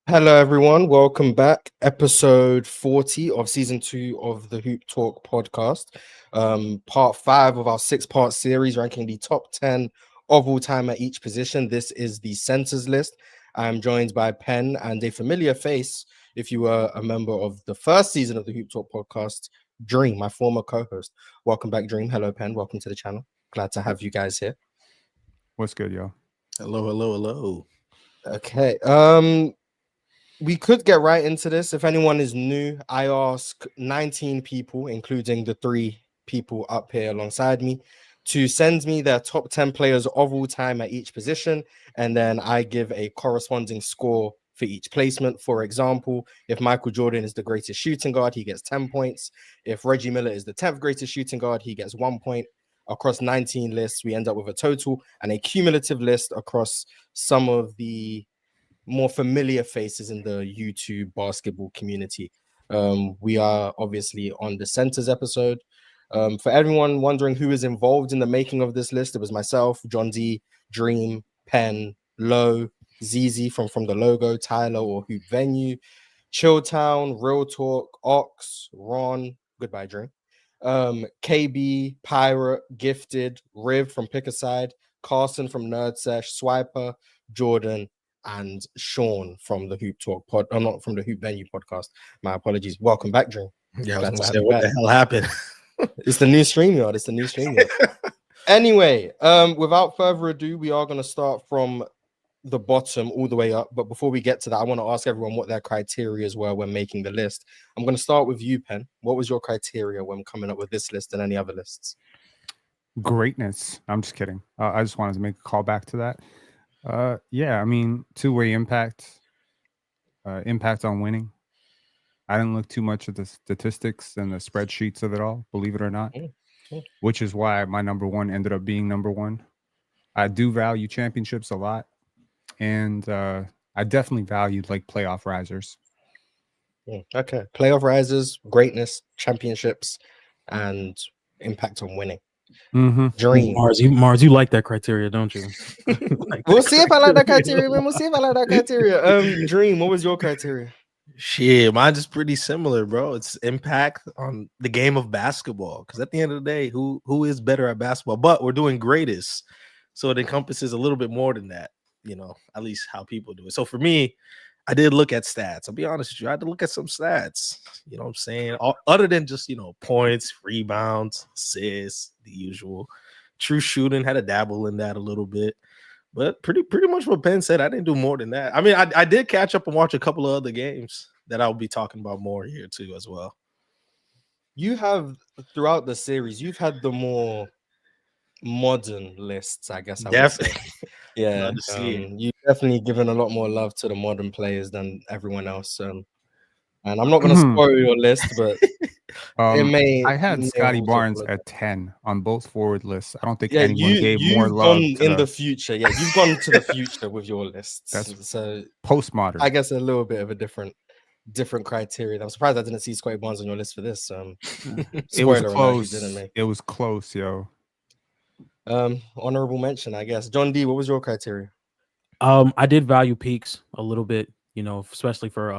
Hello, everyone. Welcome back. Episode 40 of season 2 of the Hoop Talk podcast. Part 5 of our 6-part series ranking the top 10 of all time at each position. This is the centers list. I'm joined by Penn and a familiar face, if you were a member of the first season of the Hoop Talk podcast, Dream, my former co-host. Welcome back, Dream. Hello, Penn. Welcome to the channel. Glad to have you guys here. What's good, yo? Hello. Okay. We could get right into this. If anyone is new, I ask 19 people, including the 3 people up here alongside me, to send me their top 10 players of all time at each position, and then I give a corresponding score for each placement. For example, if Michael Jordan is the greatest shooting guard, he gets 10 points. If Reggie Miller is the 10th greatest shooting guard, he gets 1 point. Across 19 lists, we end up with a total and a cumulative list across some of the more familiar faces in the YouTube basketball community. We are obviously on the centers episode. For everyone wondering who is involved in the making of this list, it was myself, John D, Dream, Penn, Low, ZZ from the logo, Tyler or Hoop Venue, Chilltown, Real Talk, Ox, Ron, goodbye Dream, KB, Pirate, Gifted, Riv from Pick a Side, Carson from Nerd Sesh, Swiper, Jordan, and Sean from the Hoop Talk Pod. I'm not from the Hoop Venue podcast. My apologies. Welcome back, Dream. Yeah, I was gonna say, what the hell happened? It's the new StreamYard. It's the new StreamYard. Anyway, without further ado, we are going to start from the bottom all the way up. But before we get to that, I want to ask everyone what their criteria were when making the list. I'm going to start with you, Penn. What was your criteria when coming up with this list and any other lists? Greatness. I'm just kidding. I just wanted to make a call back to that. Yeah, I mean, two-way impact on winning. I didn't look too much at the statistics and the spreadsheets of it all, believe it or not, which is why my number one ended up being number one. I do value championships a lot, and I definitely valued like playoff risers. Okay, playoff risers, greatness, championships, and impact on winning. Dream. Mars, you like that criteria, don't you? We'll see if I like that criteria. Dream, what was your criteria? Shit, mine is pretty similar, bro. It's impact on the game of basketball. Because at the end of the day, who is better at basketball? But we're doing greatest, so it encompasses a little bit more than that. You know, at least how people do it. So for me, I did look at stats. I'll be honest with you. I had to look at some stats. You know what I'm saying? Other than just, points, rebounds, assists, the usual. True shooting, had a dabble in that a little bit. But pretty much what Penn said, I didn't do more than that. I mean, I did catch up and watch a couple of other games that I'll be talking about more here too as well. You have, throughout the series, you've had the more modern lists, I guess I would say. Yeah, you've definitely given a lot more love to the modern players than everyone else. And I'm not going to spoil your list, but I had Scotty Barnes at 10 on both forward lists. I don't think anyone gave more love in the future. Yeah, you've gone to the future with your lists. That's so postmodern. I guess a little bit of a different criteria. I'm surprised I didn't see Scotty Barnes on your list for this. It was close. It was close, yo. Honorable mention, I guess. John D, what was your criteria? I did value peaks a little bit, especially for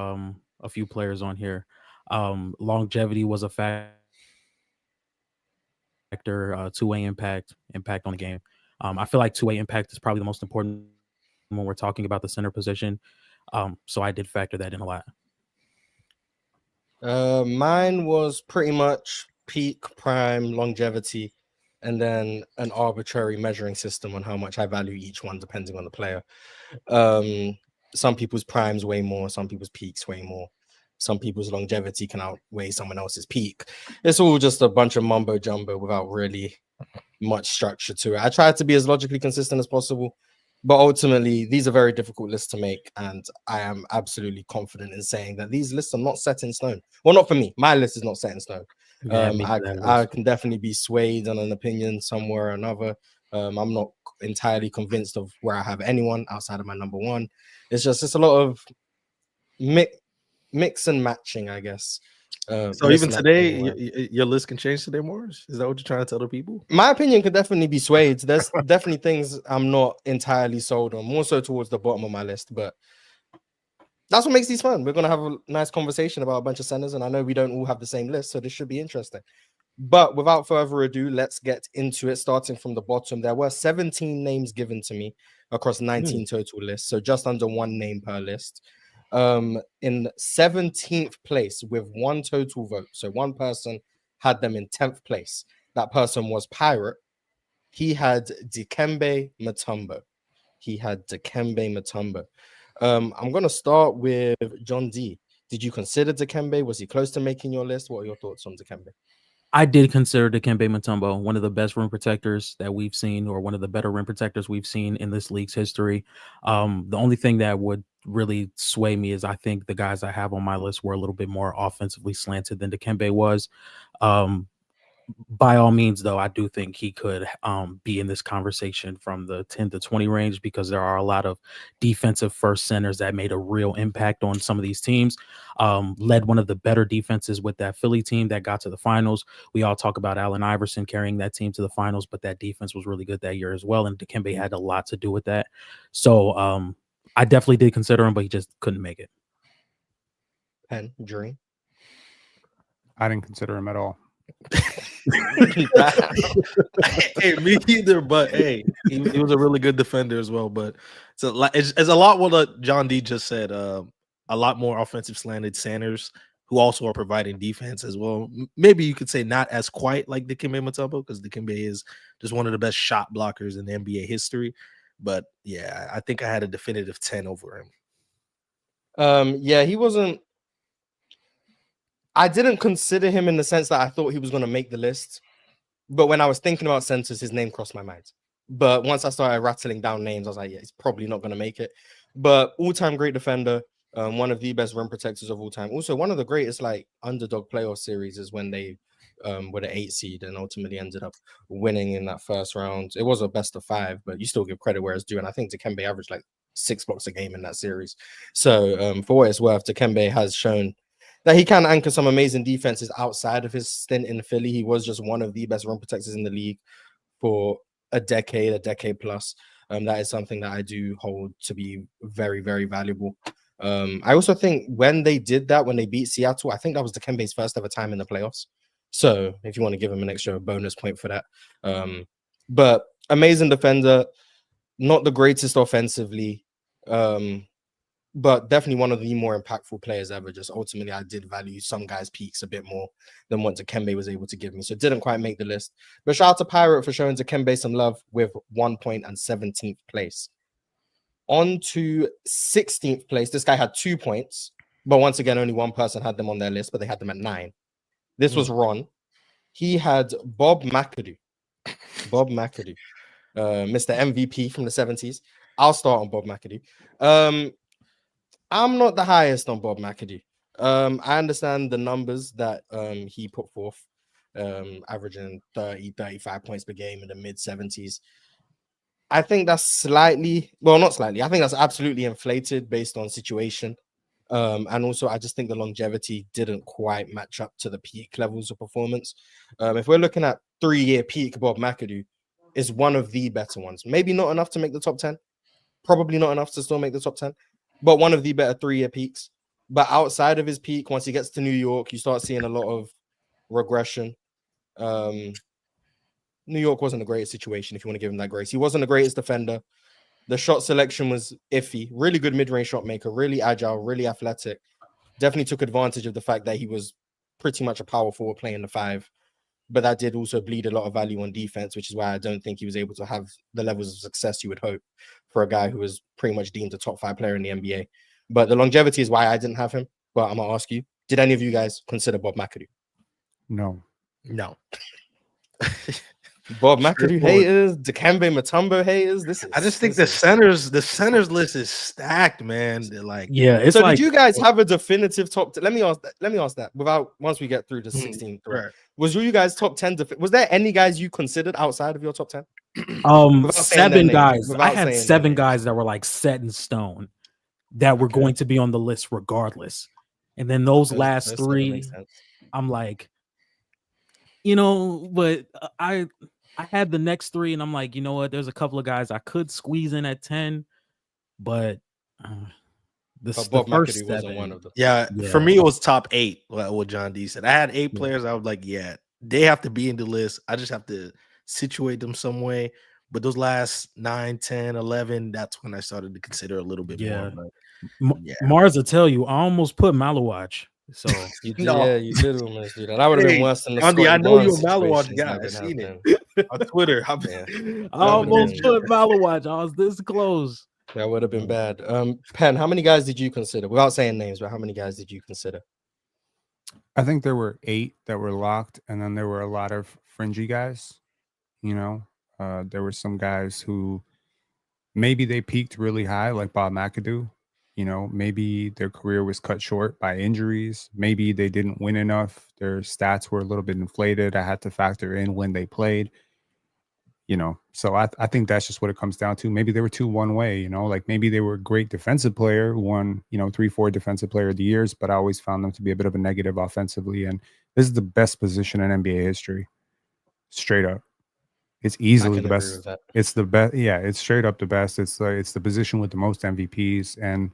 a few players on here. Longevity was a factor, two-way impact on the game. I feel like two-way impact is probably the most important when we're talking about the center position. So I did factor that in a lot. Mine was pretty much peak, prime, longevity, and then an arbitrary measuring system on how much I value each one depending on the player. Some people's primes way more, some people's peaks way more. Some people's longevity can outweigh someone else's peak. It's all just a bunch of mumbo jumbo without really much structure to it. I tried to be as logically consistent as possible, but ultimately these are very difficult lists to make, and I am absolutely confident in saying that these lists are not set in stone. Well, not for me. My list is not set in stone. I can definitely be swayed on an opinion somewhere or another. I'm not entirely convinced of where I have anyone outside of my number one. It's a lot of mix and matching, I guess. So even today, your list can change today, Morris? Is that what you're trying to tell the people? My opinion could definitely be swayed. There's definitely things I'm not entirely sold on, more so towards the bottom of my list, but that's what makes these fun. We're gonna have a nice conversation about a bunch of centers, and I know we don't all have the same list, so this should be interesting. But without further ado, let's get into it. Starting from the bottom, there were 17 names given to me across 19 total lists, so just under one name per list. In 17th place with one total vote, so one person had them in 10th place. That person was Pirate. He had Dikembe Mutombo. I'm going to start with John D. Did you consider Dikembe? Was he close to making your list? What are your thoughts on Dikembe? I did consider Dikembe Mutombo one of the best rim protectors that we've seen, or one of the better rim protectors we've seen in this league's history. The only thing that would really sway me is I think the guys I have on my list were a little bit more offensively slanted than Dikembe was. By all means, though, I do think he could be in this conversation from the 10 to 20 range, because there are a lot of defensive first centers that made a real impact on some of these teams. Led one of the better defenses with that Philly team that got to the finals. We all talk about Allen Iverson carrying that team to the finals, but that defense was really good that year as well, and Dikembe had a lot to do with that. So I definitely did consider him, but he just couldn't make it. Pen, Dream. I didn't consider him at all. Hey, me either. But hey, he was a really good defender as well. But it's a lot what John D just said. A lot more offensive slanted centers who also are providing defense as well. Maybe you could say not as quite like Dikembe Mutombo, because Dikembe is just one of the best shot blockers in the NBA history. But yeah, I think I had a definitive 10 over him. Yeah, he wasn't. I didn't consider him in the sense that I thought he was going to make the list. But when I was thinking about centers, his name crossed my mind. But once I started rattling down names, I was like, yeah, he's probably not going to make it. But all-time great defender, one of the best rim protectors of all time. Also, one of the greatest like underdog playoff series is when they were the 8 seed and ultimately ended up winning in that first round. It was a best of 5, but you still give credit where it's due. And I think Dikembe averaged like 6 blocks a game in that series. So for what it's worth, Dikembe has shown that he can anchor some amazing defenses outside of his stint in Philly. He was just one of the best rim protectors in the league for a decade plus. That is something that I do hold to be very, very valuable. I also think when they did that, when they beat Seattle, I think that was Dikembe's first ever time in the playoffs. So if you want to give him an extra bonus point for that. But amazing defender, not the greatest offensively. But definitely one of the more impactful players ever. Just ultimately, I did value some guys' peaks a bit more than what Dikembe was able to give me. So it didn't quite make the list. But shout out to Pirate for showing Dikembe some love with 1 point and 17th place. On to 16th place. This guy had 2 points. But once again, only one person had them on their list, but they had them at 9. This was Ron. He had Bob McAdoo. Mr. MVP from the 70s. I'll start on Bob McAdoo. I'm not the highest on Bob McAdoo. I understand the numbers that he put forth, averaging 35 points per game in the mid-70s. I think that's not slightly. I think that's absolutely inflated based on situation. And also, I just think the longevity didn't quite match up to the peak levels of performance. If we're looking at 3-year peak, Bob McAdoo is one of the better ones. Maybe not enough to make the top 10. Probably not enough to still make the top 10. But one of the better 3-year peaks. But outside of his peak, once he gets to New York, you start seeing a lot of regression. New York wasn't the greatest situation, if you want to give him that grace. He wasn't the greatest defender. The shot selection was iffy. Really good mid-range shot maker, really agile, really athletic. Definitely took advantage of the fact that he was pretty much a power forward playing the 5. But that did also bleed a lot of value on defense, which is why I don't think he was able to have the levels of success you would hope for a guy who was pretty much deemed a top 5 player in the NBA. But the longevity is why I didn't have him. But I'm going to ask you, did any of you guys consider Bob McAdoo? No. Bob McAdoo haters, Dikembe Mutombo haters. I just think the centers list is stacked, man. They're like, yeah. It's so like, did you guys have a definitive top 10? Let me ask that. Once we get through the 16th, right. Was you guys top 10? Was there any guys you considered outside of your top 10? 7 guys. I had 7 guys that were like set in stone that were going to be on the list regardless. And then those last 3, I'm like, but I had the next 3 and I'm like, you know what? There's a couple of guys I could squeeze in at 10, but But the Bob first McAdoo wasn't one seven. of them. Yeah, Yeah. for me, it was top 8. What John D said. I had 8 Yeah. players. I was like, yeah, they have to be in the list. I just have to situate them some way. But those last 9, 10, 11, that's when I started to consider a little bit Yeah. more. But yeah. Mars will tell you, I almost put Malawatch. So You did, No. yeah, you did almost do that. That would have been Hey, worse than the Andy, Scotty I know Barnes you're a Malawatch situations guy. that have I been seen happening. it on Twitter. Yeah. I That would've almost been- put Malawatch. I was this close. That would have been bad. Penn, how many guys did you consider? Without saying names, but how many guys did you consider? I think there were 8 that were locked, and then there were a lot of fringy guys. You know, there were some guys who maybe they peaked really high, like Bob McAdoo. You know, maybe their career was cut short by injuries. Maybe they didn't win enough. Their stats were a little bit inflated. I had to factor in when they played. You know, so I think that's just what it comes down to. Maybe they were too one way, you know, like maybe they were a great defensive player who won, 3-4 defensive player of the years, but I always found them to be a bit of a negative offensively. And this is the best position in NBA history. Straight up. It's easily the agree best. with that. It's the best. Yeah, it's straight up the best. It's the position with the most MVPs. And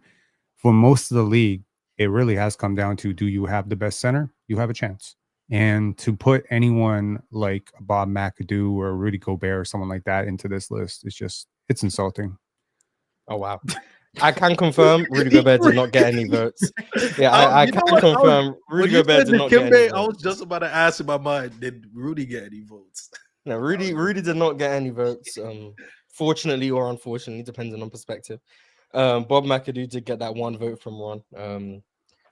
for most of the league, it really has come down to, do you have the best center? You have a chance. And to put anyone like Bob McAdoo or Rudy Gobert or someone like that into this list, it's insulting. Oh, wow. I can confirm Rudy Gobert did not get any votes. Yeah, I You know can what? confirm When Rudy you Gobert said did not get any Dikembe, I was votes. just about to ask in my mind, did Rudy get any votes? No, Rudy did not get any votes. Fortunately or unfortunately, depending on perspective. Bob McAdoo did get that 1 vote from Ron.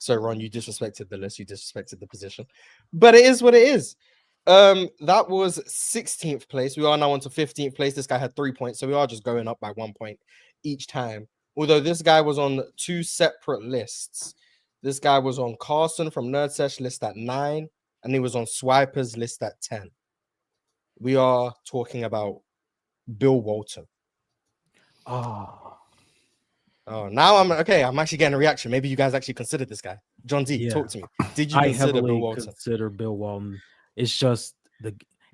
So Ron, you disrespected the list, you disrespected the position, but it is what it is. That was 16th place. We are now on to 15th place. This guy had 3 points, so we are just going up by 1 point each time. Although this guy was on 2 separate lists. This guy was on Carson from Nerd Sesh list at 9, and he was on Swiper's list at 10. We are talking about Bill Walton. Oh, now I'm okay. I'm actually getting a reaction. Maybe you guys actually considered this guy. John D, Yeah. talk to me. Did you I consider heavily Bill Walton? consider Bill Walton. It's just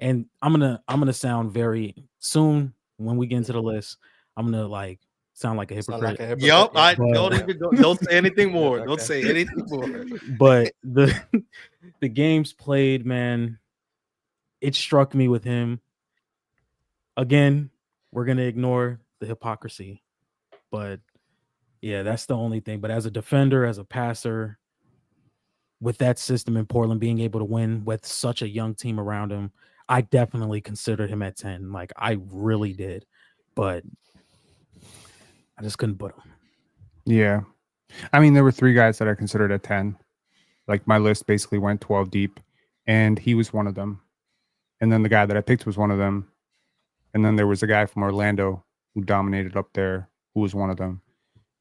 and I'm gonna sound very soon when we get into the list. I'm gonna sound like a Sound hypocrite. like a hypocrite, Yup, yeah. I But- don't even don't say anything more. Okay. Don't say anything more. But the games played, man, it struck me with him. Again, we're gonna ignore the hypocrisy, but yeah, that's the only thing. But as a defender, as a passer, with that system in Portland, being able to win with such a young team around him, I definitely considered him at 10. Like, I really did, but I just couldn't put him. Yeah. I mean, there were 3 guys that I considered at 10. Like, my list basically went 12 deep, and he was one of them. And then the guy that I picked was one of them. And then there was a guy from Orlando who dominated up there, who was one of them.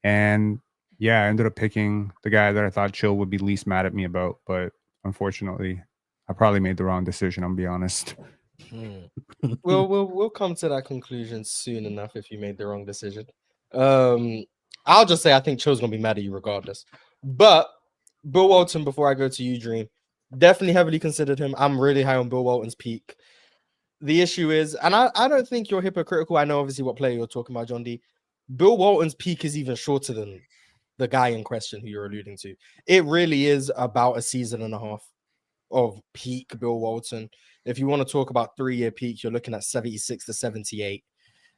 And yeah, I ended up picking the guy that I thought Chill would be least mad at me about. But unfortunately, I probably made the wrong decision, I'll be honest. We'll come to that conclusion soon enough if you made the wrong decision. I'll just say I think Chill's gonna be mad at you regardless. But Bill Walton, before I go to you, Dream, definitely heavily considered him. I'm really high on Bill Walton's peak. The issue is, and I don't think you're hypocritical. I know obviously what player you're talking about, John D. Bill Walton's peak is even shorter than the guy in question who you're alluding to. It really is about a season and a half of peak Bill Walton. If you want to talk about 3-year peak, you're looking at 76 to 78.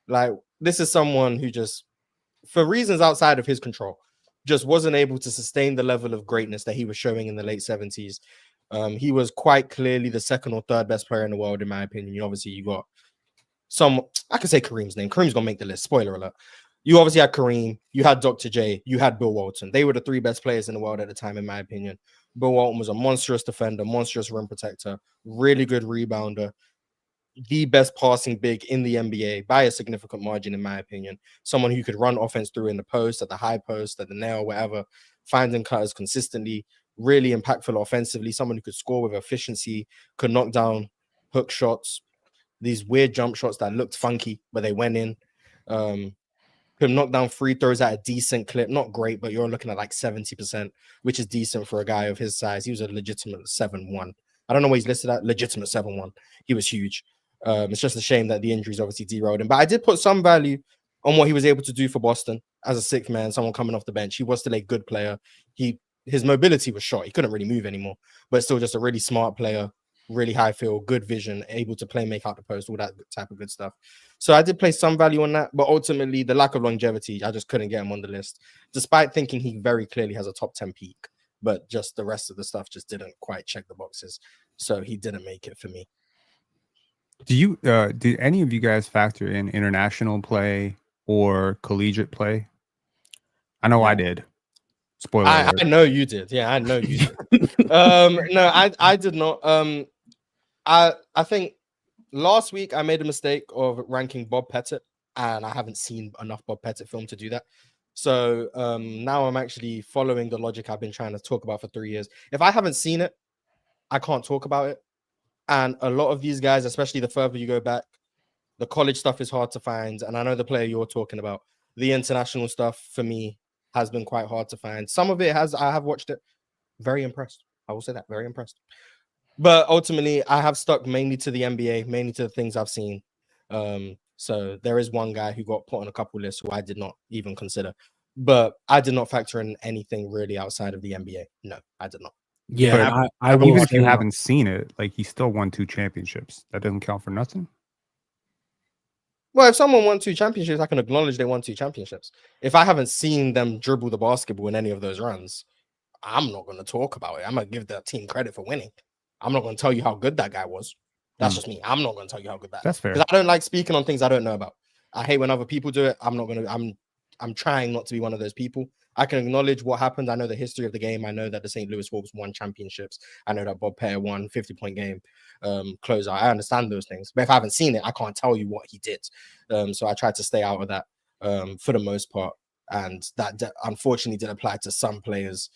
Like, this is someone who just, for reasons outside of his control, just wasn't able to sustain the level of greatness that he was showing in the late 70s. He was quite clearly the 2nd or 3rd best player in the world, in my opinion. Obviously, you got some, I could say Kareem's name. Kareem's going to make the list. Spoiler alert. You obviously had Kareem, you had Dr. J, you had Bill Walton. They were the 3 best players in the world at the time, in my opinion. Bill Walton was a monstrous defender, monstrous rim protector, really good rebounder, the best passing big in the NBA by a significant margin, in my opinion. Someone who could run offense through in the post, at the high post, at the nail, whatever, finding cutters consistently, really impactful offensively, someone who could score with efficiency, could knock down hook shots, these weird jump shots that looked funky, but they went in. Could knock down free throws at a decent clip. Not great, but you're looking at like 70%, which is decent for a guy of his size. He was a legitimate 7'1". I don't know what he's listed at. Legitimate 7'1". He was huge. It's just a shame that the injuries obviously derailed him. But I did put some value on what he was able to do for Boston as a sixth man, someone coming off the bench. He was still a good player. His mobility was shot. He couldn't really move anymore, but still just a really smart player, really high feel, good vision, able to play, make out the post, all that type of good stuff. So I did place some value on that, but ultimately the lack of longevity, I just couldn't get him on the list, despite thinking he very clearly has a top 10 peak, but just the rest of the stuff just didn't quite check the boxes. So he didn't make it for me. Did any of you guys factor in international play or collegiate play? I know I did. Spoiler alert. I know you did. Yeah, I know you did. No, I did not. I think last week I made a mistake of ranking Bob Pettit, and I haven't seen enough Bob Pettit film to do that. So now I'm actually following the logic I've been trying to talk about for 3 years. If I haven't seen it, I can't talk about it. And a lot of these guys, especially the further you go back, the college stuff is hard to find. And I know the player you're talking about, the international stuff for me has been quite hard to find. Some of it I have watched it. Very impressed. I will say that. Very impressed. But ultimately, I have stuck mainly to the NBA, mainly to the things I've seen. So there is one guy who got put on a couple lists who I did not even consider. But I did not factor in anything really outside of the NBA. No, I did not. Yeah, I will. Even if you haven't seen it, like he still won 2 championships. That doesn't count for nothing. Well, if someone won 2 championships, I can acknowledge they won 2 championships. If I haven't seen them dribble the basketball in any of those runs, I'm not going to talk about it. I'm going to give the team credit for winning. I'm not going to tell you how good that guy was. That's just me. I'm not going to tell you how good that. That's fair. Because I don't like speaking on things I don't know about. I hate when other people do it. I'm not going to. I'm trying not to be one of those people. I can acknowledge what happened. I know the history of the game. I know that the St. Louis Wolves won championships. I know that Bob Pettit won 50-point game closer. I understand those things. But if I haven't seen it, I can't tell you what he did. So I tried to stay out of that for the most part. And that unfortunately did apply to some players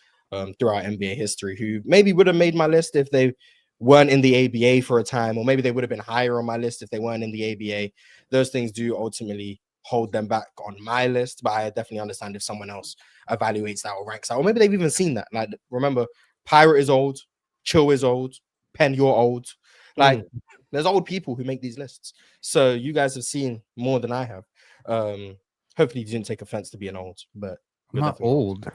throughout NBA history who maybe would have made my list if they weren't in the ABA for a time, or maybe they would have been higher on my list if they weren't in the ABA. Those things do ultimately hold them back on my list, but I definitely understand if someone else evaluates that or ranks that, or maybe they've even seen that. Like, remember, Pirate is old, Chill is old, Penn, you're old. Like, there's old people who make these lists. So you guys have seen more than I have. Hopefully you didn't take offense to being old, but I'm not old.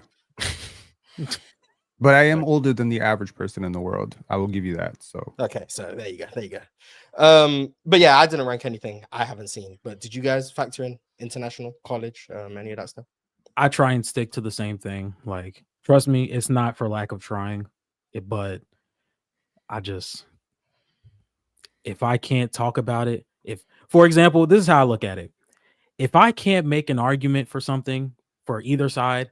But I am older than the average person in the world. I will give you that. So okay, so there you go. But yeah, I didn't rank anything I haven't seen. But did you guys factor in international, college, any of that stuff? I try and stick to the same thing. Like, trust me, it's not for lack of trying, but I just, if I can't talk about it, for example, this is how I look at it. If I can't make an argument for something for either side,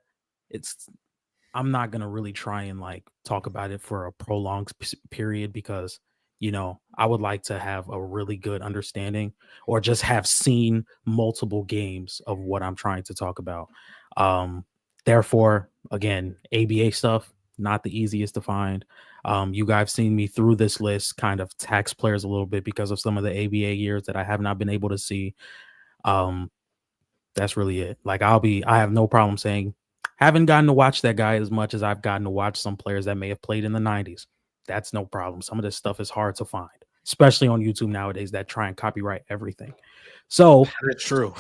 I'm not going to really try and like talk about it for a prolonged period, because, you know, I would like to have a really good understanding or just have seen multiple games of what I'm trying to talk about. Therefore, again, ABA stuff, not the easiest to find. You guys seen me through this list kind of tax players a little bit because of some of the ABA years that I have not been able to see. That's really it. Like, I have no problem saying, haven't gotten to watch that guy as much as I've gotten to watch some players that may have played in the 90s. That's no problem. Some of this stuff is hard to find, especially on YouTube nowadays that try and copyright everything. So it's true.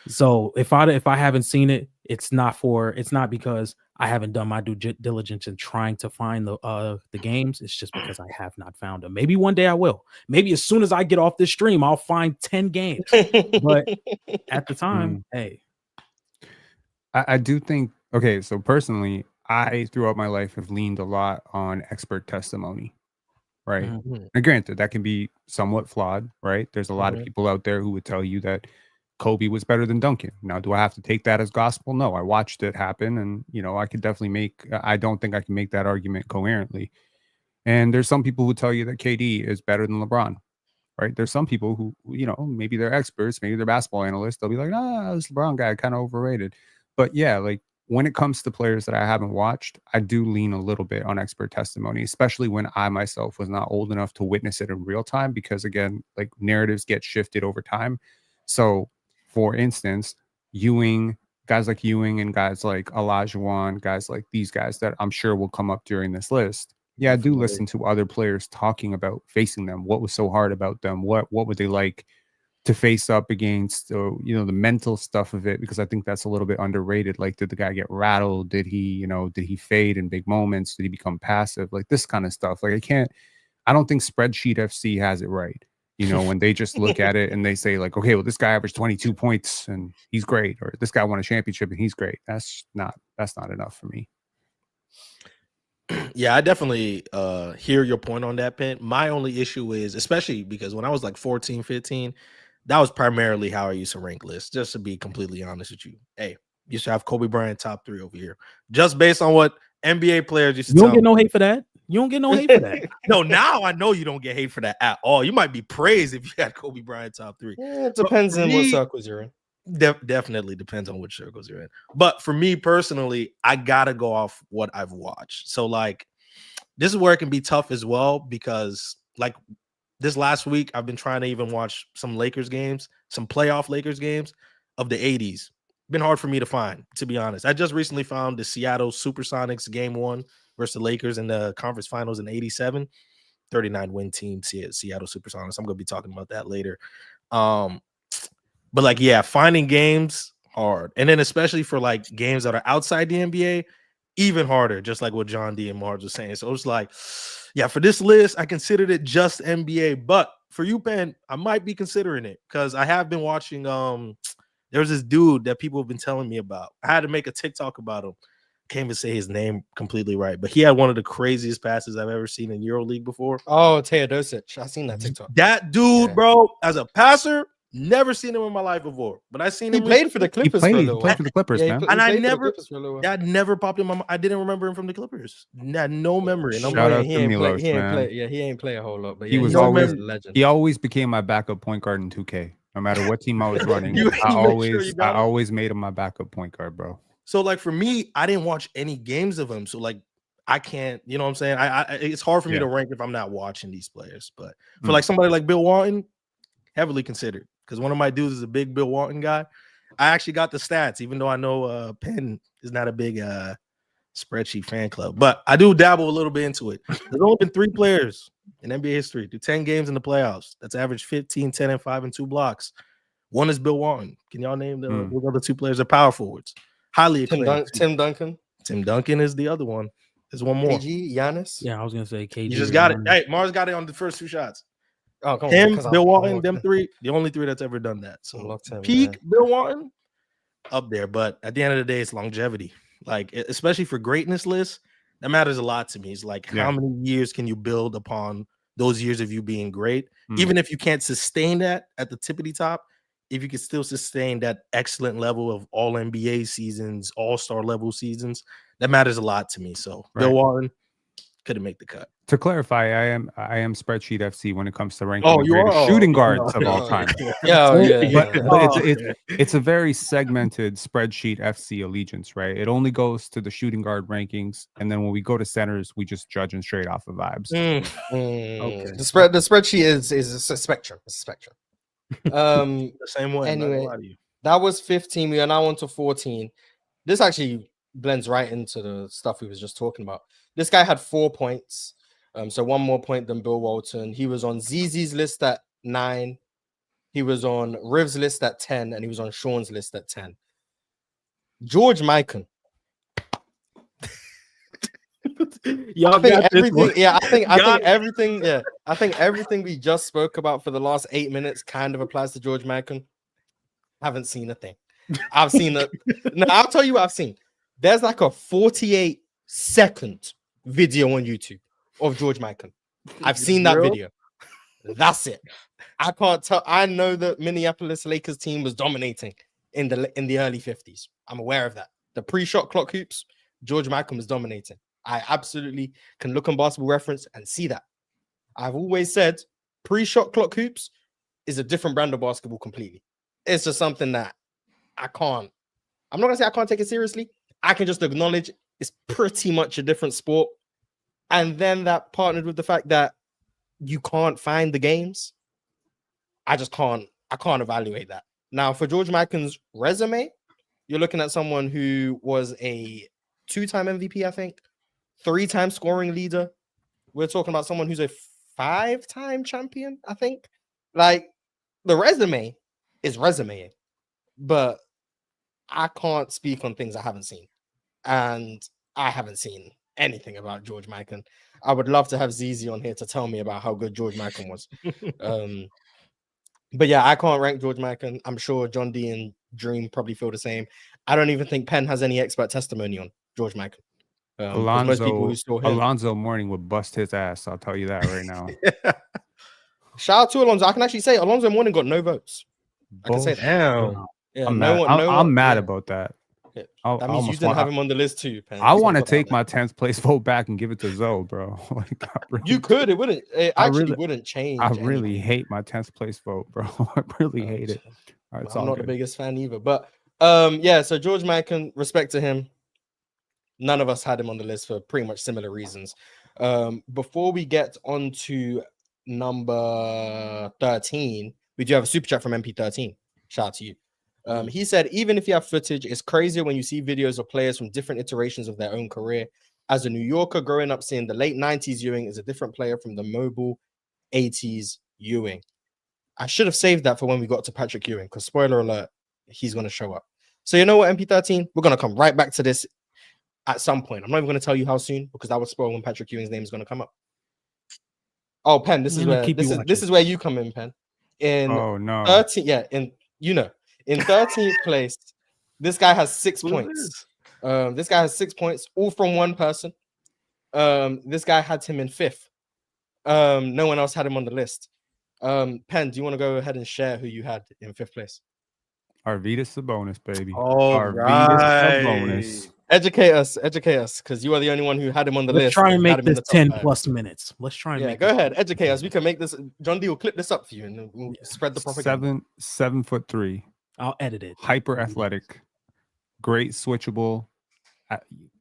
So if I haven't seen it, it's not because I haven't done my due diligence in trying to find the games. It's just because I have not found them. Maybe one day I will. Maybe as soon as I get off this stream, I'll find 10 games. But at the time, hey. I do think, okay, so personally, I throughout my life have leaned a lot on expert testimony, right? And granted, that can be somewhat flawed, right? There's a lot of people out there who would tell you that Kobe was better than Duncan. Now, do I have to take that as gospel? No, I watched it happen, and you know, I could definitely I don't think I can make that argument coherently. And there's some people who tell you that KD is better than LeBron, right? There's some people who, you know, maybe they're experts, maybe they're basketball analysts. They'll be like, this LeBron guy kind of overrated. But yeah, like when it comes to players that I haven't watched, I do lean a little bit on expert testimony, especially when I myself was not old enough to witness it in real time, because again, like narratives get shifted over time. So for instance, guys like Ewing and guys like Olajuwon, guys like these guys that I'm sure will come up during this list. Yeah, I do listen to other players talking about facing them. What was so hard about them? What would they like to face up against, or the mental stuff of it, because I think that's a little bit underrated. Like, did the guy get rattled? Did he fade in big moments? Did he become passive? Like this kind of stuff. Like I don't think Spreadsheet FC has it right. When they just look at it and they say like, okay, well, this guy averaged 22 points and he's great, or this guy won a championship and he's great. That's not enough for me. Yeah, I definitely hear your point on that, Pen. My only issue is, especially because when I was like 14, 15, that was primarily how I used to rank lists, just to be completely honest with you. Hey, you should have Kobe Bryant top 3 over here, just based on what NBA players used to You tell don't get me. no hate for that. You don't get no hate for that. No, now I know you don't get hate for that at all. You might be praised if you had Kobe Bryant top 3. Yeah, it depends on what circles you're in. Definitely depends on which circles you're in. But for me personally, I gotta go off what I've watched. So like, this is where it can be tough as well, because like this last week, I've been trying to even watch some Lakers games, some playoff Lakers games of the 80s. Been hard for me to find, to be honest. I just recently found the Seattle Supersonics game 1 versus the Lakers in the conference finals in 87. 39 win team, Seattle Supersonics. I'm going to be talking about that later. But like, yeah, finding games hard. And then especially for like games that are outside the NBA, even harder, just like what John D and Mars was saying. So it's like, yeah, for this list, I considered it just NBA. But for you, Pen, I might be considering it because I have been watching. There's this dude that people have been telling me about. I had to make a TikTok about him. Can't even say his name completely right, but he had one of the craziest passes I've ever seen in EuroLeague before. Oh, Teodosic. I've seen that TikTok. That dude, bro, as a passer, never seen him in my life before. But I seen him. He played for the Clippers for a little while. Played for the Clippers, man. And I never popped in my mind. I didn't remember him from the Clippers. Had no memory. Shout out to Milos, man. He ain't play a whole lot, but he was always a legend. He always became my backup point guard in 2K. No matter what team I was running, I always made him my backup point guard, bro. So like for me, I didn't watch any games of him. So like I can't, you know what I'm saying? It's hard for me to rank if I'm not watching these players. But for like somebody like Bill Walton, heavily considered, because one of my dudes is a big Bill Walton guy. I actually got the stats, even though I know Penn is not a big spreadsheet fan club, but I do dabble a little bit into it. There's only been 3 players in NBA history do 10 games in the playoffs. That's average 15, 10, and 5 and 2 blocks. One is Bill Walton. Can y'all name the other 2 players? They're power forwards. Highly acclaimed. Tim Duncan. Tim Duncan is the other one. There's one more. KG, Giannis. Yeah, I was gonna say KG. You just got it. Hey, Mars got it on the first 2 shots. Oh, come Him, Bill Walton, them 3, the only 3 that's ever done that. So peak Bill Walton up there, but at the end of the day, it's longevity. Like, especially for greatness lists, that matters a lot to me. It's like, how many years can you build upon those years of you being great? Even if you can't sustain that at the tippity top, if you can still sustain that excellent level of all NBA seasons, all-star level seasons, that matters a lot to me. So Bill Walton couldn't make the cut. To clarify, I am Spreadsheet FC when it comes to ranking the greatest shooting guards of all time. But it's a very segmented Spreadsheet FC allegiance, right? It only goes to the shooting guard rankings, and then when we go to centers, we just judge them straight off of vibes. Okay. The spreadsheet is a spectrum. It's a spectrum. The same way. Anyway, that was 15. We are now on to 14. This actually blends right into the stuff we was just talking about. This guy had 4 points. So 1 more point than Bill Walton. He was on ZZ's list at 9. He was on Riv's list at 10, and he was on Sean's list at 10. George Mikan. I think everything we just spoke about for the last 8 minutes kind of applies to George Mikan. Haven't seen a thing. I've seen it. No, I'll tell you what I've seen. There's like a 48-second video on YouTube of George Mikan. I've seen that video. That's it. I can't tell. I know that Minneapolis Lakers team was dominating in the early 50s. I'm aware of that. The pre-shot clock hoops, George Mikan was dominating. I absolutely can look on Basketball Reference and see that. I've always said pre-shot clock hoops is a different brand of basketball completely. It's just something that I'm not gonna say I can't take it seriously. I can just acknowledge it's pretty much a different sport. And then that partnered with the fact that you can't find the games. I can't evaluate that. Now, for George Mikan's resume, you're looking at someone who was a 2-time MVP, I think, 3-time scoring leader. We're talking about someone who's a 5-time champion, I think. Like, the resume is resume, but I can't speak on things I haven't seen, and I haven't seen anything about George Mikan. I would love to have ZZ on here to tell me about how good George Mikan was. But yeah, I can't rank George Mikan. I'm sure John D and Dream probably feel the same. I don't even think Penn has any expert testimony on George Mikan. Because most people who saw him, Alonzo Mourning would bust his ass. I'll tell you that right now. shout out to Alonzo. I can actually say Alonzo Mourning got no votes. I can say that. Damn. Yeah, I'm no mad. one. I'm mad yeah. about that. Yeah. I That means you almost didn't want- have him on the list too, Penn. I Let's want to not put it out take my 10th place vote back and give it to Zoe, bro. Like, You could. It wouldn't. It I actually really- wouldn't change. I really anything. hate my 10th place vote, bro. I really hate it. All right, it's I'm all not good. the biggest fan either, but yeah. So George Mikan, respect to him. None of us had him on the list for pretty much similar reasons. Before we get on to number 13, we do have a super chat from MP13. Shout out to you. He said, even if you have footage, it's crazier when you see videos of players from different iterations of their own career. As a New Yorker growing up seeing the late 90s Ewing is a different player from the mobile 80s Ewing. I should have saved that for when we got to Patrick Ewing, because spoiler alert, he's going to show up. So you know what, MP13? We're going to come right back to this at some point. I'm not even going to tell you how soon, because that would spoil when Patrick Ewing's name is going to come up. Oh, Penn, this is where you come in, Penn. In Oh no. 13, yeah, in 13th place, this guy has 6 Who is points. This guy has 6 points, all from one person. This guy had him in 5th. No one else had him on the list. Penn, do you want to go ahead and share who you had in 5th place? Arvydas Sabonis, baby. All Arvydas right. Sabonis. Educate us, because you are the only one who had him on the Let's list. try and had make him in this the top 10 5. plus minutes. Let's try and Yeah, make go this- ahead, educate us. We can make this. John D will clip this up for you and we'll spread the propaganda. 7'3", I'll edit it. hyper athletic, great switchable,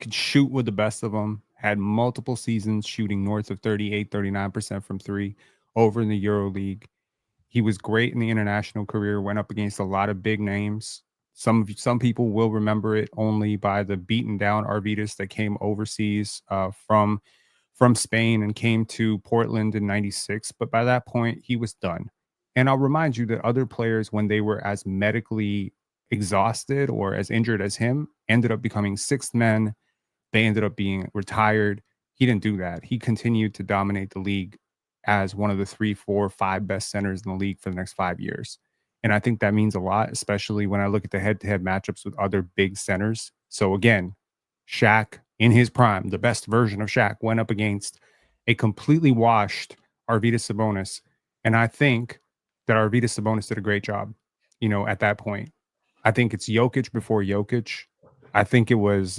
could shoot with the best of them, had multiple seasons shooting north of 38-39% from three over in the EuroLeague. He was great in the international career, went up against a lot of big names. Some people will remember it only by the beaten down Arvydas that came overseas from Spain and came to Portland in '96. But by that point, he was done. And I'll remind you that other players, when they were as medically exhausted or as injured as him, ended up becoming sixth men. They ended up being retired. He didn't do that. He continued to dominate the league as one of the 3, 4, 5 best centers in the league for the next 5 years. And I think that means a lot, especially when I look at the head-to-head matchups with other big centers. So again, Shaq in his prime, the best version of Shaq, went up against a completely washed Arvydas Sabonis. And I think that Arvydas Sabonis did a great job, at that point. I think it's Jokic before Jokic. I think it was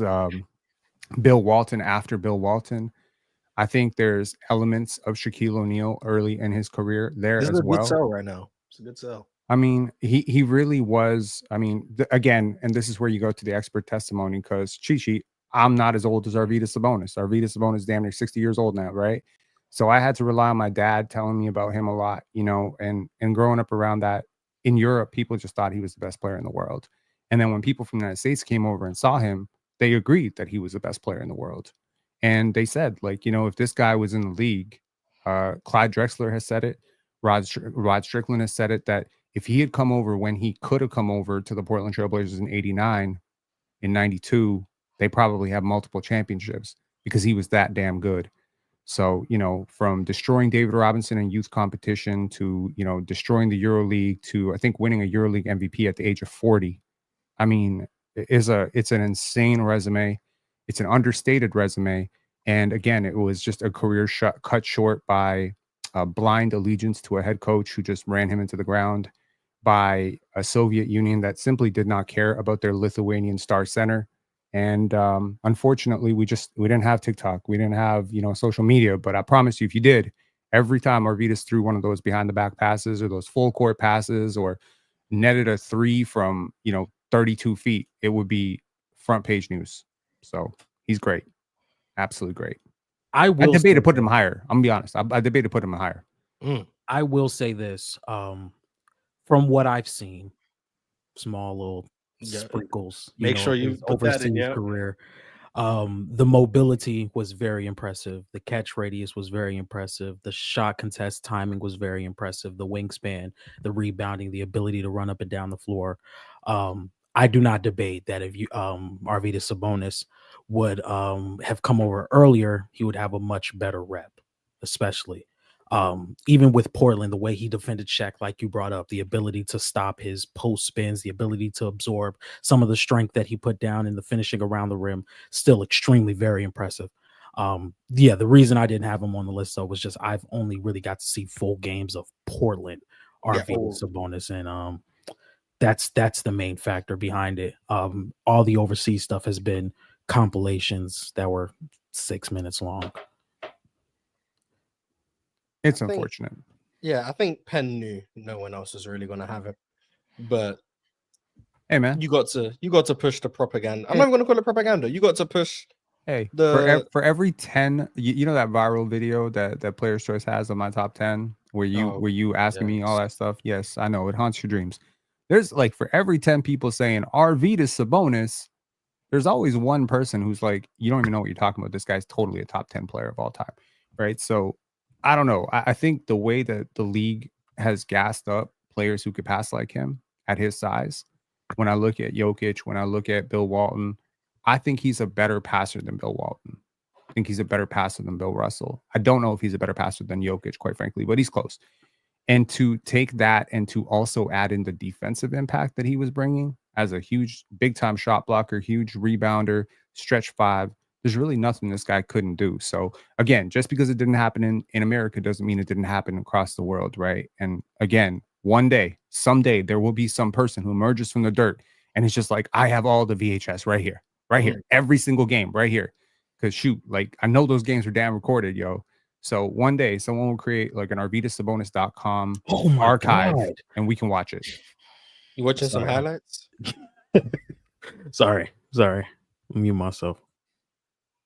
Bill Walton after Bill Walton. I think there's elements of Shaquille O'Neal early in his career there This as is a well. good sell right now. It's a good sell. I mean, he really was. I mean, again, and this is where you go to the expert testimony, because cheat sheet, I'm not as old as Arvydas Sabonis. Arvydas Sabonis is damn near 60 years old now, right? So I had to rely on my dad telling me about him a lot, and growing up around that. In Europe, people just thought he was the best player in the world. And then when people from the United States came over and saw him, they agreed that he was the best player in the world. And they said, if this guy was in the league, Clyde Drexler has said it, Rod Strickland has said it, that if he had come over when he could have come over to the Portland Trailblazers in '89, in '92, they probably have multiple championships because he was that damn good. So, from destroying David Robinson in youth competition to, destroying the EuroLeague to, I think, winning a EuroLeague MVP at the age of 40. I mean, it's an insane resume. It's an understated resume. And again, it was just a career cut short by a blind allegiance to a head coach who just ran him into the ground, by a Soviet Union that simply did not care about their Lithuanian star center. And unfortunately, we didn't have TikTok. We didn't have, social media. But I promise you, if you did, every time Arvydas threw one of those behind the back passes or those full court passes or netted a three from, 32 feet, it would be front page news. So he's great. Absolutely great. I debated putting him higher. I'm gonna be honest. I debated putting him higher. I will say this. From what I've seen, small little sprinkles. Make sure you his put that in, overseas career. The mobility was very impressive. The catch radius was very impressive. The shot contest timing was very impressive. The wingspan, the rebounding, the ability to run up and down the floor. I do not debate that if you Arvydas Sabonis would have come over earlier, he would have a much better rep, especially. Even with Portland, the way he defended Shaq, like you brought up, the ability to stop his post spins, the ability to absorb some of the strength that he put down in the finishing around the rim, still extremely very impressive. The reason I didn't have him on the list though was just I've only really got to see full games of Portland, Arvydas Sabonis, and that's the main factor behind it. All the overseas stuff has been compilations that were 6 minutes long. It's unfortunate. I think Penn knew no one else was really going to have it, but hey man, you got to push the propaganda. I'm not going to call it propaganda. You got to push. Hey, for every 10, you know that viral video that Player's Choice has on my top 10, where you asking me all that stuff. Yes, I know it haunts your dreams. There's like for every 10 people saying Arvydas Sabonis, there's always one person who's like, you don't even know what you're talking about. This guy's totally a top 10 player of all time, right? So I don't know. I think the way that the league has gassed up players who could pass like him at his size, when I look at Jokic, when I look at Bill Walton, I think he's a better passer than Bill Walton. I think he's a better passer than Bill Russell. I don't know if he's a better passer than Jokic, quite frankly, but he's close. And to take that and to also add in the defensive impact that he was bringing as a huge, big-time shot blocker, huge rebounder, stretch five, there's really nothing this guy couldn't do. So again, just because it didn't happen in America doesn't mean it didn't happen across the world, right? And again, one day, someday, there will be some person who emerges from the dirt and it's just like, I have all the VHS right here, every single game right here. Because shoot, like I know those games were damn recorded, yo. So one day someone will create like an ArvydasSabonis.com archive and we can watch it. You watching some highlights? Sorry. Mute myself.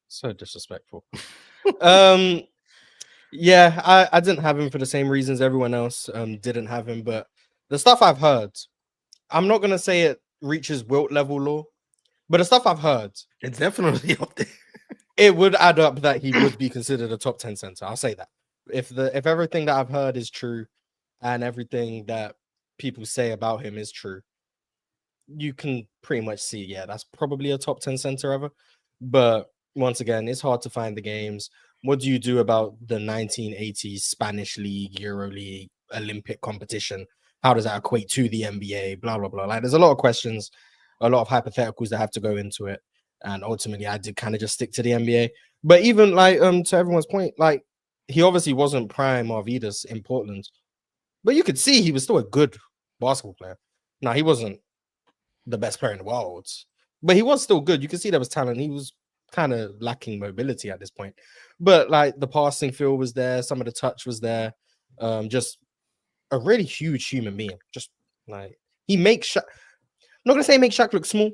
So disrespectful. I didn't have him for the same reasons everyone else didn't have him, but the stuff I've heard, I'm not gonna say it reaches Wilt level lore, but the stuff I've heard, it's definitely up there. It would add up that he would be considered a top 10 center. I'll say that. If everything that I've heard is true and everything that people say about him is true, you can pretty much see, that's probably a top 10 center ever. But once again, it's hard to find the games. What do you do about the 1980s Spanish League, Euro League, Olympic competition? How does that equate to the NBA? Blah, blah, blah. Like, there's a lot of questions, a lot of hypotheticals that have to go into it. And ultimately, I did kind of just stick to the NBA. But even like to everyone's point, like he obviously wasn't prime Arvydas in Portland, but you could see he was still a good basketball player. Now, he wasn't the best player in the world, but he was still good. You could see there was talent. He was kind of lacking mobility at this point, but like the passing feel was there, some of the touch was there. Just a really huge human being. Just like he makes Shaq. I'm not gonna say make Shaq look small.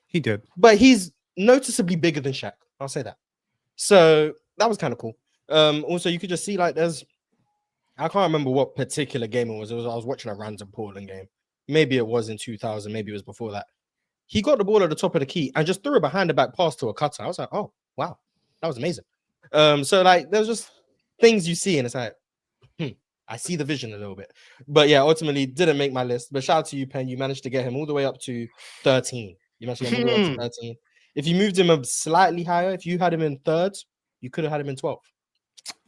He did, but he's noticeably bigger than Shaq. I'll say that. So that was kind of cool. Also, you could just see like I can't remember what particular game it was. I was watching a random Portland game. Maybe it was in 2000. Maybe it was before that. He got the ball at the top of the key and just threw a behind the back pass to a cutter. I was like, oh wow, that was amazing. So like there's just things you see and it's like, I see the vision a little bit. But yeah, ultimately didn't make my list. But shout out to you, Penn. You managed to get him all the way up to 13. You managed to get him all the way up to 13. If you moved him up slightly higher, if you had him in third, you could have had him in 12th.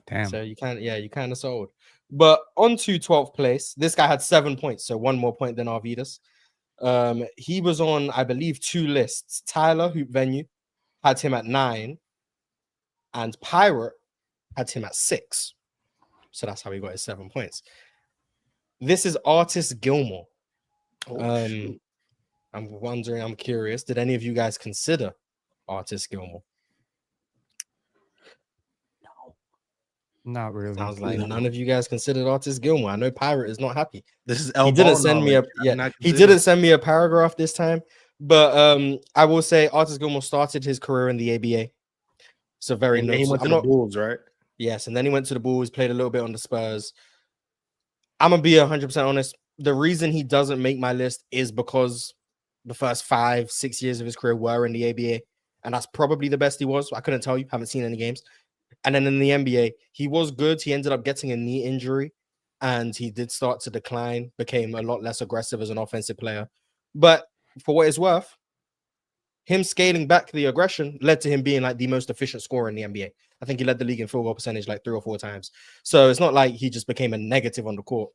Damn. So you kind of sold. But on to 12th place, this guy had 7 points, so 1 more point than Arvydas. He was on, I believe, 2 lists. Tyler, Hoop Venue, had him at 9, and Pirate had him at 6. So that's how he got his 7 points. This is Artis Gilmore. I'm wondering, I'm curious, did any of you guys consider Artis Gilmore? No. Not really. Sounds like none of you guys considered Artis Gilmore. I know Pirate is not happy. This is he didn't send me he didn't send me a paragraph this time, but I will say Artis Gilmore started his career in the ABA. So very he went to the Bulls, right? Yes, and then he went to the Bulls, played a little bit on the Spurs. I'm gonna be 100% honest. The reason he doesn't make my list is because the first 5-6 years of his career were in the ABA, and that's probably the best he was. I couldn't tell you, haven't seen any games. And then in the NBA, he was good. He ended up getting a knee injury, and he did start to decline, became a lot less aggressive as an offensive player. But for what it's worth, him scaling back the aggression led to him being like the most efficient scorer in the NBA. I think he led the league in field goal percentage like 3 or 4 times. So it's not like he just became a negative on the court.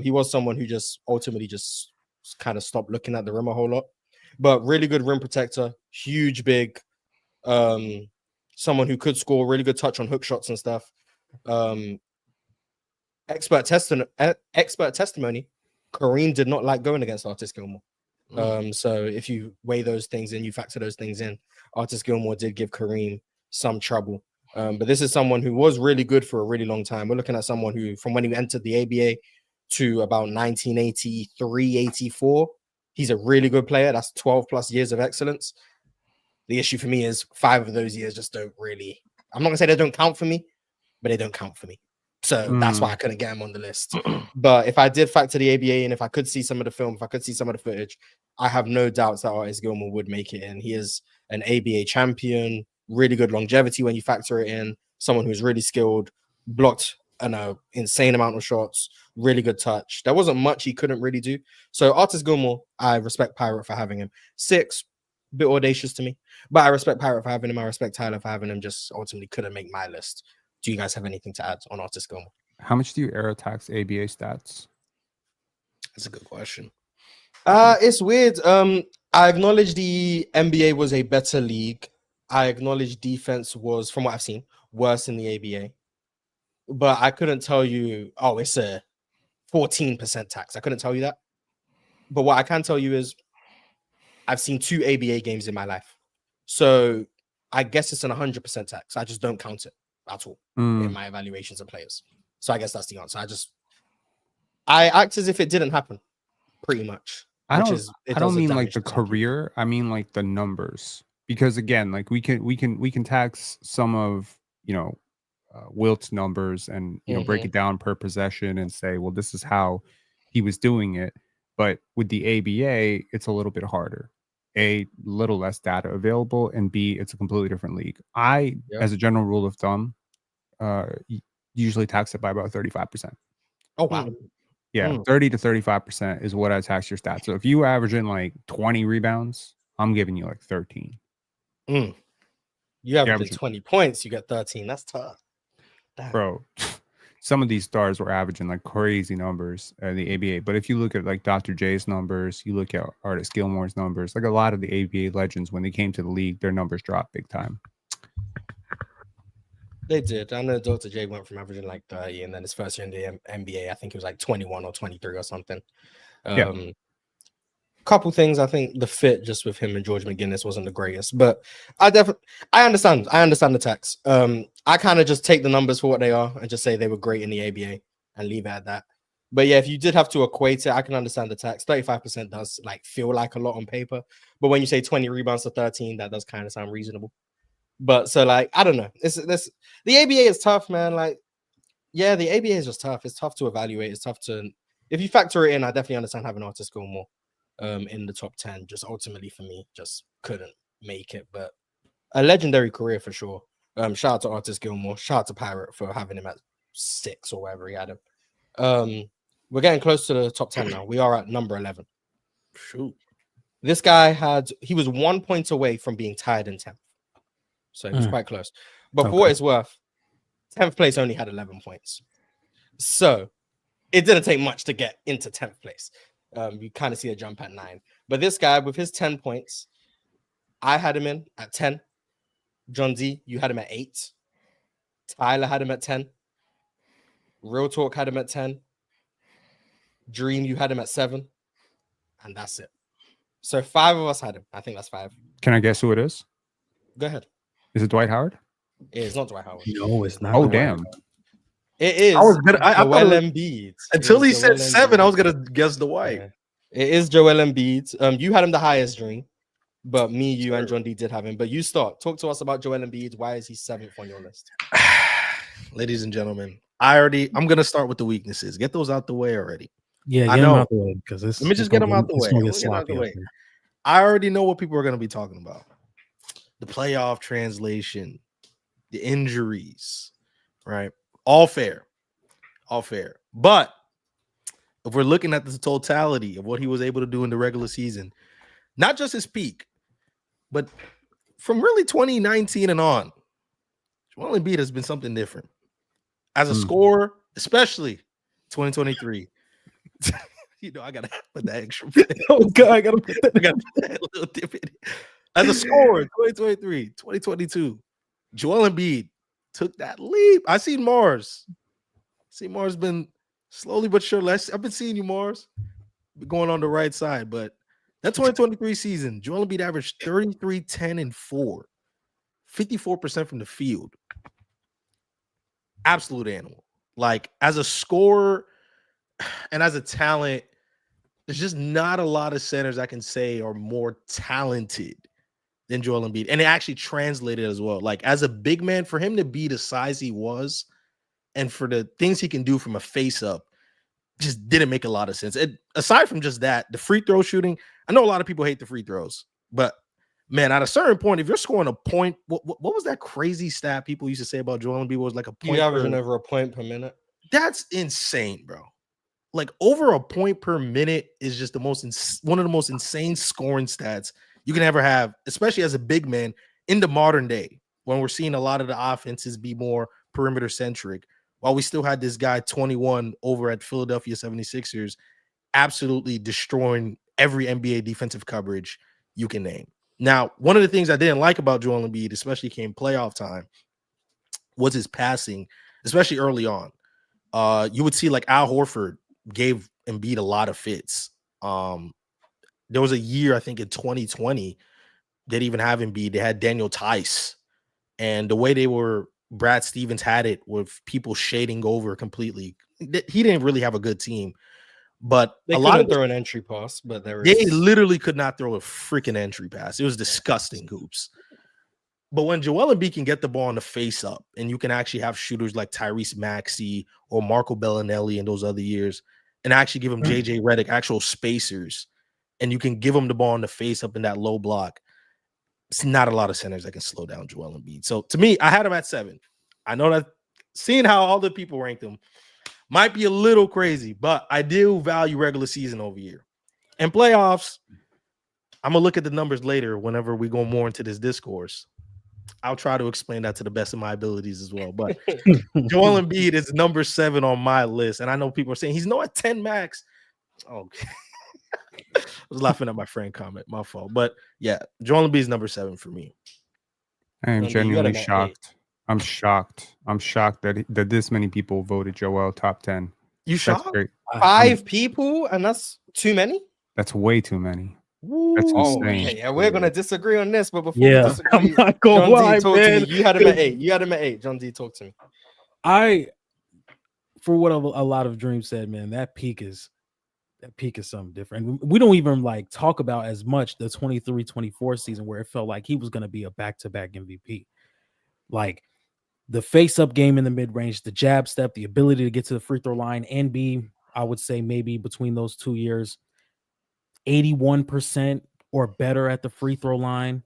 He was someone who just ultimately just kind of stopped looking at the rim a whole lot. But really good rim protector, huge, big, someone who could score, really good touch on hook shots and stuff. Expert testimony, Kareem did not like going against Artis Gilmore. So if you weigh those things in, you factor those things in, Artis Gilmore did give Kareem some trouble. But this is someone who was really good for a really long time. We're looking at someone who, from when he entered the ABA to about 1983, 84, he's a really good player. That's 12 plus years of excellence. The issue for me is 5 of those years just don't really, I'm not gonna say they don't count for me, but they don't count for me. So that's why I couldn't get him on the list. But if I did factor the ABA and if I could see some of the film, if I could see some of the footage, I have no doubts that Artis Gilmore would make it in. He is an ABA champion, really good longevity when you factor it in, someone who's really skilled, blocked an insane amount of shots, really good touch. There wasn't much he couldn't really do. So Artis Gilmore, I respect Pirate for having him. 6, a bit audacious to me, but I respect Pirate for having him. I respect Tyler for having him, just ultimately couldn't make my list. Do you guys have anything to add on Artis Gilmore? How much do you error tax ABA stats? That's a good question. It's weird. I acknowledge the NBA was a better league. I acknowledge defense was, from what I've seen, worse in the ABA. But I couldn't tell you, oh, it's a 14% tax. I couldn't tell you that. But what I can tell you is I've seen 2 ABA games in my life. So I guess it's an 100% tax. I just don't count it at all in my evaluations of players. So I guess that's the answer. I act as if it didn't happen, pretty much. I don't mean like the career. I mean like the numbers, because again, like we can tax some of Wilt's numbers and break it down per possession and say, well, this is how he was doing it. But with the ABA, it's a little bit harder. A little less data available, and B, it's a completely different league. As a general rule of thumb, usually tax it by about 35%. Oh wow. Yeah, 30 to 35% is what I tax your stats. So if you average in like 20 rebounds, I'm giving you like 13. You average 20 points, you get 13. That's tough. Damn. Bro, some of these stars were averaging like crazy numbers in the ABA. But if you look at like Dr. J's numbers, you look at Artis Gilmore's numbers, like a lot of the ABA legends, when they came to the league, their numbers dropped big time. They did. I know Dr. J went from averaging like 30, and then his first year in the NBA, I think it was like 21 or 23 or something. Couple things. I think the fit just with him and George McGinnis wasn't the greatest, but I understand the tax. I kind of just take the numbers for what they are and just say they were great in the ABA and leave it at that. But yeah, if you did have to equate it, I can understand the tax. 35% does like feel like a lot on paper, but when you say 20 rebounds to 13, that does kind of sound reasonable. But so like, I don't know. The ABA is tough, man. Like, yeah, the ABA is just tough. It's tough to evaluate. It's tough to, if you factor it in, I definitely understand having Artis Gilmore in the top 10. Just ultimately for me, just couldn't make it. But a legendary career for sure. Shout out to Artis Gilmore. Shout out to Pirate for having him at 6 or wherever he had him. We're getting close to the top 10 now. We are at number 11. Shoot. This guy he was 1 point away from being tied in 10th. So it was quite close. But for what it's worth, 10th place only had 11 points. So it didn't take much to get into 10th place. You kind of see a jump at 9. But this guy, with his 10 points, I had him in at 10. John D, you had him at 8. Tyler had him at 10. Real Talk had him at 10. Dream, you had him at 7. And that's it. So 5 of us had him. I think that's 5. Can I guess who it is? Go ahead. Is it Dwight Howard? It is not Dwight Howard. No, it's not. Oh, damn. It is. I was gonna. I Joel thought Embiid. until he said 7, I was gonna guess Dwight. Yeah. It is Joel Embiid. You had him the highest, Dream, but me, you, and John D did have him. But you talk to us about Joel Embiid. Why is he 7th on your list? Ladies and gentlemen, I'm gonna start with the weaknesses. Get those out the way already. Yeah, get them out the way, because let me just get them out the way. I already know what people are gonna be talking about. the playoff translation, the injuries, right? All fair. But if we're looking at the totality of what he was able to do in the regular season, not just his peak, but from really 2019 and on, Joel Embiid has been something different. As a scorer, especially 2023. I gotta put that extra. Oh God, I gotta put that. I gotta put that little dip in. As a scorer, 2023, 2022, Joel Embiid took that leap. I seen Mars. Mars been slowly but surely. I've been seeing you, Mars, going on the right side. But that 2023 season, Joel Embiid averaged 33, 10, and 4, 54% from the field. Absolute animal. Like, as a scorer and as a talent, there's just not a lot of centers I can say are more talented than Joel Embiid. And it actually translated as well. Like, as a big man, for him to be the size he was and for the things he can do from a face-up just didn't make a lot of sense. Aside from just that, the free throw shooting, I know a lot of people hate the free throws, but man, at a certain point, if you're scoring a point, what was that crazy stat people used to say about Joel Embiid was like a point? You averaging over a point per minute. That's insane, bro. Like, over a point per minute is just one of the most insane scoring stats you can ever have, especially as a big man in the modern day when we're seeing a lot of the offenses be more perimeter centric. While we still had this guy 21 over at Philadelphia 76ers, absolutely destroying every NBA defensive coverage you can name. Now, one of the things I didn't like about Joel Embiid, especially came playoff time, was his passing, especially early on. You would see like Al Horford gave Embiid a lot of fits. There was a year, I think in 2020, they didn't even have Embiid. They had Daniel Tice. And the way Brad Stevens had it with people shading over completely. He didn't really have a good team. But they a lot of throw an entry pass, but they literally could not throw a freaking entry pass. It was disgusting hoops. But when Joel Embiid can get the ball on the face up, and you can actually have shooters like Tyrese Maxey or Marco Bellinelli in those other years, and actually give him JJ Redick, actual spacers, and you can give him the ball on the face up in that low block, it's not a lot of centers that can slow down Joel Embiid. So to me, I had him at 7. I know that seeing how all the people ranked him might be a little crazy, but I do value regular season over year. And playoffs, I'm going to look at the numbers later whenever we go more into this discourse. I'll try to explain that to the best of my abilities as well. But Joel Embiid is number 7 on my list. And I know people are saying he's at 10 max. Oh, I was laughing at my friend comment. My fault. But yeah, Joel Embiid is number 7 for me. I am genuinely shocked. I'm shocked. I'm shocked that this many people voted Joel top 10. You shocked? 5 people, and that's too many? That's way too many. That's insane. Okay. Yeah, we're gonna disagree on this, but before we disagree, I'm not gonna lie, man. You had him at 8. John D, talk to me. For what a lot of Dream said, man, that peak is something different. We don't even like talk about as much the 23-24 season where it felt like he was going to be a back-to-back MVP. Like the face-up game in the mid-range, the jab step, the ability to get to the free throw line and be, I would say maybe between those 2 years, 81% or better at the free throw line,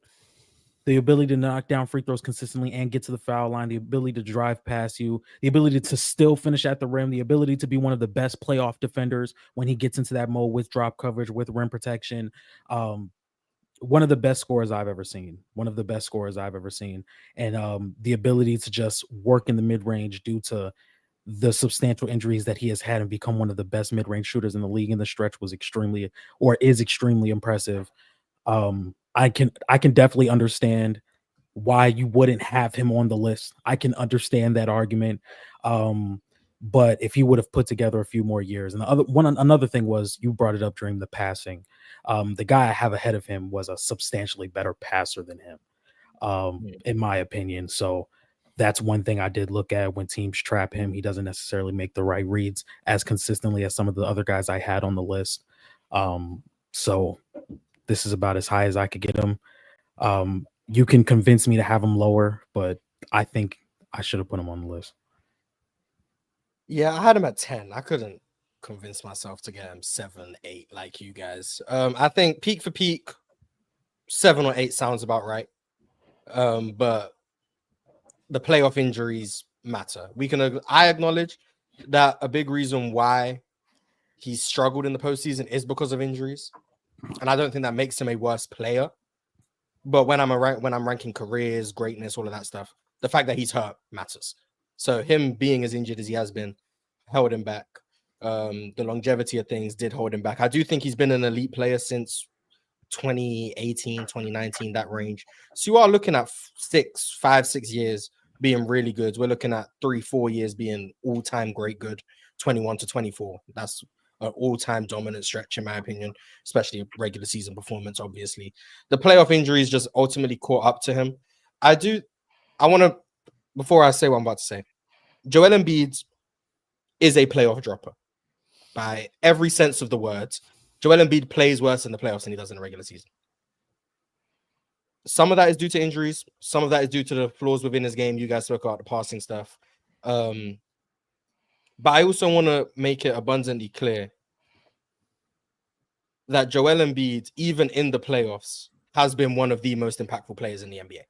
the ability to knock down free throws consistently and get to the foul line, the ability to drive past you, the ability to still finish at the rim, the ability to be one of the best playoff defenders when he gets into that mode with drop coverage, with rim protection. One of the best scorers I've ever seen. And the ability to just work in the mid-range due to the substantial injuries that he has had and become one of the best mid-range shooters in the league in the stretch is extremely impressive. I can definitely understand why you wouldn't have him on the list. I can understand that argument. But if he would have put together a few more years, and another thing was, you brought it up during the passing. The guy I have ahead of him was a substantially better passer than him, in my opinion. So that's one thing I did look at when teams trap him. He doesn't necessarily make the right reads as consistently as some of the other guys I had on the list. So this is about as high as I could get him. You can convince me to have him lower, but I think I should have put him on the list. Yeah, I had him at 10. I couldn't convince myself to get him 7, 8 like you guys. I think peak for peak, 7 or 8 sounds about right. But the playoff injuries matter. I acknowledge that a big reason why he's struggled in the postseason is because of injuries, and I don't think that makes him a worse player. But when I'm ranking careers, greatness, all of that stuff, the fact that he's hurt matters. So him being as injured as he has been held him back. The longevity of things did hold him back. I do think he's been an elite player since 2018, 2019, that range. So you are looking at 5-6 years being really good. We're looking at 3-4 years being all-time great good, 21 to 24. That's an all-time dominant stretch, in my opinion, especially a regular season performance, obviously. The playoff injuries just ultimately caught up to him. Before I say what I'm about to say, Joel Embiid is a playoff dropper by every sense of the words. Joel Embiid plays worse in the playoffs than he does in the regular season. Some of that is due to injuries. Some of that is due to the flaws within his game. You guys spoke about the passing stuff. But I also want to make it abundantly clear that Joel Embiid, even in the playoffs, has been one of the most impactful players in the NBA.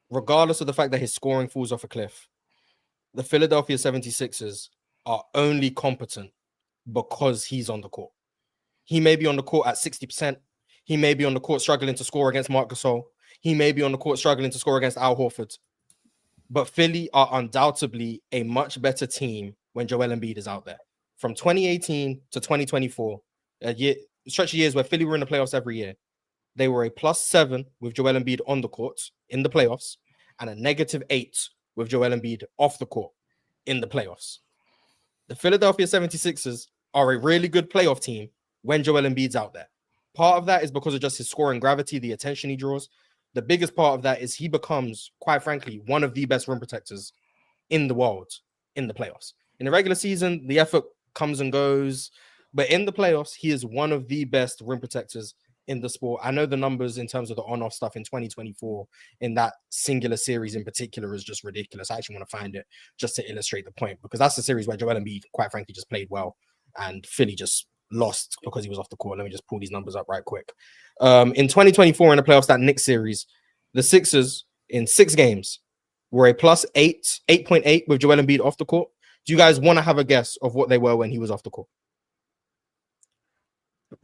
Regardless of the fact that his scoring falls off a cliff, the Philadelphia 76ers are only competent because he's on the court. He may be on the court at 60%. He may be on the court struggling to score against Marc Gasol. He may be on the court struggling to score against Al Horford. But Philly are undoubtedly a much better team when Joel Embiid is out there. From 2018 to 2024, a stretch of years where Philly were in the playoffs every year, they were a +7 with Joel Embiid on the court in the playoffs and a -8 with Joel Embiid off the court in the playoffs. The Philadelphia 76ers are a really good playoff team when Joel Embiid's out there. Part of that is because of just his scoring gravity, the attention he draws. The biggest part of that is he becomes, quite frankly, one of the best rim protectors in the world in the playoffs. In the regular season, the effort comes and goes, but in the playoffs, he is one of the best rim protectors in the sport. I know the numbers in terms of the on-off stuff in 2024 in that singular series in particular is just ridiculous. I actually want to find it just to illustrate the point, because that's the series where Joel Embiid, quite frankly, just played well and Philly just lost because he was off the court. Let me just pull these numbers up right quick. In 2024 in the playoffs, that Knicks series, the Sixers in 6 games were a +8.8 with Joel Embiid off the court. Do you guys want to have a guess of what they were when he was off the court?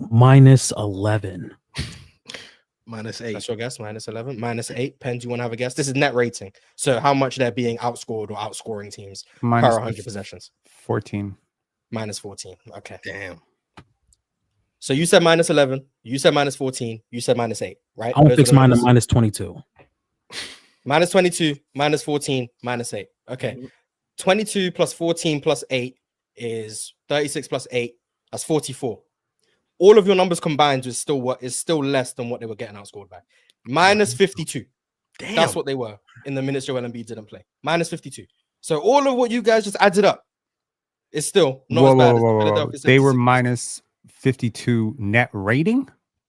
-11. -8. That's your guess. -11, -8. Penn, do you want to have a guess? This is net rating. So how much they're being outscored or outscoring teams per 100 possessions. 14. -14. Okay. Damn. So you said -11. You said -14. You said -8, right? I don't fix mine to -22. -22, -14, -8. Okay. 22 plus 14 plus 8 is 36 plus 8. That's 44. All of your numbers combined is still less than what they were getting outscored by. -52. Damn. That's what they were in the minutes Joel Embiid didn't play. -52. So all of what you guys just added up is still not as bad as the Philadelphia 76ers. They were -52 net rating?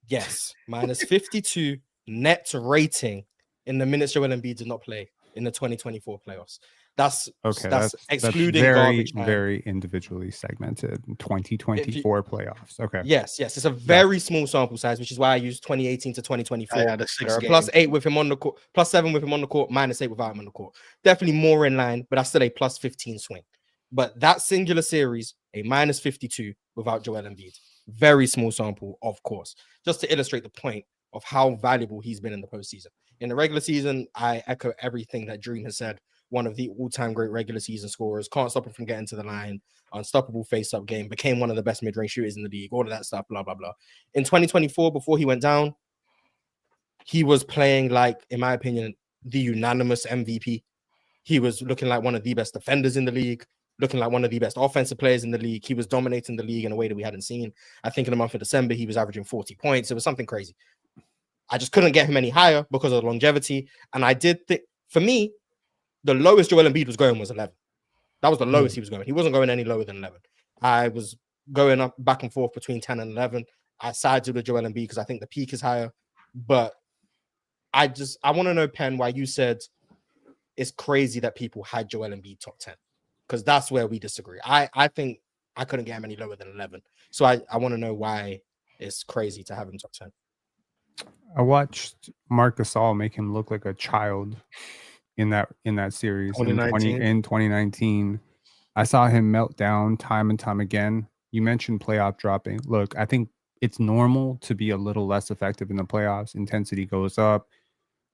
Yes, -52 net rating in the minutes Joel Embiid did not play in the 2024 playoffs. That's excluding garbage time. Very individually segmented 2024 playoffs. Okay. Yes. It's a very small sample size, which is why I used 2018 to 2024. +8 with him on the court, +7 with him on the court, -8 without him on the court. Definitely more in line, but that's still a +15 swing. But that singular series, a -52 without Joel Embiid. Very small sample, of course, just to illustrate the point of how valuable he's been in the postseason. In the regular season, I echo everything that Dream has said. One of the all-time great regular season scorers, can't stop him from getting to the line, unstoppable face-up game, became one of the best mid-range shooters in the league, all of that stuff, blah, blah, blah. In 2024, before he went down, he was playing like, in my opinion, the unanimous MVP. He was looking like one of the best defenders in the league, looking like one of the best offensive players in the league. He was dominating the league in a way that we hadn't seen. I think in the month of December, he was averaging 40 points. It was something crazy. I just couldn't get him any higher because of the longevity. And I did think, for me, the lowest Joel Embiid was going was 11. That was the lowest he was going. He wasn't going any lower than 11. I was going up back and forth between 10 and 11. I sided with Joel Embiid because I think the peak is higher. But I want to know, Penn, why you said it's crazy that people had Joel Embiid top 10. Because that's where we disagree. I think I couldn't get him any lower than 11. So I want to know why it's crazy to have him top 10. I watched Marc Gasol make him look like a child in that series in 2019. I saw him melt down time and time again. You mentioned playoff dropping. Look, I think it's normal to be a little less effective in the playoffs. Intensity goes up.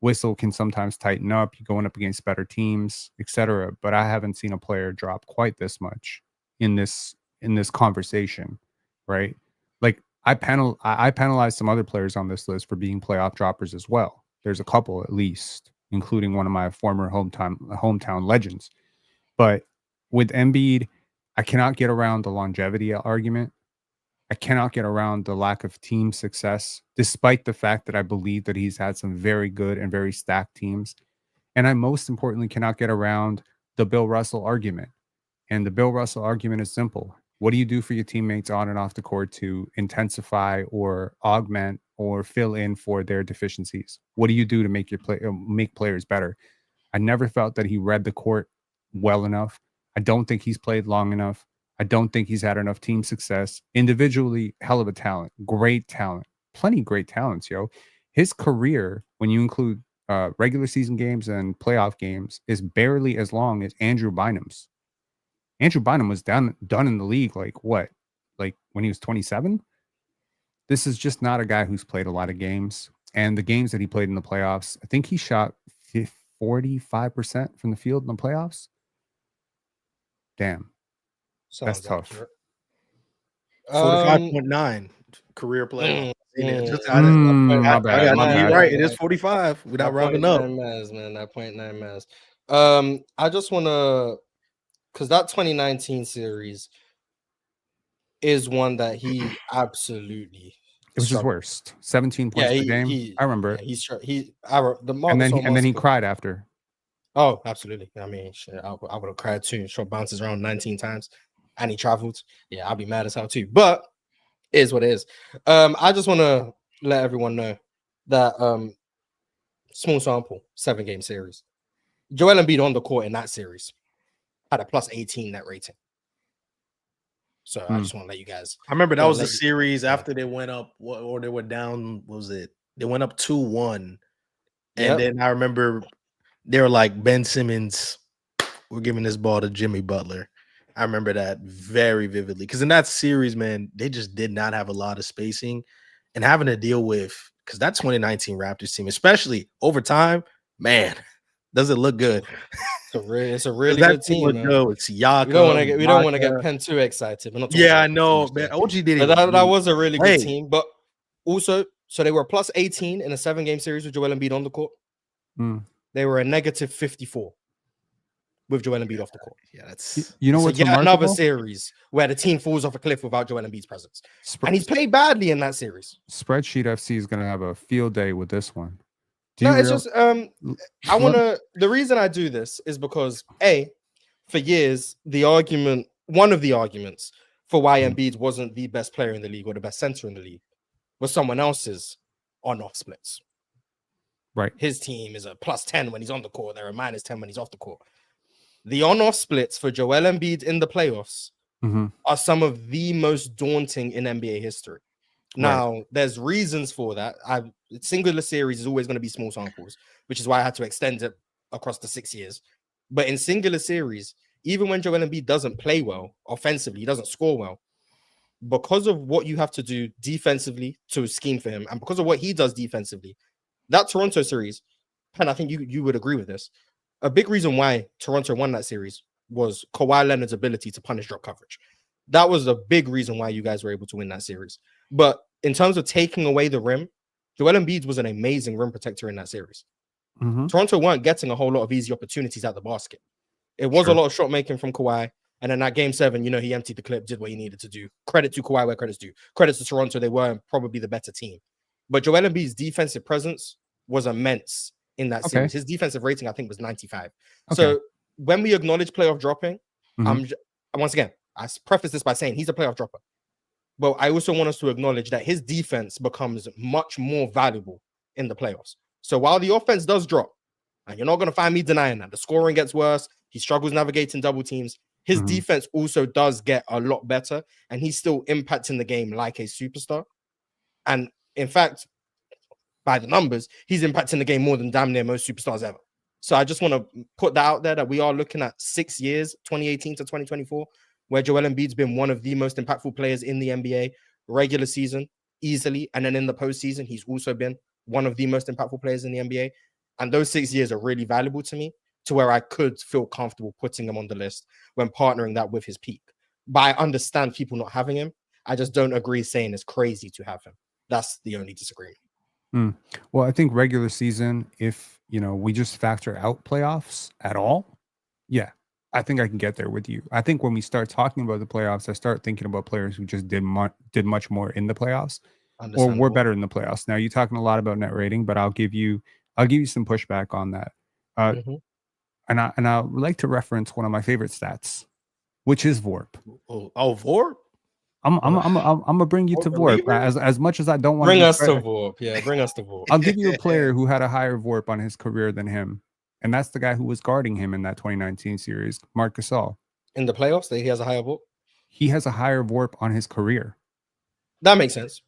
Whistle can sometimes tighten up. You're going up against better teams, etc. But I haven't seen a player drop quite this much in this conversation, right? Like I penalized some other players on this list for being playoff droppers as well. There's a couple at least, including one of my former hometown legends. But with Embiid, I cannot get around the longevity argument. I cannot get around the lack of team success, despite the fact that I believe that he's had some very good and very stacked teams. And I most importantly cannot get around the Bill Russell argument. And the Bill Russell argument is simple. What do you do for your teammates on and off the court to intensify or augment or fill in for their deficiencies? What do you do to make players better? I never felt that he read the court well enough. I don't think he's played long enough. I don't think he's had enough team success. Individually, hell of a talent, great talent, plenty great talents, yo. His career, when you include regular season games and playoff games, is barely as long as Andrew Bynum's. Andrew Bynum was done in the league like what? Like when he was 27? This is just not a guy who's played a lot of games. And the games that he played in the playoffs, I think he shot 45% from the field in the playoffs. Damn. That's tough. 45.9 career play. My bad. You're right. It is 45 without rounding up. That 0.9 mass. I just want to, because that 2019 series is one that he absolutely. It was his worst. 17 points per game. I remember. And then he cried after. Oh, absolutely. I mean, shit, I would have cried too. Short bounces around 19 times, and he traveled. Yeah, I'll be mad as hell too. But it is what it is. I just want to let everyone know that small sample 7-game series. Joel Embiid on the court in that series had a plus 18 net rating. So I just want to let you guys. I remember that was the series after they went up, or they were down. What was it? They went up 2-1, and then I remember they were like, Ben Simmons, we're giving this ball to Jimmy Butler. I remember that very vividly because in that series, man, they just did not have a lot of spacing and having to deal with, because that 2019 Raptors team, especially over time, man, does it look good? It's a really good team. It's Yaka. We don't want to get Penn too excited. I know, man. OG did it. That was a really good team, but also, so they were plus 18 in a 7-game series with Joel Embiid on the court. They were a negative 54 with Joel Embiid off the court. Yeah, that's what's remarkable? Another series where the team falls off a cliff without Joel Embiid's presence, and he's played badly in that series. Spreadsheet FC is going to have a field day with this one. It's just I want to. The reason I do this is because for years one of the arguments for why Embiid wasn't the best player in the league or the best center in the league was someone else's on-off splits. Right. His team is a plus 10 when he's on the court. They're a minus 10 when he's off the court. The on-off splits for Joel Embiid in the playoffs are some of the most daunting in NBA history. Now, there's reasons for that. Singular series is always going to be small samples, which is why I had to extend it across the 6 years. But in singular series, even when Joel Embiid doesn't play well offensively, he doesn't score well, because of what you have to do defensively to scheme for him, and because of what he does defensively, that Toronto series, and I think you would agree with this, a big reason why Toronto won that series was Kawhi Leonard's ability to punish drop coverage. That was a big reason why you guys were able to win that series. But in terms of taking away the rim, Joel Embiid was an amazing rim protector in that series. Toronto weren't getting a whole lot of easy opportunities at the basket. It was a lot of shot making from Kawhi. And then that game 7, he emptied the clip, did what he needed to do. Credit to Kawhi where credit's due. Credit to Toronto. They were probably the better team. But Joel Embiid's defensive presence was immense in that series. His defensive rating, I think, was 95. So when we acknowledge playoff dropping, once again, I preface this by saying he's a playoff dropper. But I also want us to acknowledge that his defense becomes much more valuable in the playoffs. So while the offense does drop, and you're not going to find me denying that, the scoring gets worse, he struggles navigating double teams, his defense also does get a lot better, and he's still impacting the game like a superstar. And in fact, by the numbers, he's impacting the game more than damn near most superstars ever. So I just want to put that out there that we are looking at 6 years, 2018 to 2024, where Joel Embiid's been one of the most impactful players in the NBA regular season, easily. And then in the postseason, he's also been one of the most impactful players in the NBA. And those 6 years are really valuable to me, to where I could feel comfortable putting him on the list when partnering that with his peak. But I understand people not having him. I just don't agree saying it's crazy to have him. That's the only disagreement. Well, I think regular season, if we just factor out playoffs at all, yeah, I think I can get there with you. I think when we start talking about the playoffs, I start thinking about players who just did much more in the playoffs or were better in the playoffs. Now you're talking a lot about net rating, but I'll give you some pushback on that. And I would like to reference one of my favorite stats, which is VORP. Oh, VORP. I'm gonna bring you to VORP as much as I don't want to bring us to VORP. Yeah, bring us to VORP. I'll give you a player who had a higher VORP on his career than him, and that's the guy who was guarding him in that 2019 series, Marc Gasol. In the playoffs, he has a higher VORP. He has a higher VORP on his career. That makes sense.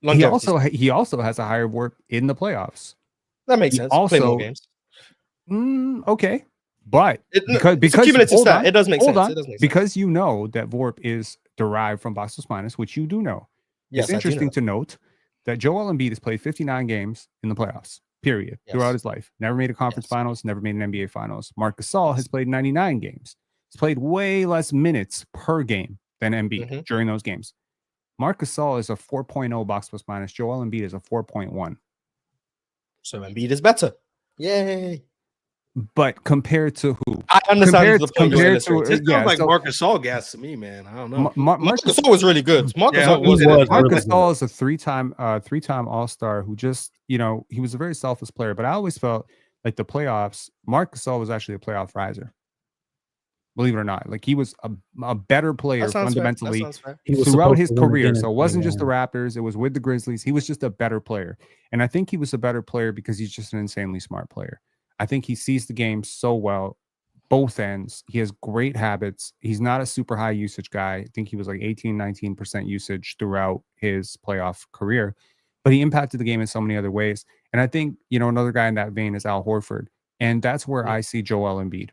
He also has a higher VORP in the playoffs. That makes sense. Also, play more games. Okay. But because it does make sense. It does make sense. Because you know that VORP is derived from box plus minus, which you do know. Yes, it's interesting to note that Joel Embiid has played 59 games in the playoffs, period, throughout his life. Never made a conference finals, never made an NBA finals. Marc Gasol has played 99 games. He's played way less minutes per game than Embiid during those games. Marc Gasol is a 4.0 box plus minus. Joel Embiid is a 4.1. So Embiid is better. Yay. But compared to who? I understand compared to it sounds like Marc Gasol gas to me, man. I don't know. Marc Gasol was really good. Marc Gasol is a three-time All-Star who just, he was a very selfless player. But I always felt like the playoffs, Marc Gasol was actually a playoff riser. Believe it or not, like he was a better player fundamentally throughout his career. So it wasn't just the Raptors; it was with the Grizzlies. He was just a better player, and I think he was a better player because he's just an insanely smart player. I think he sees the game so well, both ends. He has great habits. He's not a super high usage guy. I think he was like 18-19% usage throughout his playoff career, but he impacted the game in so many other ways. And I think, another guy in that vein is Al Horford. And that's where I see Joel Embiid.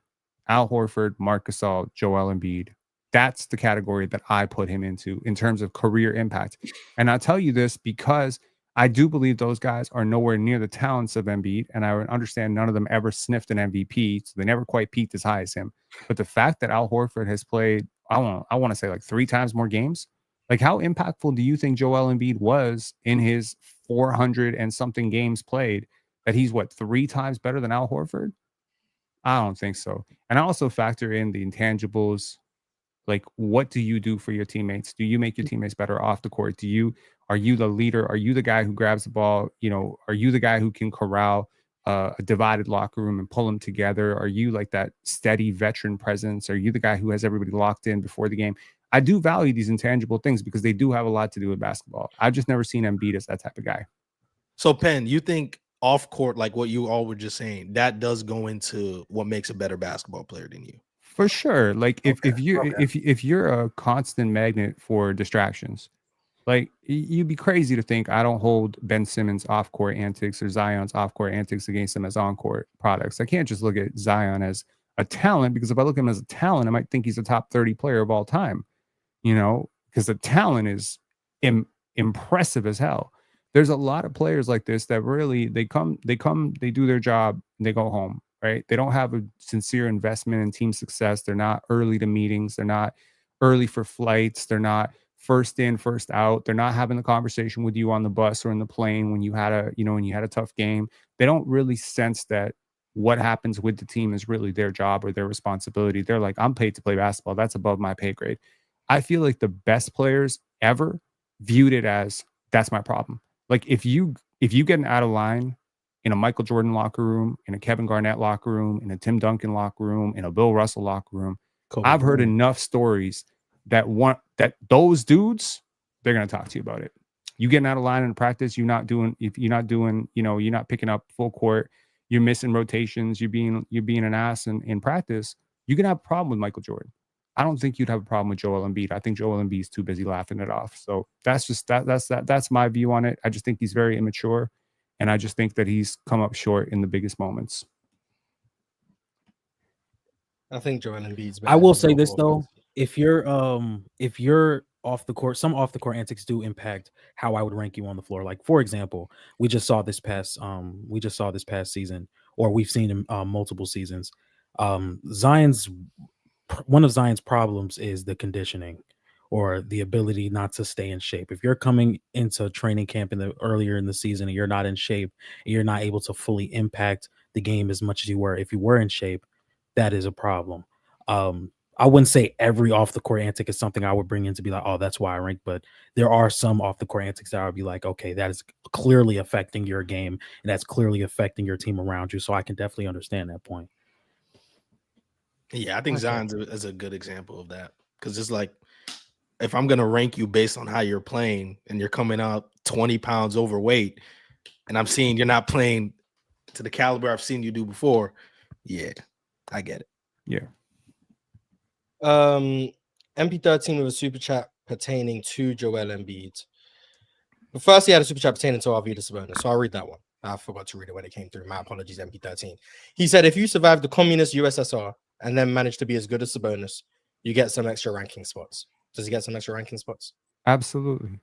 Al Horford, Marc Gasol, Joel Embiid. That's the category that I put him into in terms of career impact. And I'll tell you this because I do believe those guys are nowhere near the talents of Embiid, and I understand none of them ever sniffed an MVP, so they never quite peaked as high as him. But the fact that Al Horford has played, I want to say like 3 times more games, like how impactful do you think Joel Embiid was in his 400 and something games played that he's 3 times better than Al Horford? I don't think so. And I also factor in the intangibles. Like, what do you do for your teammates? Do you make your teammates better off the court? Are you the leader? Are you the guy who grabs the ball? Are you the guy who can corral a divided locker room and pull them together? Are you like that steady veteran presence? Are you the guy who has everybody locked in before the game? I do value these intangible things because they do have a lot to do with basketball. I've just never seen Embiid as that type of guy. So, Penn, you think off court, like what you all were just saying, that does go into what makes a better basketball player than you? For sure. Like if you're a constant magnet for distractions, like you'd be crazy to think I don't hold Ben Simmons off-court antics or Zion's off-court antics against him as on-court products. I can't just look at Zion as a talent, because if I look at him as a talent, I might think he's a top 30 player of all time, because the talent is impressive as hell. There's a lot of players like this that really they come, they do their job, and they go home, right? They don't have a sincere investment in team success. They're not early to meetings. They're not early for flights. They're not first in, first out. They're not having the conversation with you on the bus or in the plane when you had a tough game. They don't really sense that what happens with the team is really their job or their responsibility. They're like, I'm paid to play basketball. That's above my pay grade. I feel like the best players ever viewed it as, that's my problem. Like if you get out of line in a Michael Jordan locker room, in a Kevin Garnett locker room, in a Tim Duncan locker room, in a Bill Russell locker room, I've heard enough stories that those dudes, they're going to talk to you about it. You getting out of line in practice, you're not picking up full court, you're missing rotations, you're being an ass in practice, you're going to have a problem with Michael Jordan. I don't think you'd have a problem with Joel Embiid. I think Joel Embiid is too busy laughing it off. So that's my view on it. I just think he's very immature. And I just think that he's come up short in the biggest moments. I think Joel Embiid's better. I will than say Joel this though: Embiid. if you're off the court, some off the court antics do impact how I would rank you on the floor. Like for example, we just saw this past season, or we've seen in multiple seasons. One of Zion's problems is the conditioning, or the ability not to stay in shape. If you're coming into training camp earlier in the season and you're not in shape, and you're not able to fully impact the game as much as you were if you were in shape, that is a problem. I wouldn't say every off the court antic is something I would bring in to be like, oh, that's why I rank. But there are some off the court antics that I would be like, okay, that is clearly affecting your game, and that's clearly affecting your team around you. So I can definitely understand that point. Yeah, I think Zion's is a good example of that, because it's like, if I'm gonna rank you based on how you're playing and you're coming out 20 pounds overweight, and I'm seeing you're not playing to the caliber I've seen you do before, yeah, I get it. Yeah. MP13 with a super chat pertaining to Joel Embiid. But first, he had a super chat pertaining to Arvydas Sabonis, so I'll read that one. I forgot to read it when it came through. My apologies, MP13. He said, if you survive the communist USSR and then manage to be as good as Sabonis, you get some extra ranking spots. Does he get some extra ranking spots? Absolutely.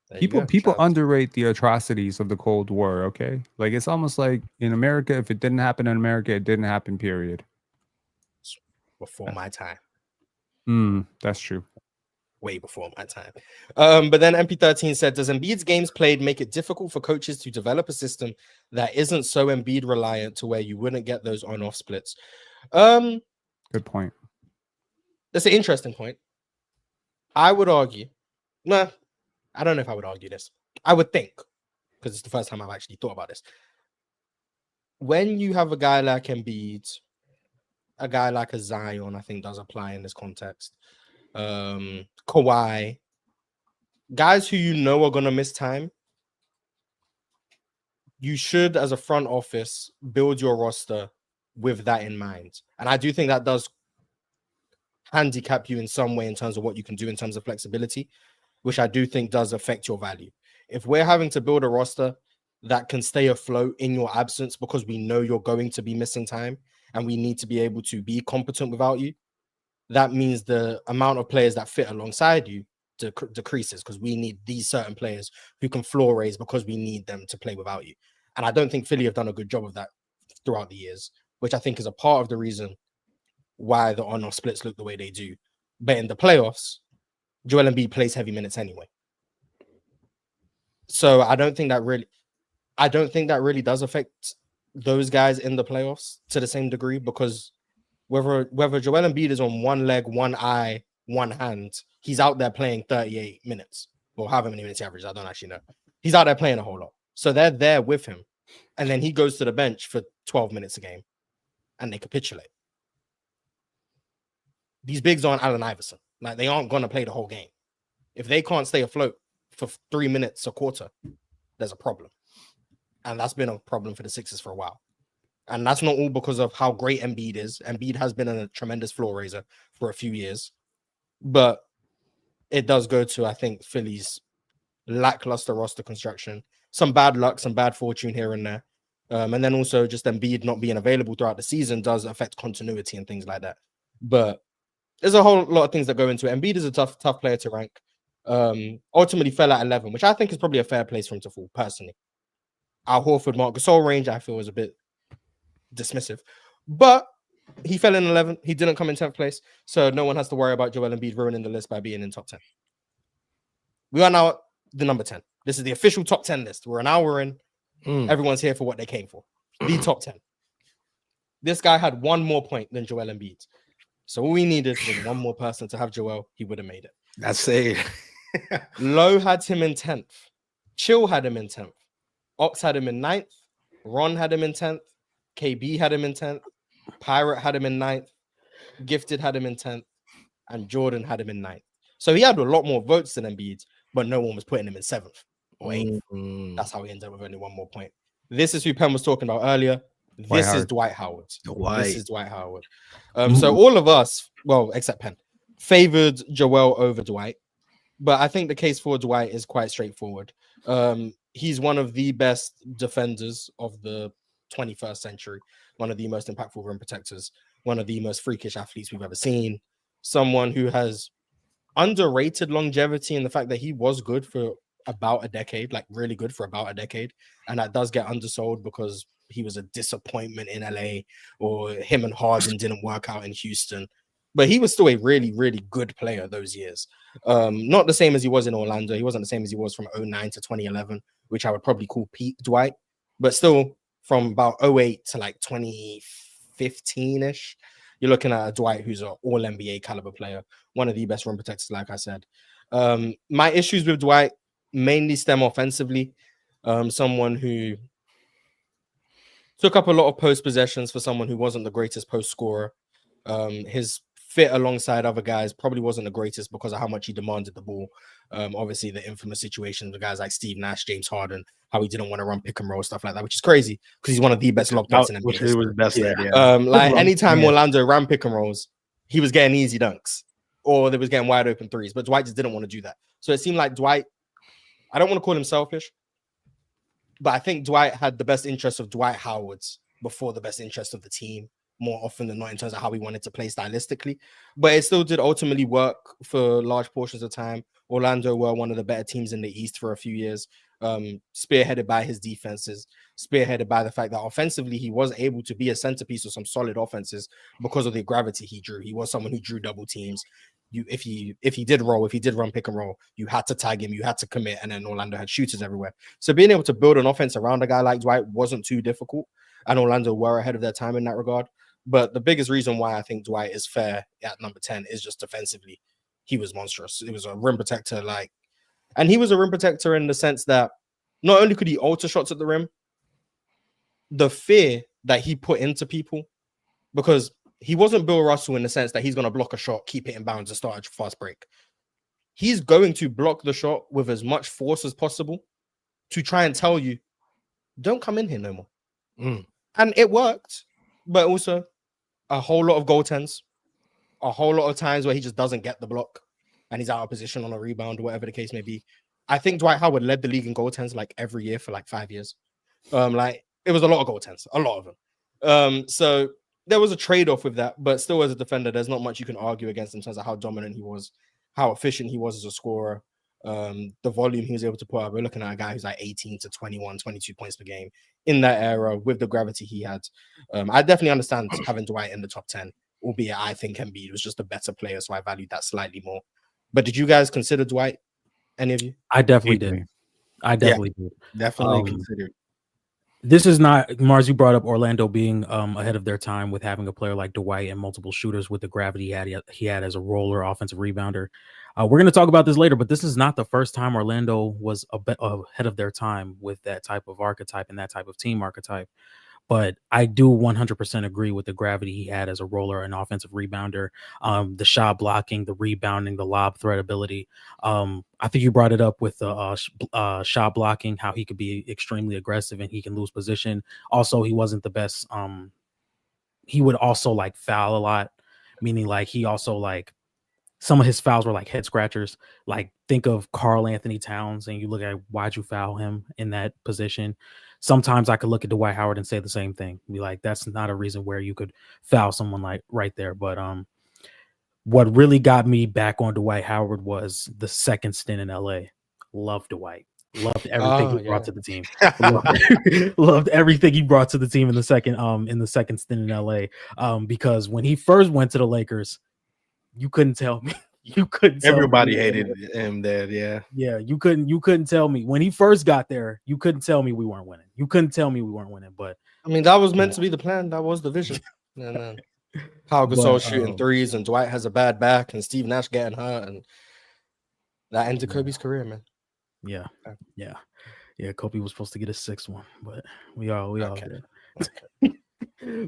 There you People go. underrate the atrocities of the Cold War, okay? Like, it's almost like in America, if it didn't happen in America, it didn't happen, period. Before my time. That's true. Way before my time. But then MP13 said, does Embiid's games played make it difficult for coaches to develop a system that isn't so Embiid reliant to where you wouldn't get those on-off splits? Good point. That's an interesting point. I would argue, I don't know if I would argue this. I would think, because it's the first time I've actually thought about this. When you have a guy like Embiid, a guy like a Zion, I think does apply in this context. Kawhi, guys who you know are going to miss time, you should, as a front office, build your roster with that in mind. And I do think that does handicap you in some way in terms of what you can do in terms of flexibility, which I do think does affect your value. If we're having to build a roster that can stay afloat in your absence because we know you're going to be missing time and we need to be able to be competent without you, that means the amount of players that fit alongside you decreases, because we need these certain players who can floor raise because we need them to play without you. And I don't think Philly have done a good job of that throughout the years, which I think is a part of the reason why the on-off splits look the way they do. But in the playoffs, Joel Embiid plays heavy minutes anyway. So I don't think that really does affect those guys in the playoffs to the same degree, because whether Joel Embiid is on one leg, one eye, one hand, he's out there playing 38 minutes or however many minutes he averages. I don't actually know. He's out there playing a whole lot. So they're there with him. And then he goes to the bench for 12 minutes a game and they capitulate. These bigs aren't Allen Iverson. Like, they aren't going to play the whole game. If they can't stay afloat for 3 minutes a quarter, there's a problem. And that's been a problem for the Sixers for a while. And that's not all because of how great Embiid is. Embiid has been a tremendous floor raiser for a few years. But it does go to, I think, Philly's lackluster roster construction. Some bad luck, some bad fortune here and there. And then also just Embiid not being available throughout the season does affect continuity and things like that. But there's a whole lot of things that go into it. Embiid is a tough player to rank. Ultimately fell at 11, which I think is probably a fair place for him to fall, personally. Our Horford, Marc Gasol range, I feel, was a bit dismissive. But he fell in 11. He didn't come in 10th place. So no one has to worry about Joel Embiid ruining the list by being in top 10. We are now the number 10. This is the official top 10 list. We're an hour in. Everyone's here for what they came for. The top 10. This guy had one more point than Joel Embiid. So all we needed was one more person to have Joel. He would have made it. That's it. Lowe had him in 10th. Chill had him in 10th. Ox had him in 9th. Ron had him in 10th. KB had him in 10th. Pirate had him in 9th. Gifted had him in 10th. And Jordan had him in 9th. So he had a lot more votes than Embiid, but no one was putting him in 7th or 8th. That's how he ended up with only one more point. This is who Penn was talking about earlier. This is Dwight Howard. This is Dwight Howard. So all of us, well, except Penn, favored Joel over Dwight. But I think the case for Dwight is quite straightforward. he's one of the best defenders of the 21st century, one of the most impactful rim protectors, one of the most freakish athletes we've ever seen, someone who has underrated longevity in the fact that he was good for about a decade, like really good for about a decade. And that does get undersold because he was a disappointment in LA, or him and Harden didn't work out in Houston. But he was still a really, really good player those years. Not the same as he was in Orlando. He wasn't the same as he was from 09 to 2011, which I would probably call peak Dwight, but still from about 08 to like 2015-ish, you're looking at a Dwight who's an all NBA caliber player, one of the best rim protectors, like I said. My issues with Dwight mainly stem offensively. Someone who took up a lot of post possessions for someone who wasn't the greatest post scorer. His fit alongside other guys probably wasn't the greatest because of how much he demanded the ball. Obviously, the infamous situations with guys like Steve Nash, James Harden, how he didn't want to run pick and roll, stuff like that, which is crazy because he's one of the best locked ups in NBA. Which he was best at, yeah. Like anytime Orlando ran pick and rolls, he was getting easy dunks or they was getting wide open threes, but Dwight just didn't want to do that. So it seemed like Dwight, I don't want to call him selfish, but I think Dwight had the best interest of Dwight Howard's before the best interest of the team, more often than not, in terms of how he wanted to play stylistically. But it still did ultimately work for large portions of time. Orlando were one of the better teams in the East for a few years, spearheaded by his defenses, spearheaded by the fact that offensively he was able to be a centerpiece of some solid offenses because of the gravity he drew. He was someone who drew double teams. If he did run pick and roll, you had to tag him, you had to commit, and then Orlando had shooters everywhere. So being able to build an offense around a guy like Dwight wasn't too difficult, and Orlando were ahead of their time in that regard. But the biggest reason why I think Dwight is fair at number 10 is just defensively. He was monstrous. It was a rim protector, and he was a rim protector in the sense that not only could he alter shots at the rim, the fear that he put into people, because he wasn't Bill Russell in the sense that he's going to block a shot, keep it in bounds, and start a fast break. He's going to block the shot with as much force as possible to try and tell you, don't come in here no more. And it worked, but also a whole lot of goaltends, a whole lot of times where he just doesn't get the block and he's out of position on a rebound or whatever the case may be. I think Dwight Howard led the league in goaltends like every year for like 5 years. Like it was a lot of goaltends, a lot of them. So there was a trade-off with that, but still as a defender, there's not much you can argue against in terms of how dominant he was, how efficient he was as a scorer, the volume he was able to put up. We're looking at a guy who's like 18 to 21, 22 points per game in that era with the gravity he had. I definitely understand having Dwight in the top 10, albeit I think Embiid was just a better player, so I valued that slightly more. But did you guys consider Dwight? Any of you? I definitely did. I definitely did. Definitely considered. This is not, Mars, you brought up Orlando being ahead of their time with having a player like Dwight and multiple shooters with the gravity he had as a roller, offensive rebounder. We're going to talk about this later, but this is not the first time Orlando was ahead of their time with that type of archetype and that type of team archetype. But I do 100% agree with the gravity he had as a roller and offensive rebounder, the shot blocking, the rebounding, the lob threat ability. I think you brought it up with the shot blocking, how he could be extremely aggressive and he can lose position. Also, he wasn't the best. He would also like foul a lot, meaning like he also like some of his fouls were like head scratchers. Like think of Karl Anthony Towns and you look at why'd you foul him in that position. Sometimes I could look at Dwight Howard and say the same thing. Be like, that's not a reason where you could foul someone like right there. But what really got me back on Dwight Howard was the second stint in LA. Loved Dwight. Loved everything he brought to the team. Loved everything he brought to the team in the second stint in LA. Because when he first went to the Lakers, you couldn't tell me. You couldn't. Everybody hated him there. Yeah. Yeah. You couldn't tell me when he first got there. You couldn't tell me we weren't winning. You couldn't tell me we weren't winning. But I mean, that was meant to be the plan. That was the vision. And then Pau Gasol shooting threes, and Dwight has a bad back, and Steve Nash getting hurt, and that ended Kobe's career, man. Yeah. Kobe was supposed to get a sixth one, but we all did. Okay.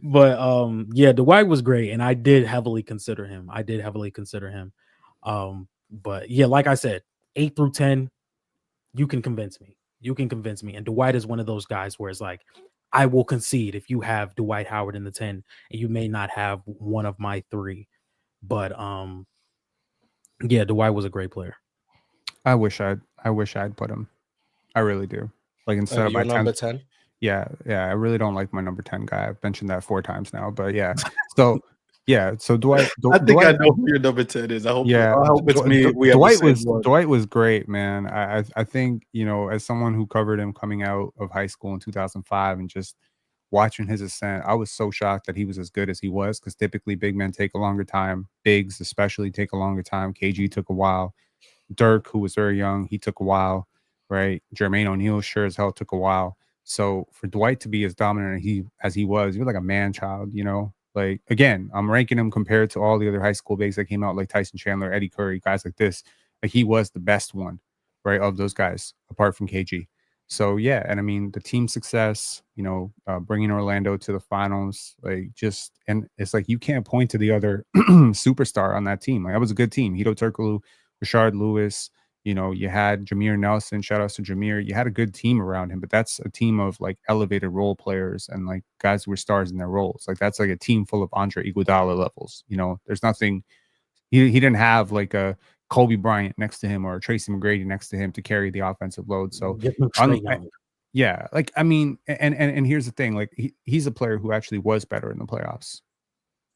But Dwight was great, and I did heavily consider him. But yeah, like I said, 8 through 10, you can convince me. And Dwight is one of those guys where it's like, I will concede if you have Dwight Howard in the 10, and you may not have one of my 3. But Dwight was a great player. I wish I'd put him. I really do. Like instead of my your number 10th. 10. Yeah, I really don't like my number 10 guy. I've mentioned that 4 times now, but yeah. So Dwight. I think Dwight, I know who your number 10 is. I hope it's Dw- me. We have the Dwight same one. Dwight was great, man. I think, as someone who covered him coming out of high school in 2005 and just watching his ascent, I was so shocked that he was as good as he was, because typically big men take a longer time. Bigs especially take a longer time. KG took a while. Dirk, who was very young, he took a while, right? Jermaine O'Neal sure as hell took a while. So for Dwight to be as dominant as he was like a man child, Like, again, I'm ranking him compared to all the other high school bigs that came out, like Tyson Chandler, Eddie Curry, guys like this. Like, he was the best one, right, of those guys, apart from KG. So, yeah, and I mean, the team success, bringing Orlando to the finals, and it's like you can't point to the other superstar on that team. Like, that was a good team. Hito Turkoglu, Rashard Lewis, you had Jameer Nelson. Shout outs to Jameer. You had a good team around him, but that's a team of like elevated role players and like guys who were stars in their roles. Like, that's like a team full of Andre Iguodala levels. There's nothing. He didn't have like a Kobe Bryant next to him or a Tracy McGrady next to him to carry the offensive load. So yeah, like, I mean, and here's the thing, like he's a player who actually was better in the playoffs.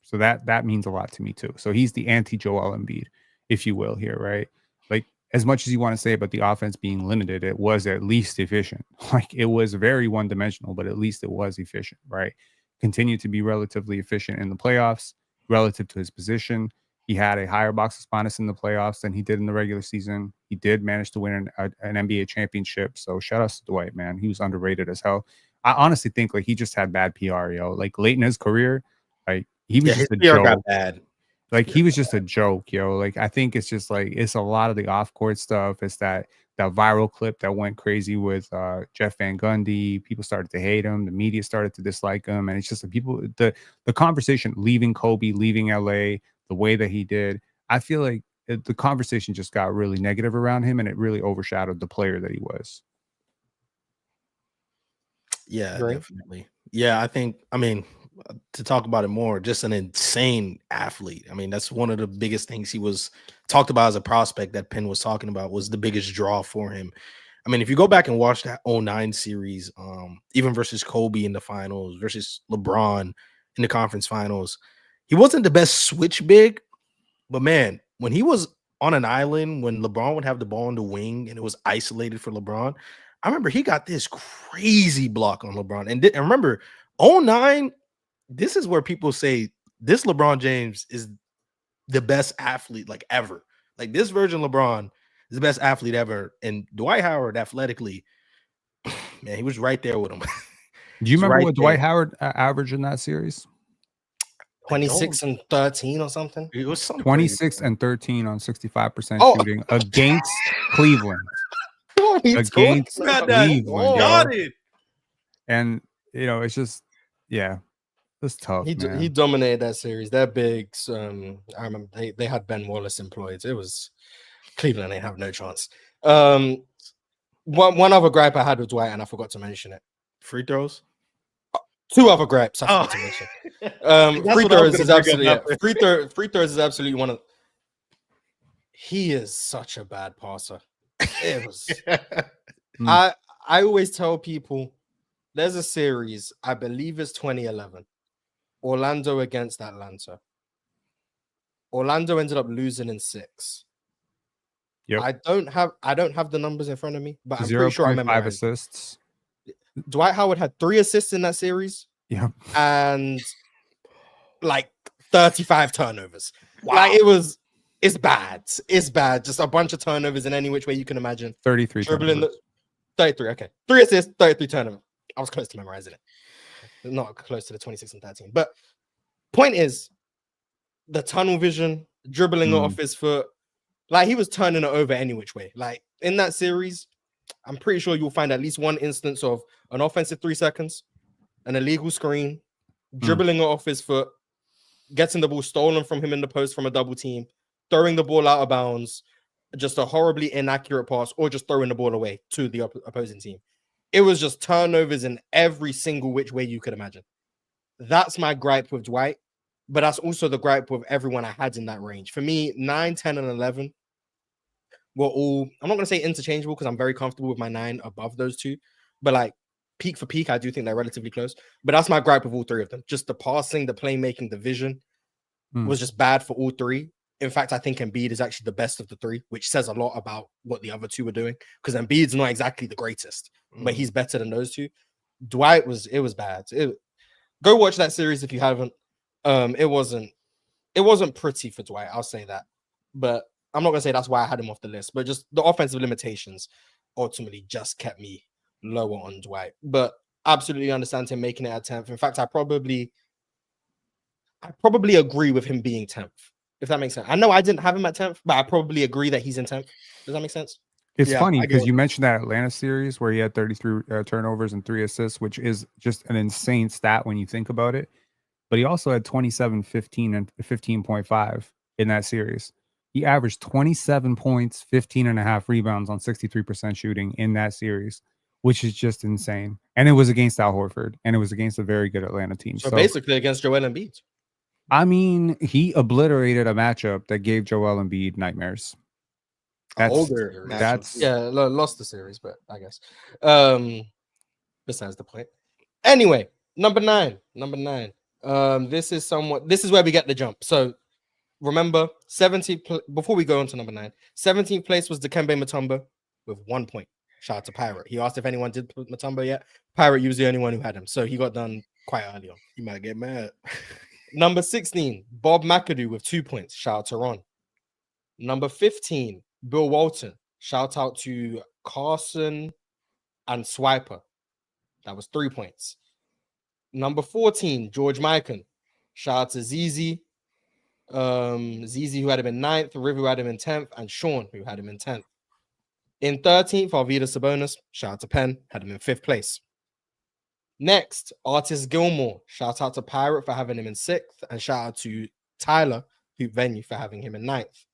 So that means a lot to me too. So he's the anti-Joel Embiid, if you will, here, right? Like, as much as you want to say about the offense being limited, it was at least efficient. Like, it was very one-dimensional, but at least it was efficient, right? Continued to be relatively efficient in the playoffs relative to his position. He had a higher box response in the playoffs than he did in the regular season. He did manage to win an NBA championship. So shout out to Dwight, man. He was underrated as hell. I honestly think like he just had bad PR, yo. Like, late in his career, like he was just a joke. Got bad. Like, he was just a joke, yo. Like, I think it's just like, it's a lot of the off-court stuff. It's that viral clip that went crazy with Jeff Van Gundy. People started to hate him. The media started to dislike him. And it's just the conversation leaving Kobe, leaving LA, the way that he did. I feel like the conversation just got really negative around him, and it really overshadowed the player that he was. Yeah, definitely. Yeah, I mean, to talk about it more, just an insane athlete. I mean, that's one of the biggest things he was talked about as a prospect that Penn was talking about, was the biggest draw for him. I mean, if you go back and watch that 09 series, even versus Kobe in the finals, versus LeBron in the conference finals, he wasn't the best switch big, but man, when he was on an island, when LeBron would have the ball in the wing and it was isolated for LeBron, I remember he got this crazy block on LeBron. And remember, 09, this is where people say this LeBron James is the best athlete like ever. Like, this version of LeBron is the best athlete ever. And Dwight Howard, athletically, man, he was right there with him. Do you remember what Dwight Howard averaged in that series? 26 and 13 or something. It was something 26 and 13 on 65% shooting against Cleveland. Against Cleveland, and it's just, yeah, it's tough. He dominated that series. Their bigs, I remember they had Ben Wallace employed. It was Cleveland. They have no chance. One other gripe I had with Dwight, and I forgot to mention it. Free throws. 2 other gripes I forgot to mention. Free throws is absolutely free throws is absolutely one of. He is such a bad passer. It was. I always tell people there's a series, I believe it's 2011, Orlando against Atlanta. Orlando ended up losing in 6. Yep. I don't have the numbers in front of me, but I'm pretty sure I remember 5 assists. Dwight Howard had 3 assists in that series. Yeah. And like 35 turnovers. Wow. Like, it's bad. It's bad. Just a bunch of turnovers in any which way you can imagine. 33 33, okay. 3 assists, 33 turnovers. I was close to memorizing it. Not close to the 26 and 13. But point is, the tunnel vision, dribbling off his foot, like, he was turning it over any which way. Like, in that series, I'm pretty sure you'll find at least one instance of an offensive 3 seconds, an illegal screen, dribbling it off his foot, getting the ball stolen from him in the post from a double team, throwing the ball out of bounds, just a horribly inaccurate pass, or just throwing the ball away to the opposing team. It was just turnovers in every single which way you could imagine. That's my gripe with Dwight, but that's also the gripe with everyone I had in that range. For me, 9, 10, and 11 were all, I'm not going to say interchangeable because I'm very comfortable with my 9 above those 2, but like peak for peak, I do think they're relatively close. But that's my gripe with all three of them. Just the passing, the playmaking, the vision was just bad for all three. In fact, I think Embiid is actually the best of the three, which says a lot about what the other two were doing. Because Embiid's not exactly the greatest, but he's better than those two. Dwight was bad. Go watch that series if you haven't. It wasn't pretty for Dwight. I'll say that, but I'm not gonna say that's why I had him off the list. But just the offensive limitations ultimately just kept me lower on Dwight. But absolutely understand him making it at 10th. In fact, I probably agree with him being 10th. If that makes sense. I know I didn't have him at 10th, but I probably agree that he's in 10th. Does that make sense? It's funny because you mentioned that Atlanta series where he had 33 turnovers and 3 assists, which is just an insane stat when you think about it. But he also had 27, 15, and 15.5 in that series. He averaged 27 points, 15 and a half rebounds on 63% shooting in that series, which is just insane. And it was against Al Horford, and it was against a very good Atlanta team. So basically against Joel Embiid. I mean, he obliterated a matchup that gave Joel Embiid nightmares. Lost the series, but I guess. Besides the point. Anyway, number nine. This is where we get the jump. So remember, 17th before we go on to number 9, 17th place was Dikembe Mutombo with 1 point. Shout out to Pirate. He asked if anyone did put Mutombo yet. Pirate, you was the only one who had him, so he got done quite early on. He might get mad. Number 16, Bob McAdoo with 2 points. Shout out to Ron. Number 15, Bill Walton. Shout out to Carson and Swiper. That was 3 points. Number 14, George Mikan. Shout out to ZZ. ZZ, who had him in 9th, River, who had him in 10th, and Sean, who had him in 10th. In 13th, Arvydas Sabonis. Shout out to Penn. Had him in 5th place. Next, Artis Gilmore. Shout out to Pirate for having him in 6th, and shout out to Tyler, Hoop Venue, for having him in 9th.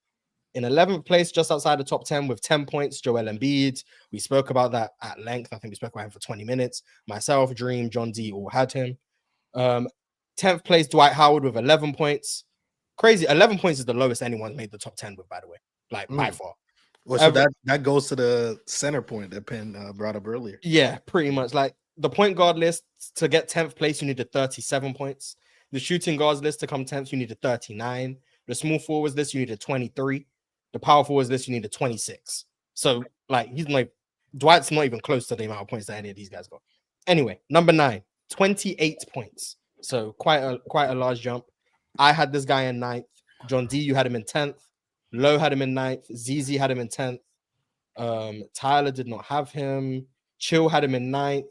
In 11th place, just outside the top 10 with 10 points, Joel Embiid. We spoke about that at length. I think we spoke about him for 20 minutes. Myself, Dream, John D all had him. 10th place, Dwight Howard with 11 points. Crazy. 11 points is the lowest anyone's made the top 10 with, by the way. Like, by far. Well, so that goes to the center point that Penn brought up earlier. Yeah, pretty much. Like, the point guard list, to get 10th place, you needed 37 points. The shooting guards list to come 10th, you needed 39. The small forwards list, you needed 23. The power forwards list, you needed 26. So, like, Dwight's not even close to the amount of points that any of these guys got. Anyway, number 9, 28 points. So quite a large jump. I had this guy in 9th. John D, you had him in 10th. Lowe had him in 9th. ZZ had him in 10th. Tyler did not have him. Chill had him in 9th.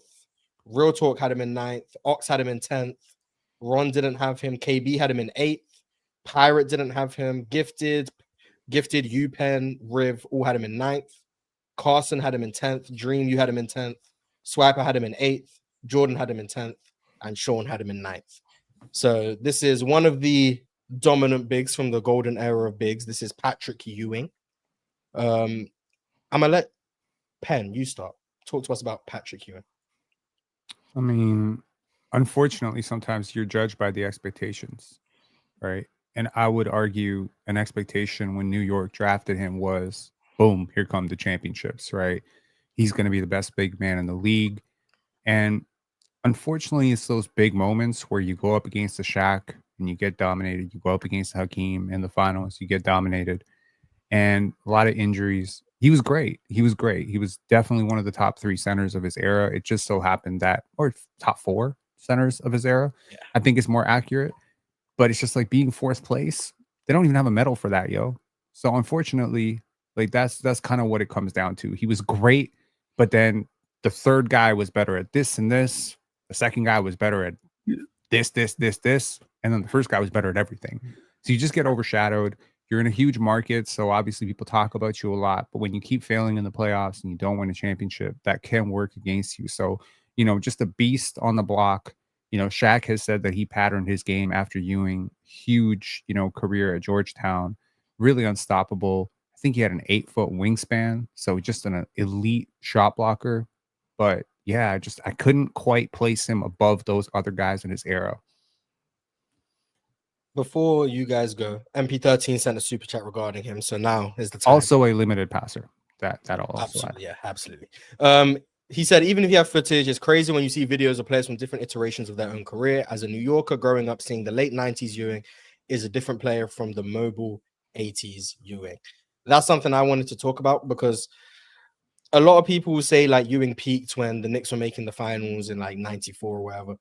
Real Talk had him in 9th. Ox had him in 10th. Ron didn't have him. KB had him in 8th. Pirate didn't have him. Gifted, UPenn, Riv all had him in 9th. Carson had him in 10th. Dream, you had him in 10th. Swiper had him in 8th. Jordan had him in 10th. And Sean had him in 9th. So this is one of the dominant bigs from the golden era of bigs. This is Patrick Ewing. I'm going to let Penn, you start. Talk to us about Patrick Ewing. I mean, unfortunately, sometimes you're judged by the expectations, right? And I would argue an expectation when New York drafted him was, boom, here come the championships, right? He's going to be the best big man in the league. And unfortunately, it's those big moments where you go up against the Shaq and you get dominated. You go up against Hakeem in the finals, you get dominated. And a lot of injuries. He was great. He was definitely one of the top 3 centers of his era. It just so happened that, or top 4 centers of his era, I think is more accurate. But it's just like being 4th place. They don't even have a medal for that, yo. So unfortunately, like that's kind of what it comes down to. He was great, but then the third guy was better at this and this. The second guy was better at this. And then the first guy was better at everything. So you just get overshadowed. You're in a huge market, so obviously people talk about you a lot. But when you keep failing in the playoffs and you don't win a championship, that can work against you. So, just a beast on the block. Shaq has said that he patterned his game after Ewing. Huge, career at Georgetown. Really unstoppable. I think he had an 8-foot wingspan. So just an elite shot blocker. But yeah, I couldn't quite place him above those other guys in his era. Before you guys go, MP13 sent a super chat regarding him, so now is the time. Also a limited passer. That'll also absolutely, add. yeah, absolutely. He said, even if you have footage, it's crazy when you see videos of players from different iterations of their own career. As a New Yorker growing up, seeing the late 90s Ewing is a different player from the mobile 80s Ewing. That's something I wanted to talk about because a lot of people will say like Ewing peaked when the Knicks were making the finals in like 94 or whatever.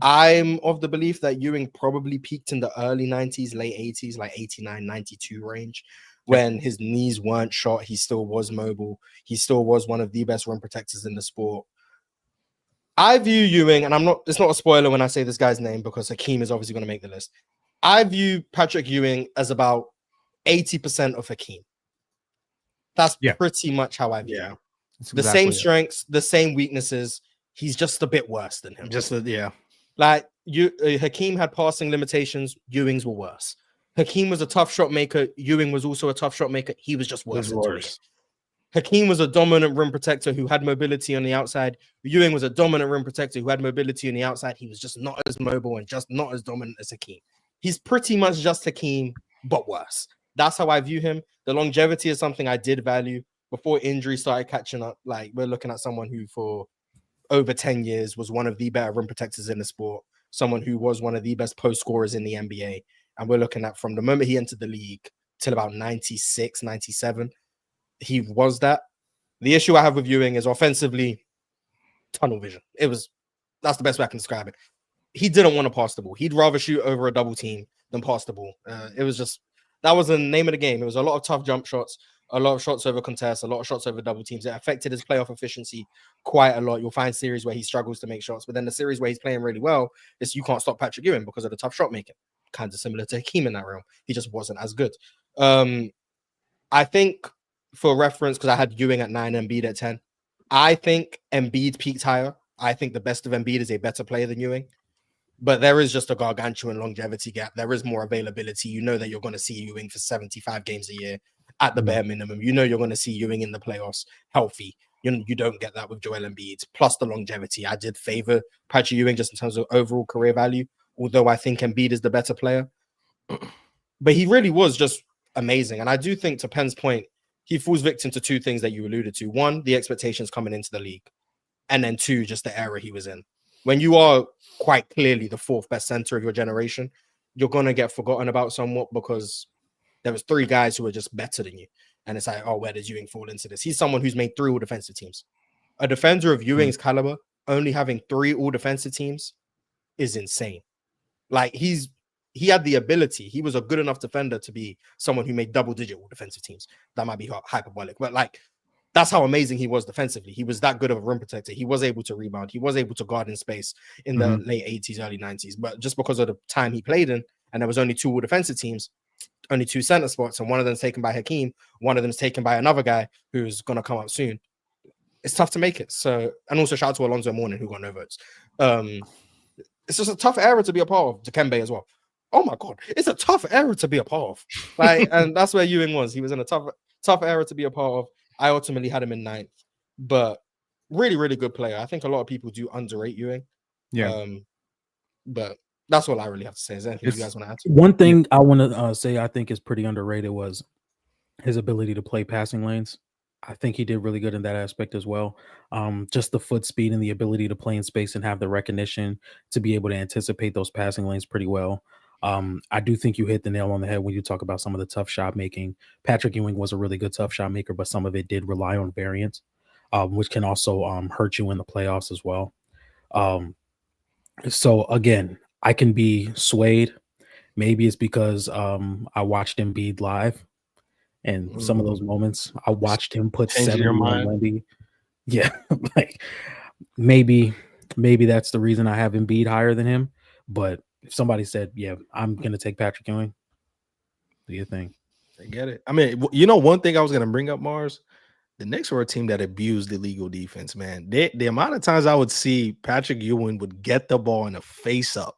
I'm of the belief that Ewing probably peaked in the early 90s, late 80s, like 89, 92 range. When his knees weren't shot, he still was mobile. He still was one of the best rim protectors in the sport. I view Ewing, and it's not a spoiler when I say this guy's name because Hakeem is obviously going to make the list. I view Patrick Ewing as about 80% of Hakeem. That's pretty much how I view him. The same strengths, the same weaknesses. He's just a bit worse than him. Like Hakeem had passing limitations. Ewing's were worse. Hakeem was a tough shot maker. Ewing was also a tough shot maker. He was just worse. Hakeem was a dominant rim protector who had mobility on the outside. Ewing was a dominant rim protector who had mobility on the outside. He was just not as mobile and just not as dominant as Hakeem. He's pretty much just Hakeem, but worse. That's how I view him. The longevity is something I did value before injury started catching up. Like we're looking at someone who for over 10 years was one of the better rim protectors in the sport, someone who was one of the best post scorers in the NBA. And we're looking at from the moment he entered the league till about 96, 97, he was that. The issue I have with Ewing is offensively tunnel vision. That's the best way I can describe it. He didn't want to pass the ball. He'd rather shoot over a double team than pass the ball. That was the name of the game. It was a lot of tough jump shots, a lot of shots over contests, a lot of shots over double teams. It affected his playoff efficiency quite a lot. You'll find series where he struggles to make shots, but then the series where he's playing really well is you can't stop Patrick Ewing because of the tough shot making. Kind of similar to Hakeem in that realm. He just wasn't as good. I think for reference, because I had Ewing at 9, Embiid at 10, I think Embiid peaked higher. I think the best of Embiid is a better player than Ewing. But there is just a gargantuan longevity gap. There is more availability. You know that you're going to see Ewing for 75 games a year at the bare minimum. You know you're going to see Ewing in the playoffs healthy. You don't get that with Joel Embiid. Plus the longevity. I did favor Patrick Ewing just in terms of overall career value, although I think Embiid is the better player. But he really was just amazing. And I do think, to Penn's point, he falls victim to two things that you alluded to. One, the expectations coming into the league. And then two, just the era he was in. When you are quite clearly the fourth best center of your generation, you're going to get forgotten about somewhat because there was 3 guys who were just better than you. And it's like, oh, where does Ewing fall into this? He's someone who's made 3 all-defensive teams. A defender of Ewing's caliber only having 3 all-defensive teams is insane. Like, he had the ability. He was a good enough defender to be someone who made double-digit all-defensive teams. That might be hyperbolic, but like, that's how amazing he was defensively. He was that good of a rim protector. He was able to rebound. He was able to guard in space in the late 80s, early 90s. But just because of the time he played in, and there was only 2 all-defensive teams, only 2 center spots, and one of them's taken by Hakeem, one of them's taken by another guy who's going to come up soon. It's tough to make it. So, and also shout out to Alonzo Mourning, who got no votes. It's just a tough era to be a part of. Dikembe as well. Oh my God, it's a tough era to be a part of. Like, and that's where Ewing was. He was in a tough era to be a part of. I ultimately had him in 9th, but really, really good player. I think a lot of people do underrate Ewing. Yeah. But that's all I really have to say. Is there anything you guys want to add to? One thing I want to say I think is pretty underrated was his ability to play passing lanes. I think he did really good in that aspect as well. Just the foot speed and the ability to play in space and have the recognition to be able to anticipate those passing lanes pretty well. I do think you hit the nail on the head when you talk about some of the tough shot making. Patrick Ewing was a really good tough shot maker, but some of it did rely on variance, which can also hurt you in the playoffs as well. So again, I can be swayed. Maybe it's because I watched Embiid live, and some of those moments I watched him put 70 on Wemby. Yeah, like maybe that's the reason I have Embiid higher than him. But if somebody said, yeah, I'm going to take Patrick Ewing, do you think? I get it. I mean, one thing I was going to bring up, Mars, the Knicks were a team that abused illegal defense, man. The amount of times I would see Patrick Ewing would get the ball in a face-up,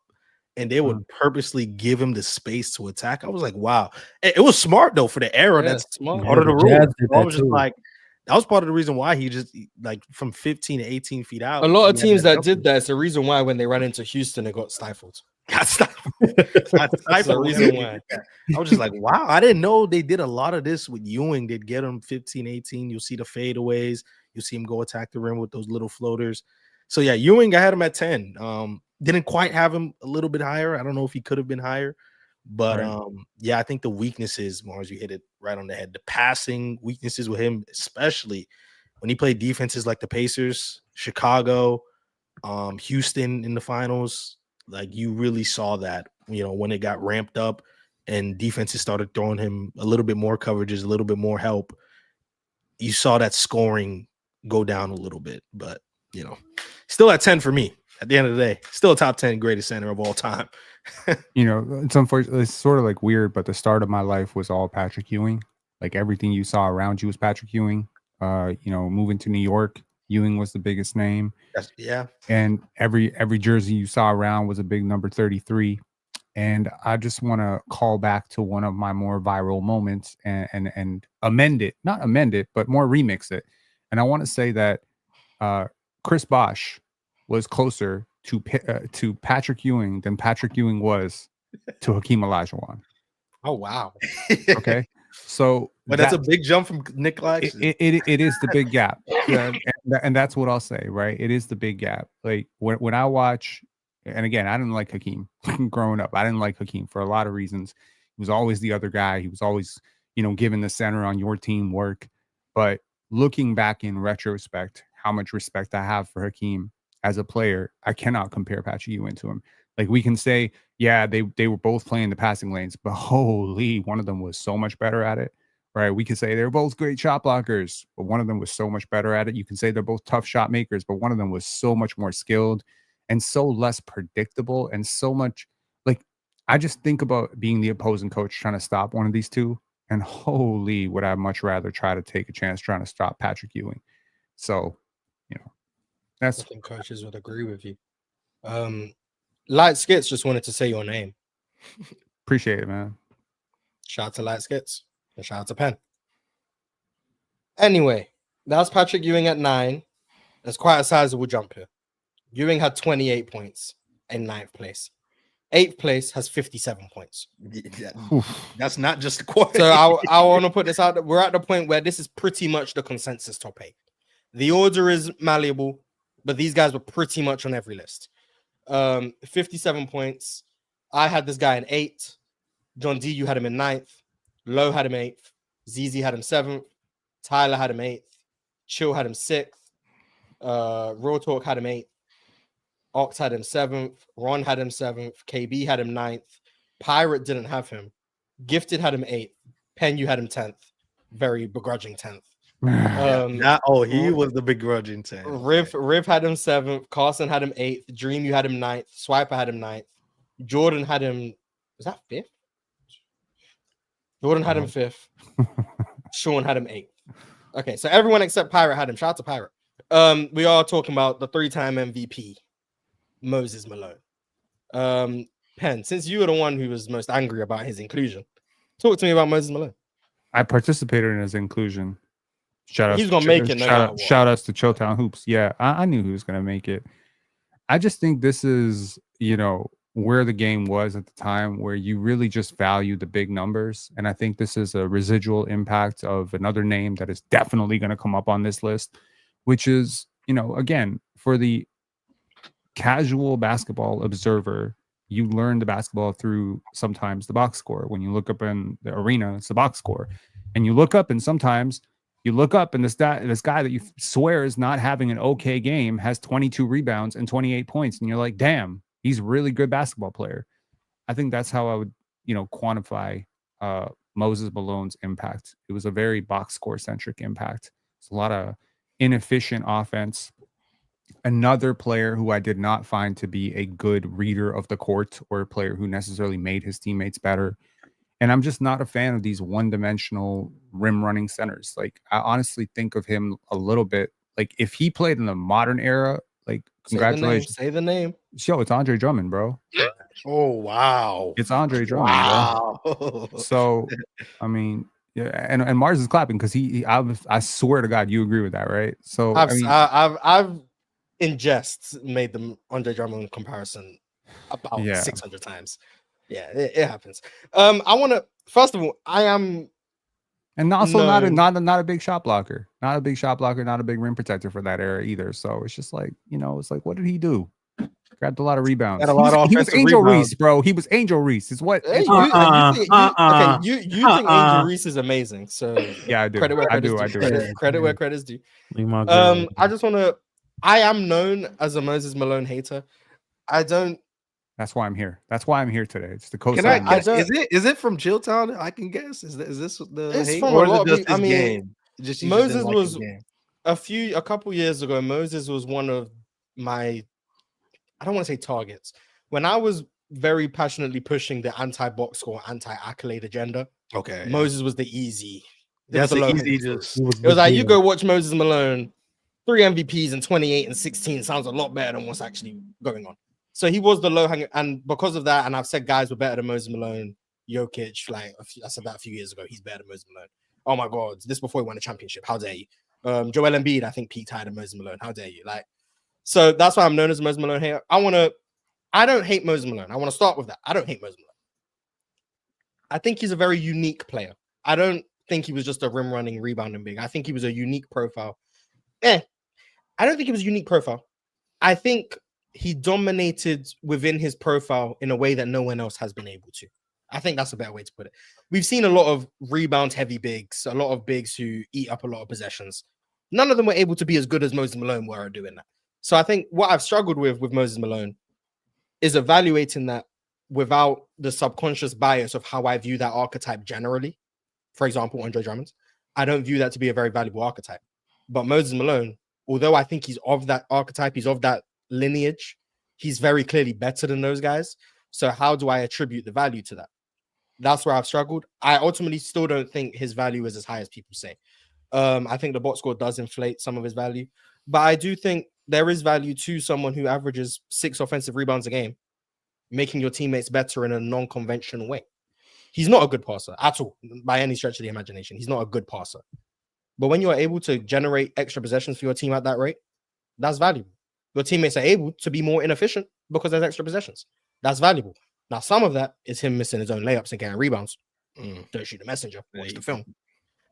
and they would purposely give him the space to attack. I was like, wow. It was smart, though, for the era. That's smart. Part of the rule. I was just like, that was part of the reason why he just, like, from 15 to 18 feet out. A lot of teams that did that, it's the reason why when they ran into Houston, it got stifled. That's the reason why. I was just like, wow, I didn't know they did a lot of this with Ewing. They'd get him 15, 18. You'll see the fadeaways. You see him go attack the rim with those little floaters. So yeah, Ewing, I had him at 10. Didn't quite have him a little bit higher. I don't know if he could have been higher, but yeah, I think the weaknesses, Mars, you hit it right on the head. The passing weaknesses with him, especially when he played defenses like the Pacers, Chicago, Houston in the finals. Like you really saw that, when it got ramped up and defenses started throwing him a little bit more coverages, a little bit more help. You saw that scoring go down a little bit, but still at 10 for me. At the end of the day, still a top 10 greatest center of all time. It's unfortunate. It's sort of like weird, but the start of my life was all Patrick Ewing. Like everything you saw around you was Patrick Ewing. Moving to New York, Ewing was the biggest name. Yeah. And every jersey you saw around was a big number 33. And I just want to call back to one of my more viral moments and amend it, not amend it, but more remix it. And I want to say that Chris Bosh was closer to Patrick Ewing than Patrick Ewing was to Hakeem Olajuwon. Oh wow! Okay, so but that's a big jump from Nikola. It is the big gap, yeah, and that's what I'll say. Right, it is the big gap. Like when I watch, and again, I didn't like Hakeem growing up. I didn't like Hakeem for a lot of reasons. He was always the other guy. He was always, giving the center on your team work. But looking back in retrospect, how much respect I have for Hakeem as a player, I cannot compare Patrick Ewing to him. Like we can say, yeah, they were both playing the passing lanes, but holy, one of them was so much better at it, right? We can say they're both great shot blockers, but one of them was so much better at it. You can say they're both tough shot makers, but one of them was so much more skilled and so less predictable and so much like, I just think about being the opposing coach trying to stop one of these two, and holy, would I much rather try to take a chance trying to stop Patrick Ewing. So, I think coaches would agree with you. Light Skits just wanted to say your name. Appreciate it, man. Shout out to Light Skits and shout out to Penn. Anyway, that's Patrick Ewing at 9. That's quite a sizable jump here. Ewing had 28 points in 9th place. 8th place has 57 points. That's not just a quarter. So I want to put this out. We're at the point where this is pretty much the consensus top 8. The order is malleable, but these guys were pretty much on every list. 57 points. I had this guy in 8. John D, you had him in 9th. Lowe had him 8th. ZZ had him 7th. Tyler had him 8th. Chill had him 6th. Raw Talk had him 8th. Ox had him 7th. Ron had him 7th. KB had him 9th. Pirate didn't have him. Gifted had him 8th. Penn, you had him 10th. Very begrudging 10th. He was the begrudging 10th. Riv had him 7th. Carson had him 8th. Dream, you had him 9th. Swiper had him 9th. Jordan had him, was that 5th? Jordan had him 5th. Sean had him 8th. Okay, so everyone except Pirate had him. Shout out to Pirate. We are talking about the 3-time MVP, Moses Malone. Penn, since you were the one who was most angry about his inclusion, talk to me about Moses Malone. I participated in his inclusion. Shout out! He's gonna make it. Shout outs to Chowtown Hoops. Yeah, I knew he was gonna make it. I just think this is, where the game was at the time, where you really just value the big numbers, and I think this is a residual impact of another name that is definitely going to come up on this list, which is, again, for the casual basketball observer, you learn the basketball through sometimes the box score. When you look up in the arena, it's the box score, and you look up, and sometimes you look up and this guy that you swear is not having an okay game has 22 rebounds and 28 points. And you're like, damn, he's a really good basketball player. I think that's how I would, quantify Moses Malone's impact. It was a very box score centric impact. It's a lot of inefficient offense. Another player who I did not find to be a good reader of the court or a player who necessarily made his teammates better. And I'm just not a fan of these one-dimensional rim-running centers. Like, I honestly think of him a little bit like if he played in the modern era. Like, congratulations! Say the name. Yo, it's Andre Drummond, bro. Oh wow, it's Andre Drummond. Wow. Bro. So, I mean, yeah, and Mars is clapping because I swear to God, you agree with that, right? So I've in jest made the Andre Drummond comparison about 600 times. Yeah, it happens. I want to first of all, I am, and also not a big shot blocker. Not a big shot blocker, not a big rim protector for that era either. So it's just like, it's like, what did he do? Grabbed a lot of rebounds. Had a lot of He was offensive Angel rebounds. Reese, bro. He was Angel Reese. It's what? Hey, it's what- you think Angel Reese is amazing. So Yeah, I do. credit where I credit's do. due. Credit where credit's due. Leave my girl. I just want to. I am known as a Moses Malone hater. I don't. That's why I'm here. That's why I'm here today. It's the Can I cosign. I don't- is it from Chilltown? I can guess. Is this the It's hate, from or a is lot it of just people. his I mean, game? Just he just Moses didn't like his was- game. A couple years ago, Moses was one of my. I don't want to say targets. When I was very passionately pushing the anti-box score, anti-accolade agenda, Okay, Moses was the easy. that's the an low easy. hanging fruit. Just It was like you go watch Moses Malone, 3 MVPs in 28 and 16 sounds a lot better than what's actually going on. So he was the low hanging, and because of that, and I've said guys were better than Moses Malone, Jokic. Like I said that a few years ago, he's better than Moses Malone. Oh my God, this before he won a championship. How dare you? Joel Embiid, I think peaked higher than Moses Malone. How dare you? Like, so that's why I'm known as a Moses Malone hater. I don't hate Moses Malone. I want to start with that. I don't hate Moses Malone. I think he's a very unique player. I don't think he was just a rim running, rebounding big. I think he was a unique profile. I don't think he was a unique profile. I think he dominated within his profile in a way that no one else has been able to. I think that's a better way to put it. We've seen a lot of rebound heavy bigs, a lot of bigs who eat up a lot of possessions. None of them were able to be as good as Moses Malone were at doing that. So I think what I've struggled with Moses Malone is evaluating that without the subconscious bias of how I view that archetype generally. For example, Andre Drummond, I don't view that to be a very valuable archetype. But Moses Malone, although I think he's of that archetype, he's of that lineage, he's very clearly better than those guys. So how do I attribute the value to that? That's where I've struggled. I ultimately still don't think his value is as high as people say. I think the box score does inflate some of his value, but I do think there is value to someone who averages 6 offensive rebounds a game, making your teammates better in a non-conventional way. He's not a good passer at all, by any stretch of the imagination. He's not a good passer. But when you are able to generate extra possessions for your team at that rate, that's valuable. Your teammates are able to be more inefficient because there's extra possessions. That's valuable. Now, some of that is him missing his own layups and getting rebounds. Don't shoot the messenger. Watch the film.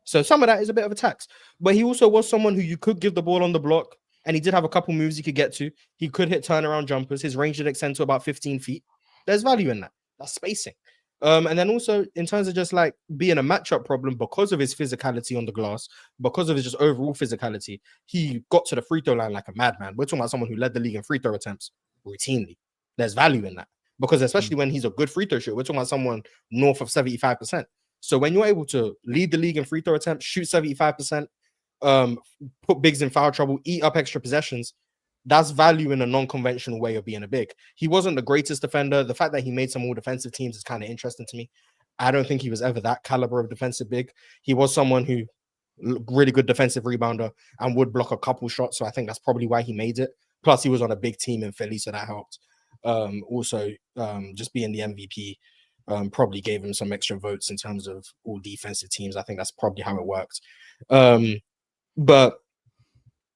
So some of that is a bit of a tax. But he also was someone who you could give the ball on the block, and he did have a couple moves he could get to. He could hit turnaround jumpers. His range did extend to about 15 feet. There's value in that. That's spacing. And then also in terms of just like being a matchup problem because of his physicality on the glass, because of his just overall physicality, he got to the free throw line like a madman. We're talking about someone who led the league in free throw attempts routinely. There's value in that because especially when he's a good free throw shooter, we're talking about someone north of 75%. So when you're able to lead the league in free throw attempts, shoot 75%, put bigs in foul trouble, eat up extra possessions, that's value in a non-conventional way of being a big. He wasn't the greatest defender. The fact that he made some more defensive teams is kind of interesting to me. I don't think he was ever that caliber of defensive big. He was someone who really good defensive rebounder and would block a couple shots. So I think that's probably why he made it. Plus, he was on a big team in Philly, so that helped. Also, just being the MVP probably gave him some extra votes in terms of all defensive teams. I think that's probably how it worked. But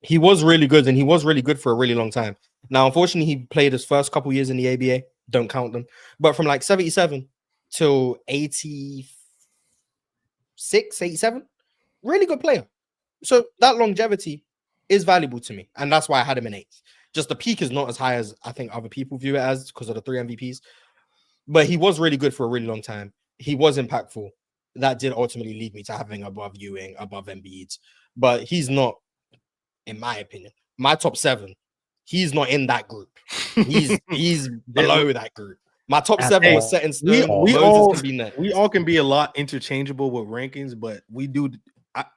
he was really good, and he was really good for a really long time. Now, unfortunately, he played his first couple years in the ABA. Don't count them. But from like 77 till 86, 87, really good player. So that longevity is valuable to me, and that's why I had him in 8th. Just the peak is not as high as I think other people view it as because of the 3 MVPs. But he was really good for a really long time. He was impactful. That did ultimately lead me to having above Ewing, above Embiid. But he's not, in my opinion, my top 7. He's not in that group. He's below that group. My top 7 was set in stone. We we all can be a lot interchangeable with rankings, but we do.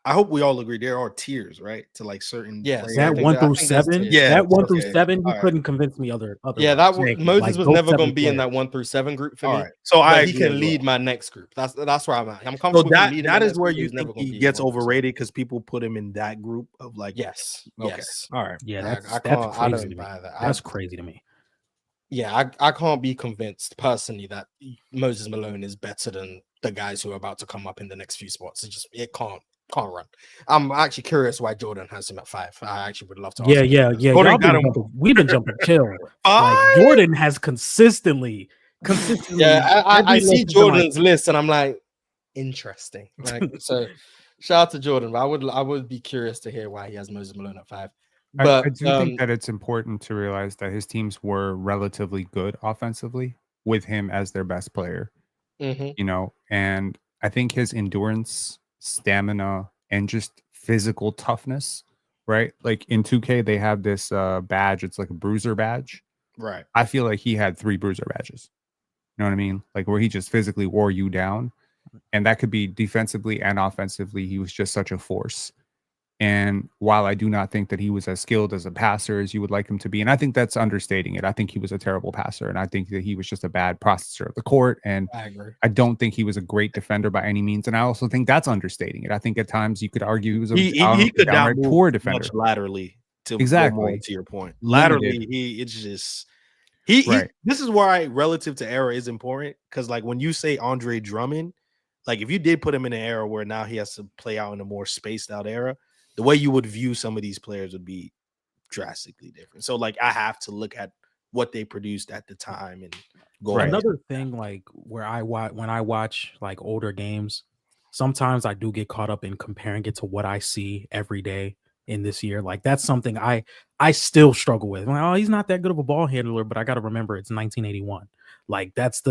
I hope we all agree there are tiers, right? To like certain. Yes, that 1 through 7. Yeah, that 1 through okay. 7. You All right. couldn't convince me other. Yeah, that rankings. Moses was those never 7 going to be in players. that 1 through 7 group for All me. right. So I He agree can as lead well. my next group. That's where I'm at. I'm So comfortable. with him that leading that my is next where group. you He's never think gonna he be gets 1 through 7. overrated because people put him in that group of like. Yes. Okay. Yes. All right. Yeah, I that's can't. crazy I to don't me. buy that. That's crazy to me. Yeah, I can't be convinced personally that Moses Malone is better than the guys who are about to come up in the next few spots. It can't run. I'm actually curious why Jordan has him at 5. I actually would love to ask him. Yeah. Jordan Y'all got him. we've been jumping chill. Like 5? Jordan has consistently. Yeah, I every see list is like- Jordan's list and I'm like, interesting. Like, so shout out to Jordan, but I would be curious to hear why he has Moses Malone at 5. But I do think that it's important to realize that his teams were relatively good offensively with him as their best player, mhm. you know, and I think his endurance, stamina, and just physical toughness, right? Like in 2K, they have this badge. It's like a bruiser badge. Right. I feel like he had 3 bruiser badges. You know what I mean? Like where he just physically wore you down. And that could be defensively and offensively. He was just such a force. And while I do not think that he was as skilled as a passer as you would like him to be, and I think that's understating it. I think he was a terrible passer, and I think that he was just a bad processor of the court. And I agree. I don't think he was a great defender by any means. And I also think that's understating it. I think at times you could argue he was a He could not downright move poor defender. much laterally. To Exactly. go more to your point, Limited. laterally, it's just he. Right. This is why relative to era is important, because like when you say Andre Drummond, like if you did put him in an era where now he has to play out in a more spaced out era, the way you would view some of these players would be drastically different. So like I have to look at what they produced at the time and go. Right. Another thing, like where when I watch like older games, sometimes I do get caught up in comparing it to what I see every day in this year. Like that's something I still struggle with. Like, oh, he's not that good of a ball handler, but I got to remember it's 1981. Like that's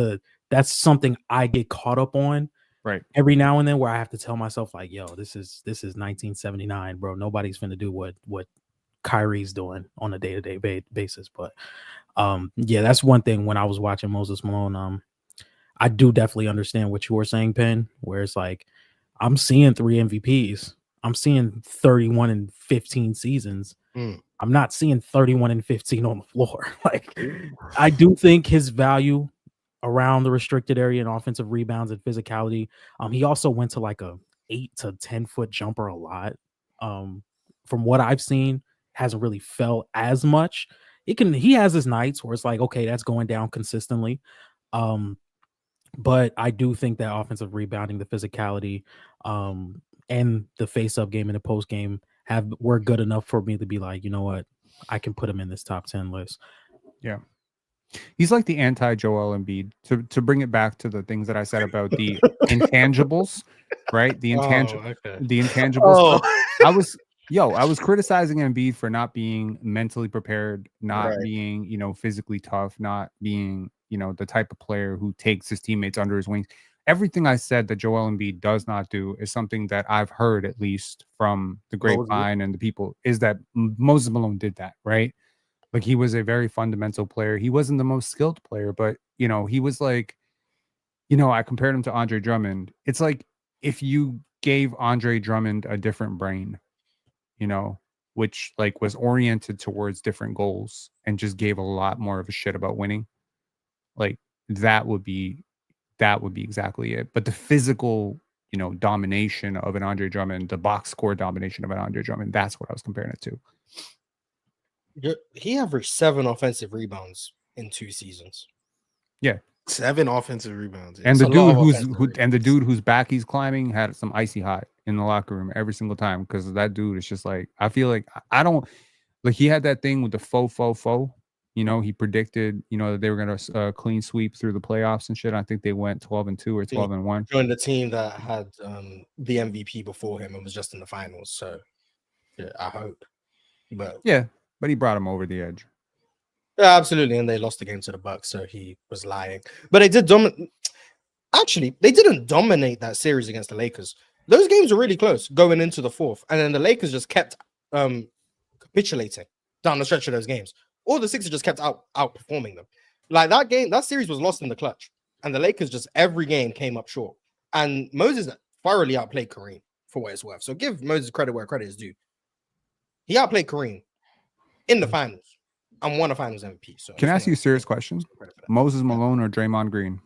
something I get caught up on. Right. Every now and then where I have to tell myself like, yo, this is 1979, bro. Nobody's finna do what Kyrie's doing on a day-to-day basis. But yeah, that's one thing when I was watching Moses Malone. I do definitely understand what you were saying, Penn, where it's like I'm seeing 3 MVPs. I'm seeing 31 and 15 seasons. I'm not seeing 31 and 15 on the floor. Like I do think his value around the restricted area and offensive rebounds and physicality. He also went to like a 8 to 10 foot jumper a lot. From what I've seen, hasn't really felt as much. He has his nights where it's like, okay, that's going down consistently. But I do think that offensive rebounding, the physicality, and the face-up game and the post game were good enough for me to be like, you know what, I can put him in this top 10 list. Yeah. He's like the anti-Joel Embiid. To bring it back to the things that I said about the intangibles, right? The intangibles. Oh. I was criticizing Embiid for not being mentally prepared, not being, physically tough, not being, the type of player who takes his teammates under his wings. Everything I said that Joel Embiid does not do is something that I've heard, at least from the grapevine and the people, is that Moses Malone did that, right? Like he was a very fundamental player. He wasn't the most skilled player, but he was like, I compared him to Andre Drummond. It's like if you gave Andre Drummond a different brain, which like was oriented towards different goals and just gave a lot more of a shit about winning. Like that would be exactly it. But the physical, domination of an Andre Drummond, the box score domination of an Andre Drummond, that's what I was comparing it to. He averaged 7 offensive rebounds in 2 seasons. Yeah, 7 offensive rebounds. And the dude whose back he's climbing had some icy hot in the locker room every single time, because that dude is just like, I feel like I don't like he had that thing with the faux. He predicted that they were gonna clean sweep through the playoffs and shit. I think they went 12-2 or 12-1. Joined the team that had the MVP before him and was just in the finals. So yeah, I hope. But he brought him over the edge. Yeah, absolutely. And they lost the game to the Bucks, so he was lying. But they did Actually, they didn't dominate that series against the Lakers. Those games were really close going into the 4th, and then the Lakers just kept capitulating down the stretch of those games. All the Sixers just kept outperforming them. Like that series was lost in the clutch, and the Lakers just every game came up short. And Moses thoroughly outplayed Kareem for what it's worth. So give Moses credit where credit is due. He outplayed Kareem in the finals and won a finals MVP. So can I ask you a serious question? Moses Malone or Draymond Green?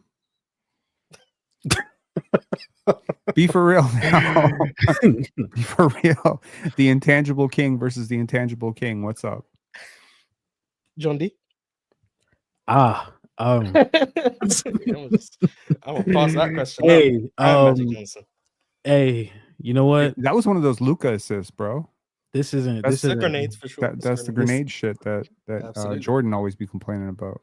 Be for real now. Be for real. The intangible king versus the intangible king. What's up? John D. I'm gonna pass that question. Hey, you know what? That was one of those Luka assists, bro. That's the grenades for sure. That's the grenade shit that Jordan always be complaining about.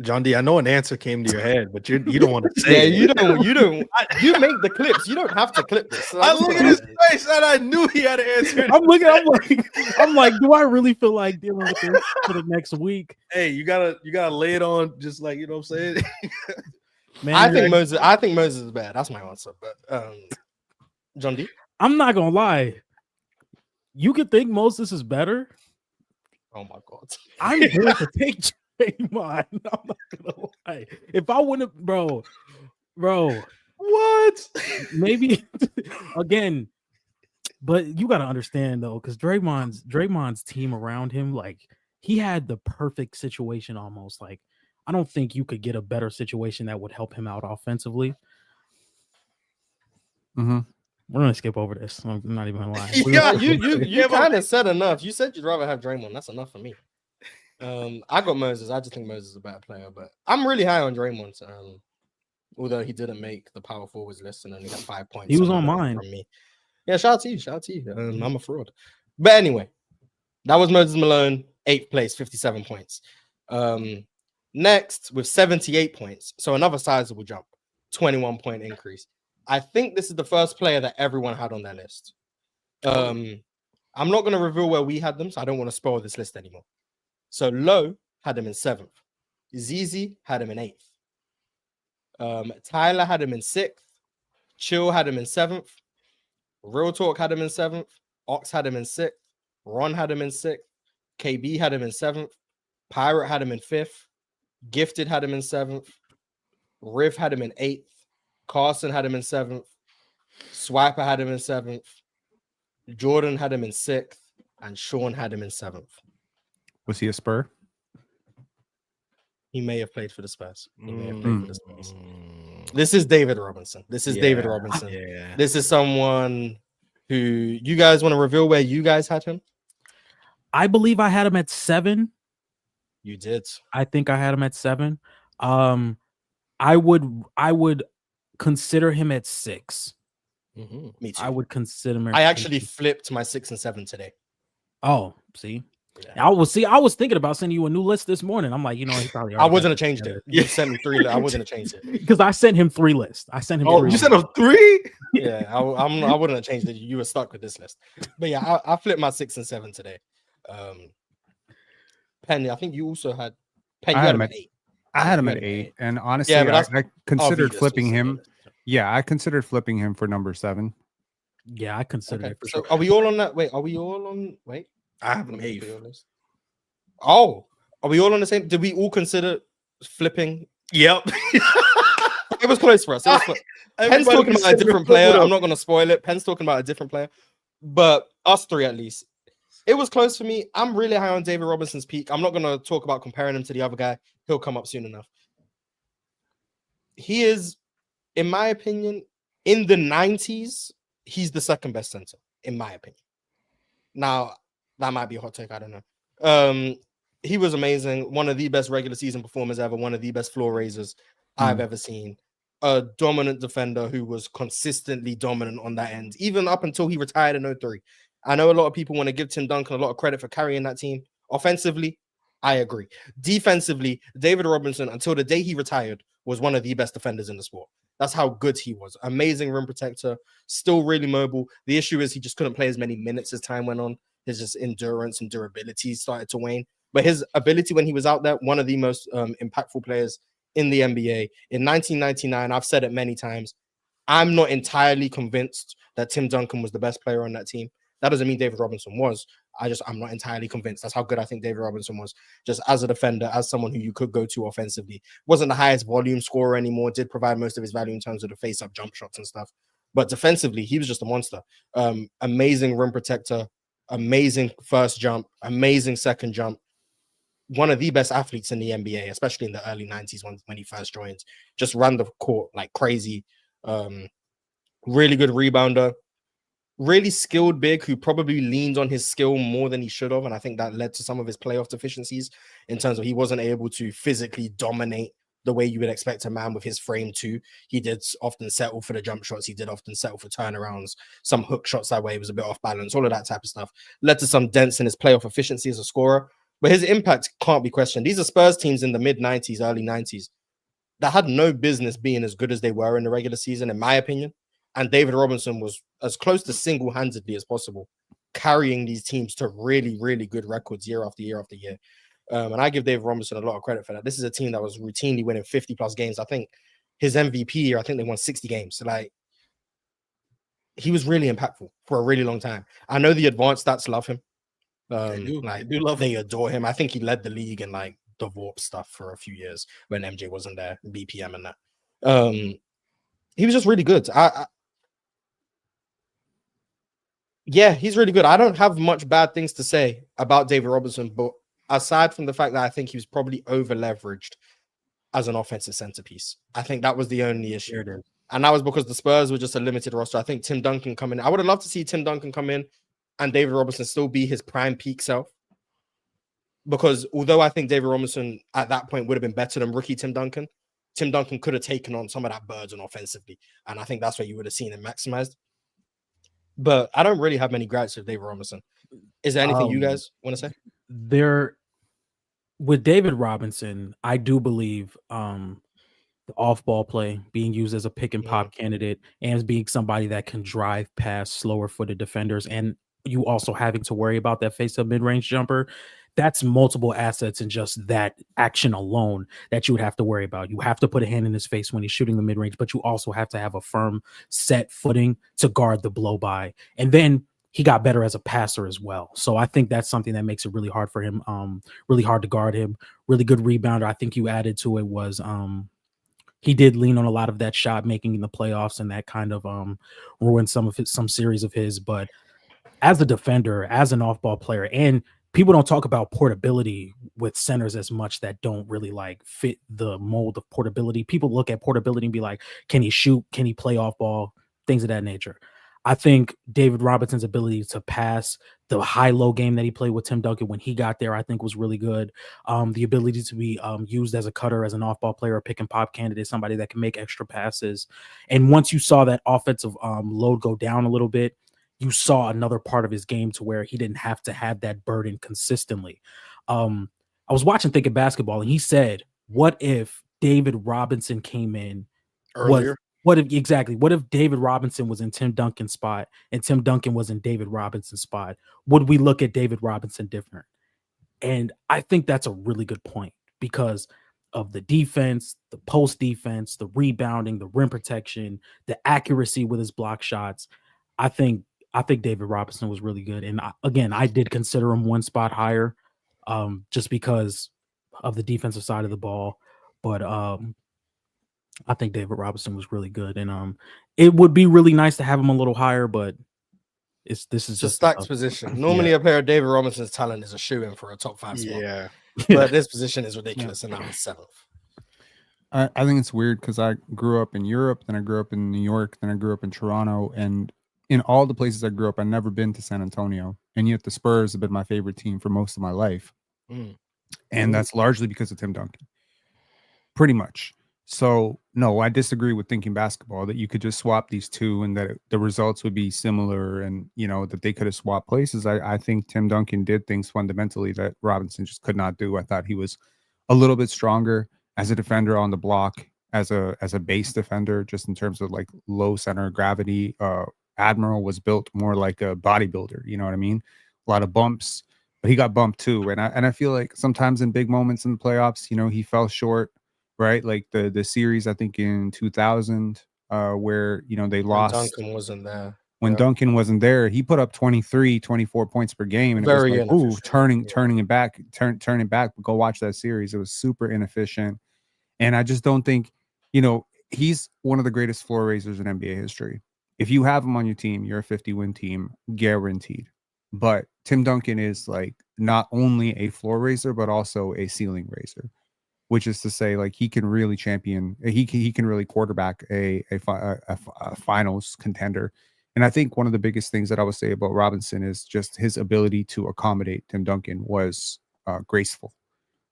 John D, I know an answer came to your head, but you don't want to say Yeah, it. you don't. You make the clips. You don't have to clip this. So I look at his face and I knew he had an answer. I'm like, do I really feel like dealing with this for the next week? Hey, you gotta lay it on, just like, you know what I'm saying. Man, I think Moses is bad. That's my answer. But John D, I'm not gonna lie. You could think Moses is better. oh my god, I'm going to take Draymond. I'm not gonna lie. If I wouldn't, bro, What? maybe again. But you got to understand though, because Draymond's team around him, like he had the perfect situation almost. Like I don't think you could get a better situation that would help him out offensively. Mm-hmm. We're gonna skip over this. I'm not even gonna lie. Yeah, you kind of said enough. You said you'd rather have Draymond. That's enough for me. I got Moses. I just think Moses is a better player, but I'm really high on Draymond. Although he didn't make the power forwards list and only got 5 points. He was on mine. From me. Yeah, shout out to you. I'm a fraud. But anyway, that was Moses Malone, 8th place, 57 points. Next with 78 points, so another sizable jump, 21-point increase. I think this is the first player that everyone had on their list. I'm not going to reveal where we had them, so I don't want to spoil this list anymore. So Low had him in 7th. ZZ had him in 8th. Tyler had him in 6th. Chill had him in 7th. Real Talk had him in 7th. Ox had him in 6th. Ron had him in 6th. KB had him in 7th. Pirate had him in 5th. Gifted had him in 7th. Riv had him in 8th. Carson had him in 7th. Swiper had him in 7th. Jordan had him in 6th. And Sean had him in 7th. Was he a Spur? He may have played for the Spurs. This is David Robinson. David Robinson. Yeah. This is someone who you guys want to reveal where you guys had him? I believe I had him at 7. You did. I think I had him at 7. I would consider him at 6. Mm-hmm. Me too. I would consider him. I actually flipped my 6 and 7 today. Oh, see. Yeah. I was thinking about sending you a new list this morning. I'm like, he probably. I wasn't have changed it. You sent me 3. I wasn't have changed it because I sent him 3 lists. I sent him. Oh, 3 you sent him 3? Yeah, I wouldn't have changed it. You were stuck with this list. But yeah, I flipped my 6 and 7 today. Penny, I think you also had. Penny, you had him at 8. I had him at 8, and honestly, Yeah, but I considered Arvydas flipping was him. Yeah, I considered flipping him for number 7. Yeah, I considered it for so sure. are we all on that? Wait, are we all on? Wait, I have him 8th. Oh, are we all on the same? Did we all consider flipping? Yep. It was close for us. Penn's talking about a different player. I'm not going to spoil it. Penn's talking about a different player, but us 3 at least. It was close for me. I'm really high on David Robinson's peak. I'm not going to talk about comparing him to the other guy. He'll come up soon enough. He is, in my opinion, in the 90s, he's the second best center, in my opinion. Now, that might be a hot take. I don't know. He was amazing. One of the best regular season performers ever. One of the best floor raisers I've ever seen. A dominant defender who was consistently dominant on that end, even up until he retired in 03. I know a lot of people want to give Tim Duncan a lot of credit for carrying that team. Offensively, I agree. Defensively, David Robinson, until the day he retired, was one of the best defenders in the sport. That's how good he was. Amazing rim protector, still really mobile. The issue is he just couldn't play as many minutes as time went on. His just endurance and durability started to wane. But his ability when he was out there, one of the most impactful players in the NBA. In 1999, I've said it many times, I'm not entirely convinced that Tim Duncan was the best player on that team. That doesn't mean David Robinson was. I'm not entirely convinced. That's how good I think David Robinson was. Just as a defender, as someone who you could go to offensively. Wasn't the highest volume scorer anymore. Did provide most of his value in terms of the face-up jump shots and stuff. But defensively, he was just a monster. Amazing rim protector. Amazing first jump. Amazing second jump. One of the best athletes in the NBA, especially in the early 90s when he first joined. Just ran the court like crazy. Really good rebounder. Really skilled big who probably leaned on his skill more than he should have. And I think that led to some of his playoff deficiencies in terms of he wasn't able to physically dominate the way you would expect a man with his frame to. He did often settle for the jump shots. He did often settle for turnarounds, some hook shots that way. He was a bit off balance, all of that type of stuff. Led to some dents in his playoff efficiency as a scorer. but his impact can't be questioned. These are Spurs teams in the mid-90s, early 90s that had no business being as good as they were in the regular season, in my opinion. And David Robinson was as close to single-handedly as possible, carrying these teams to really, really good records year after year after year. And I give David Robinson a lot of credit for that. This is a team that was routinely winning 50-plus games. I think his MVP year, I think they won 60 games. So, like, he was really impactful for a really long time. I know the advanced stats love him. They do love him. They adore him. I think he led the league in like the warp stuff for a few years when MJ wasn't there, BPM and that. He was just really good. Yeah, he's really good. I don't have much bad things to say about David Robinson, but aside from the fact that I think he was probably over leveraged as an offensive centerpiece, I think that was the only issue. And that was because the Spurs were just a limited roster. I think Tim Duncan come in. I would have loved to see Tim Duncan come in and David Robinson still be his prime peak self. Because although I think David Robinson at that point would have been better than rookie Tim Duncan could have taken on some of that burden offensively. And I think that's where you would have seen him maximized. But I don't really have many gripes with David Robinson. Is there anything you guys want to say? With David Robinson, I do believe the off-ball play being used as a pick and pop candidate and as being somebody that can drive past slower-footed defenders, and you also having to worry about that face-up mid-range jumper. That's multiple assets in just that action alone that you would have to worry about. You have to put a hand in his face when he's shooting the mid-range, but you also have to have a firm set footing to guard the blow by. And then he got better as a passer as well. So I think that's something that makes it really hard for him, really hard to guard him. Really good rebounder. I think you added to it was he did lean on a lot of that shot making in the playoffs, and that kind of ruined some series of his. But as a defender, as an off-ball player, and people don't talk about portability with centers as much that don't really like fit the mold of portability. People look at portability and be like, can he shoot? Can he play off ball? Things of that nature. I think David Robinson's ability to pass, the high-low game that he played with Tim Duncan when he got there, I think was really good. The ability to be used as a cutter, as an off-ball player, a pick-and-pop candidate, somebody that can make extra passes. And once you saw that offensive load go down a little bit, you saw another part of his game to where he didn't have to have that burden consistently. I was watching Thinking Basketball, and he said, what if David Robinson came in earlier? What if David Robinson was in Tim Duncan's spot and Tim Duncan was in David Robinson's spot? Would we look at David Robinson different? And I think that's a really good point because of the defense, the post defense, the rebounding, the rim protection, the accuracy with his block shots. I think David Robinson was really good. And I did consider him one spot higher just because of the defensive side of the ball. But I think David Robinson was really good. And it would be really nice to have him a little higher, but this is just stacked position. Normally a player of David Robinson's talent is a shoo-in for a top 5 spot. Yeah. But this position is ridiculous, and now he's 7th. I think it's weird because I grew up in Europe, then I grew up in New York, then I grew up in Toronto, and in all the places I grew up, I've never been to San Antonio, and yet the Spurs have been my favorite team for most of my life. And that's largely because of Tim Duncan. Pretty much. So, no, I disagree with Thinking Basketball that you could just swap these two and that the results would be similar and, you know, that they could have swapped places. I think Tim Duncan did things fundamentally that Robinson just could not do. I thought he was a little bit stronger as a defender on the block, as a base defender, just in terms of like low center of gravity. Admiral was built more like a bodybuilder, you know what I mean? A lot of bumps, but he got bumped too. And I feel like sometimes in big moments in the playoffs, you know, he fell short. Right, like the series I think in 2000 where you know they lost. Duncan wasn't there. When Duncan wasn't there, he put up 23, 24 points per game, and very it was like, turning it back. Go watch that series. It was super inefficient, and I just don't think, you know, he's one of the greatest floor raisers in NBA history. If you have him on your team, you're a 50-win team, guaranteed. But Tim Duncan is like not only a floor raiser, but also a ceiling raiser. Which is to say, like, he can really champion, he can really quarterback a finals contender. And I think one of the biggest things that I would say about Robinson is just his ability to accommodate Tim Duncan was graceful.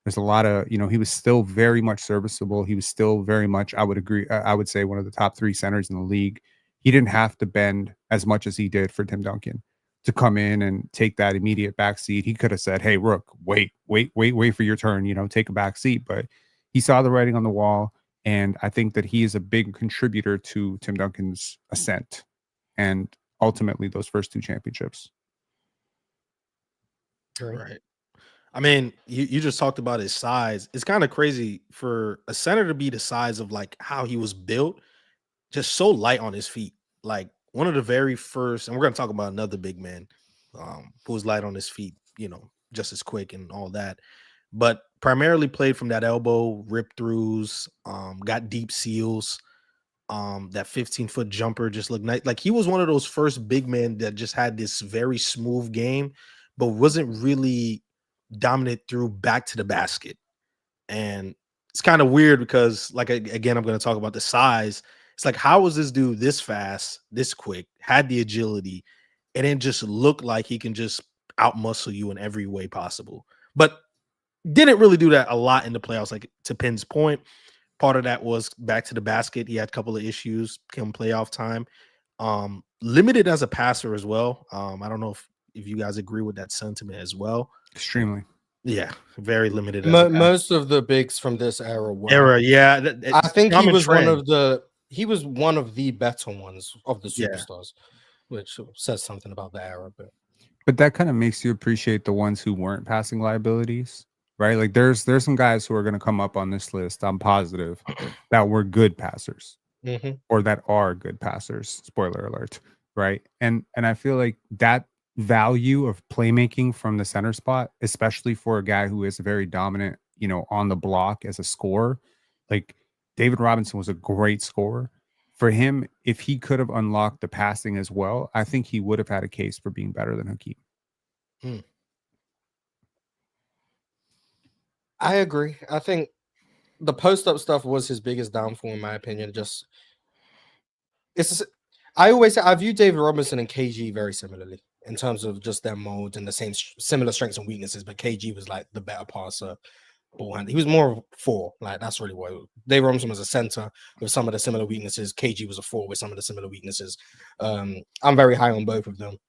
There's a lot of, you know, he was still very much serviceable. He was still very much, I would say, one of the top 3 centers in the league. He didn't have to bend as much as he did for Tim Duncan. to come in and take that immediate backseat. He could have said, "Hey, Rook, wait for your turn. Take a backseat." But he saw the writing on the wall, and I think that he is a big contributor to Tim Duncan's ascent and ultimately those first 2 championships. Right. I mean, you just talked about his size. It's kind of crazy for a center to be the size of like how he was built, just so light on his feet. Like one of the very first, and we're going to talk about another big man who was light on his feet, just as quick and all that, but primarily played from that elbow, rip throughs, got deep seals. That 15-foot jumper just looked nice. Like he was one of those first big men that just had this very smooth game, but wasn't really dominant through back to the basket. And it's kind of weird because, like, again, I'm going to talk about the size. It's like, how was this dude this fast, this quick, had the agility, and then just looked like he can just outmuscle you in every way possible? But didn't really do that a lot in the playoffs. Like, to Penn's point, part of that was back to the basket. He had a couple of issues come playoff time. Limited as a passer as well. I don't know if you guys agree with that sentiment as well. Extremely. Yeah, very limited. Most of the bigs from this era were. Yeah. I think he was one of the better ones of the superstars, which says something about the era. But that kind of makes you appreciate the ones who weren't passing liabilities, right? Like there's some guys who are going to come up on this list, I'm positive, that were good passers or that are good passers. Spoiler alert, right? And I feel like that value of playmaking from the center spot, especially for a guy who is very dominant, on the block as a scorer. Like David Robinson was a great scorer. For him, if he could have unlocked the passing as well, I think he would have had a case for being better than Hakeem. I agree. I think the post-up stuff was his biggest downfall, in my opinion. I view David Robinson and KG very similarly in terms of just their molds and the same similar strengths and weaknesses, but KG was like the better passer, ball hand. He was more of a 4. Like that's really what David Robinson was, a center with some of the similar weaknesses. KG was a 4 with some of the similar weaknesses. I'm very high on both of them.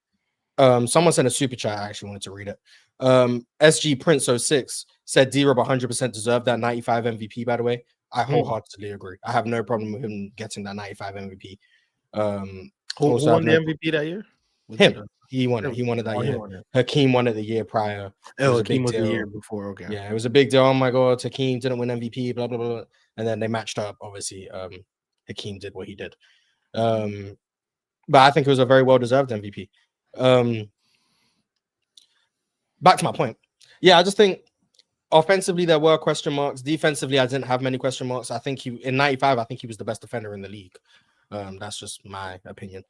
Someone sent a super chat. I actually wanted to read it. SG Prince 06 said D-Rob 100% deserved that 95 MVP, by the way. I wholeheartedly agree. I have no problem with him getting that 95 MVP. Who won the MVP that year? Him. He won it. He won it that year. Hakeem won it the year prior. Hakeem was the year before. Okay. Yeah, it was a big deal. Oh my God, Hakeem didn't win MVP, blah, blah, blah. And then they matched up. Obviously, Hakeem did what he did. But I think it was a very well-deserved MVP. Back to my point. Yeah, I just think offensively there were question marks. Defensively, I didn't have many question marks. I think in 95, I think he was the best defender in the league. That's just my opinion.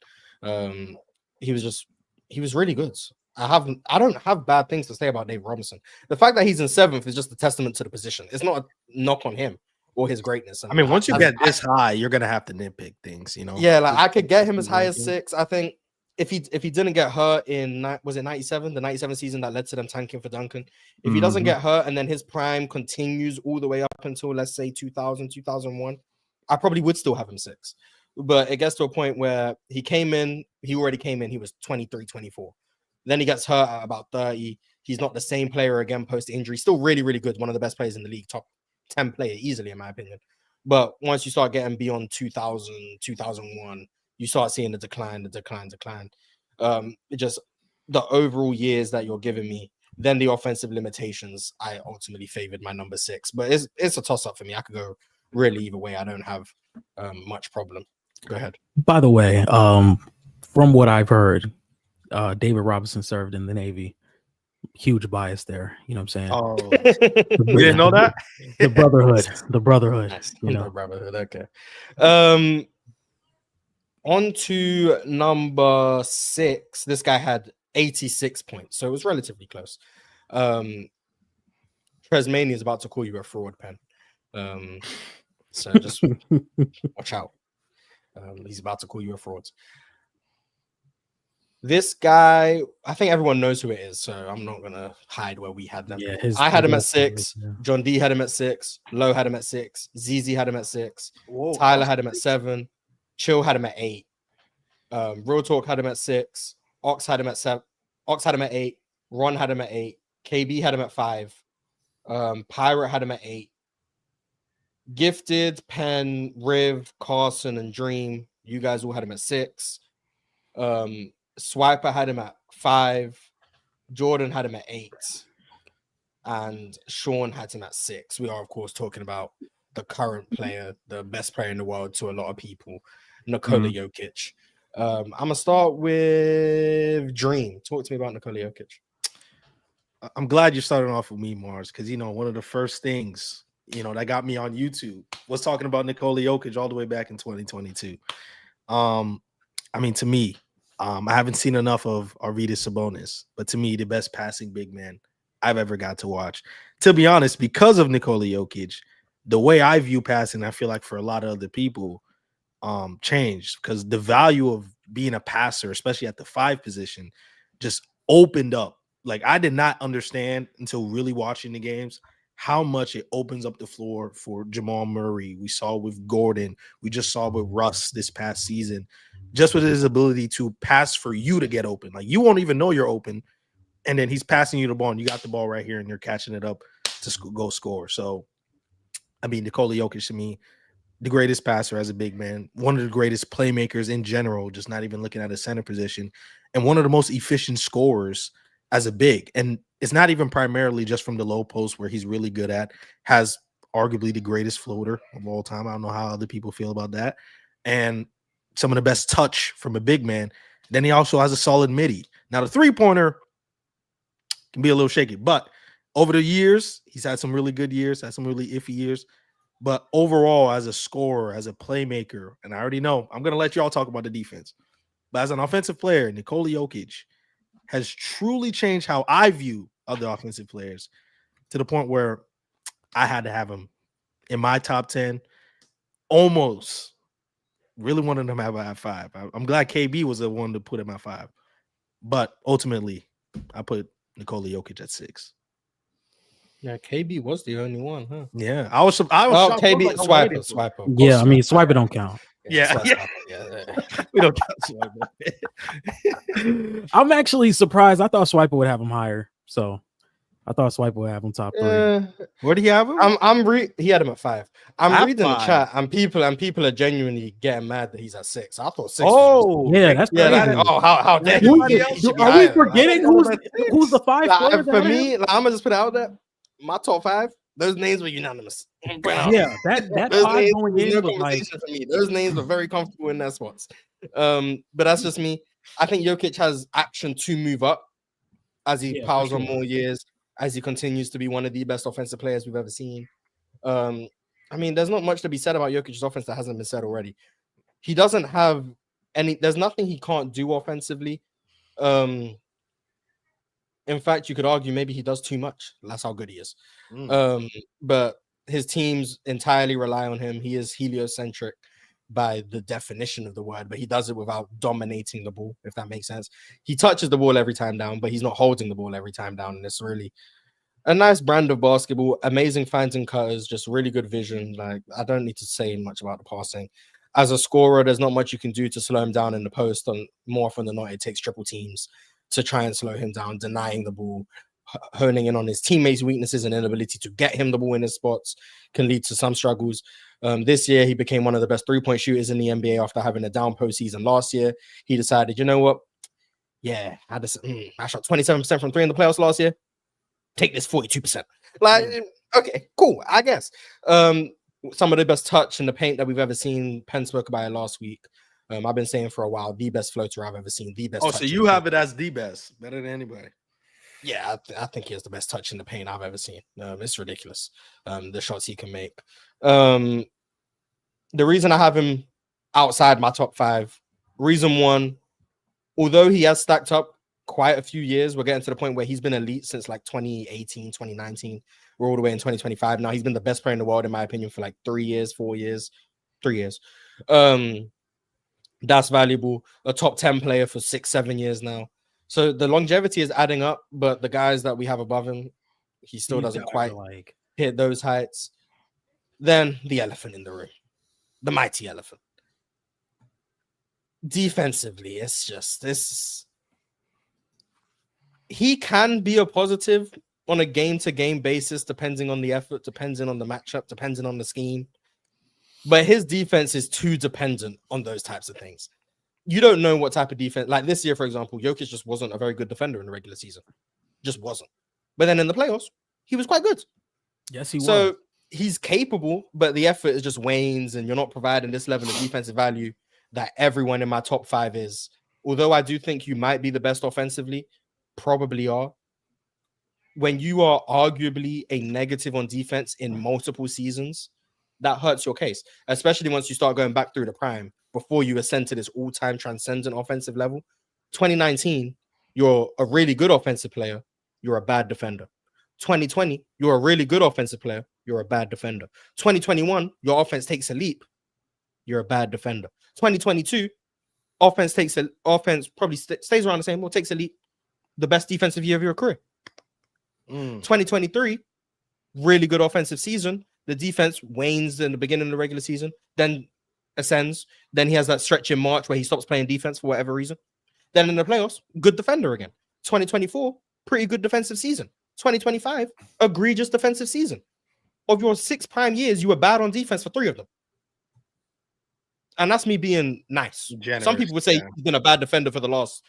He was really good. I don't have bad things to say about Dave Robinson. The fact that he's in 7th is just a testament to the position. It's not a knock on him or his greatness. I mean, once you get this high, you're gonna have to nitpick things, Yeah, like I could get him as high as 6. I think if he didn't get hurt in was it 97, the 97 season that led to them tanking for Duncan. If he doesn't get hurt and then his prime continues all the way up until let's say 2000, 2001, I probably would still have him 6. But it gets to a point where he already came in, he was 23, 24. Then he gets hurt at about 30. He's not the same player again post-injury. Still really, really good. One of the best players in the league. Top 10 player easily, in my opinion. But once you start getting beyond 2000, 2001, you start seeing the decline. Just the overall years that you're giving me, then the offensive limitations, I ultimately favored my number 6. But it's a toss-up for me. I could go really either way. I don't have much problem. Go ahead. By the way, from what I've heard, David Robinson served in the Navy. Huge bias there. You know what I'm saying? Oh, you didn't know that? The brotherhood. Nice. You know, brotherhood. Okay. On to number 6. This guy had 86 points, so it was relatively close. Tresmania is about to call you a fraud, Pen. So just watch out. He's about to call you a fraud. This guy, I think everyone knows who it is, so I'm not gonna hide where we had them. Yeah, I had him at 6. Yeah. John D had him at 6. Lowe had him at 6. ZZ had him at 6. Whoa, Tyler had him at 7. Chill had him at 8. Real Talk had him at 6. Ox had him at 7. Ox had him at 8. Ron had him at 8. KB had him at 5. Pirate had him at 8. Gifted, Penn, Riv, Carson, and Dream. You guys all had him at 6. Swiper had him at 5. Jordan had him at 8. And Sean had him at 6. We are, of course, talking about the current player, the best player in the world to a lot of people, Nikola Jokic. I'm going to start with Dream. Talk to me about Nikola Jokic. I'm glad you're starting off with me, Mars, because, one of the first things, that got me on YouTube was talking about Nikola Jokic all the way back in 2022. To me, I haven't seen enough of Arvydas Sabonis, but to me, the best passing big man I've ever got to watch. To be honest, because of Nikola Jokic, the way I view passing, I feel like for a lot of other people, changed, because the value of being a passer, especially at the 5 position, just opened up. Like, I did not understand until really watching the games how much it opens up the floor for Jamal Murray. We saw with Gordon. We just saw with Russ this past season, just with his ability to pass for you to get open. Like, you won't even know you're open, and then he's passing you the ball, and you got the ball right here, and you're catching it up to go score. So, Nikola Jokic, to me, the greatest passer as a big man, one of the greatest playmakers in general, just not even looking at a center position, and one of the most efficient scorers as a big. And it's not even primarily just from the low post, where he's really good at, has arguably the greatest floater of all time. I don't know how other people feel about that. And some of the best touch from a big man. Then he also has a solid midi. Now, the 3-pointer can be a little shaky, but over the years, he's had some really good years, had some really iffy years. But overall, as a scorer, as a playmaker, and I already know, I'm going to let y'all talk about the defense. But as an offensive player, Nikola Jokic has truly changed how I view other offensive players, to the point where I had to have him in my top 10. Almost really wanted him to have at 5. I'm glad KB was the one to put him at 5. But ultimately, I put Nikola Jokic at 6. Yeah, KB was the only one, huh? Yeah, I was shocked. KB, Like, Swiper. Yeah, Swiper don't count. Yeah. We don't count Swiper. I'm actually surprised. I thought Swiper would have him higher. So I thought Swiper would have him top 3. Where do you have him? He had him at 5. I'm reading the 5. chat, and people are genuinely getting mad that he's at 6. I thought 6. Yeah, that's crazy. How dare you? Are we forgetting who's the 5 player? For me, I'm gonna just put it out there. My top 5, those names were unanimous. Yeah, that 5 going in was like, for me. Those names were very comfortable in their spots. But that's just me. I think Jokic has action to move up as he piles on more years, as he continues to be one of the best offensive players we've ever seen. There's not much to be said about Jokic's offense that hasn't been said already. He doesn't have there's nothing he can't do offensively. In fact, you could argue maybe he does too much. That's how good he is. But his teams entirely rely on him. He is heliocentric by the definition of the word, but he does it without dominating the ball, if that makes sense. He touches the ball every time down, but he's not holding the ball every time down. And it's really a nice brand of basketball. Amazing finds and cutters, just really good vision. Like, I don't need to say much about the passing. As a scorer, there's not much you can do to slow him down in the post. And more often than not, it takes triple teams to try and slow him down, denying the ball, honing in on his teammates' weaknesses and inability to get him the ball in his spots can lead to some struggles. This year, he became one of the best 3-point shooters in the NBA after having a down postseason last year. He decided, you know what? Yeah, I shot 27% from 3 in the playoffs last year. Take this 42%. Okay, cool, I guess. Some of the best touch in the paint that we've ever seen. Penn spoke about it last week. I've been saying for a while, the best floater I've ever seen. The best. Oh, so you have it as the best, better than anybody. Yeah, I think he has the best touch in the paint I've ever seen. It's ridiculous. The shots he can make. The reason I have him outside my top 5, reason 1, although he has stacked up quite a few years, we're getting to the point where he's been elite since like 2018, 2019. We're all the way in 2025 now. He's been the best player in the world, in my opinion, for like 3 years, 4 years, 3 years. That's valuable. A top 10 player for 6-7 years now. So the longevity is adding up, but the guys that we have above him, he still doesn't quite hit those heights. Then the elephant in the room, the mighty elephant. Defensively, it's just this. he can be a positive on a game-to-game basis, depending on the effort, depending on the matchup, depending on the scheme. But his defense is too dependent on those types of things. You don't know what type of defense. Like this year, for example, Jokic just wasn't a very good defender in the regular season. Just wasn't. But then in the playoffs, he was quite good. Yes, he was. So he's capable, but the effort is just wanes, and you're not providing this level of defensive value that everyone in my top 5 is. Although I do think you might be the best offensively, probably are. When you are arguably a negative on defense in multiple seasons, that hurts your case, especially once you start going back through the prime before you ascend to this all-time transcendent offensive level. 2019, you're a really good offensive player. You're a bad defender. 2020, you're a really good offensive player. You're a bad defender. 2021, your offense takes a leap. You're a bad defender. 2022, offense probably stays around the same or takes a leap. The best defensive year of your career. 2023, really good offensive season. The defense wanes in the beginning of the regular season, then ascends. Then he has that stretch in March where he stops playing defense for whatever reason. Then in the playoffs, good defender again. 2024, pretty good defensive season. 2025, egregious defensive season. Of your 6 prime years, you were bad on defense for 3 of them. And that's me being nice. Generous, some people would say he's been a bad defender for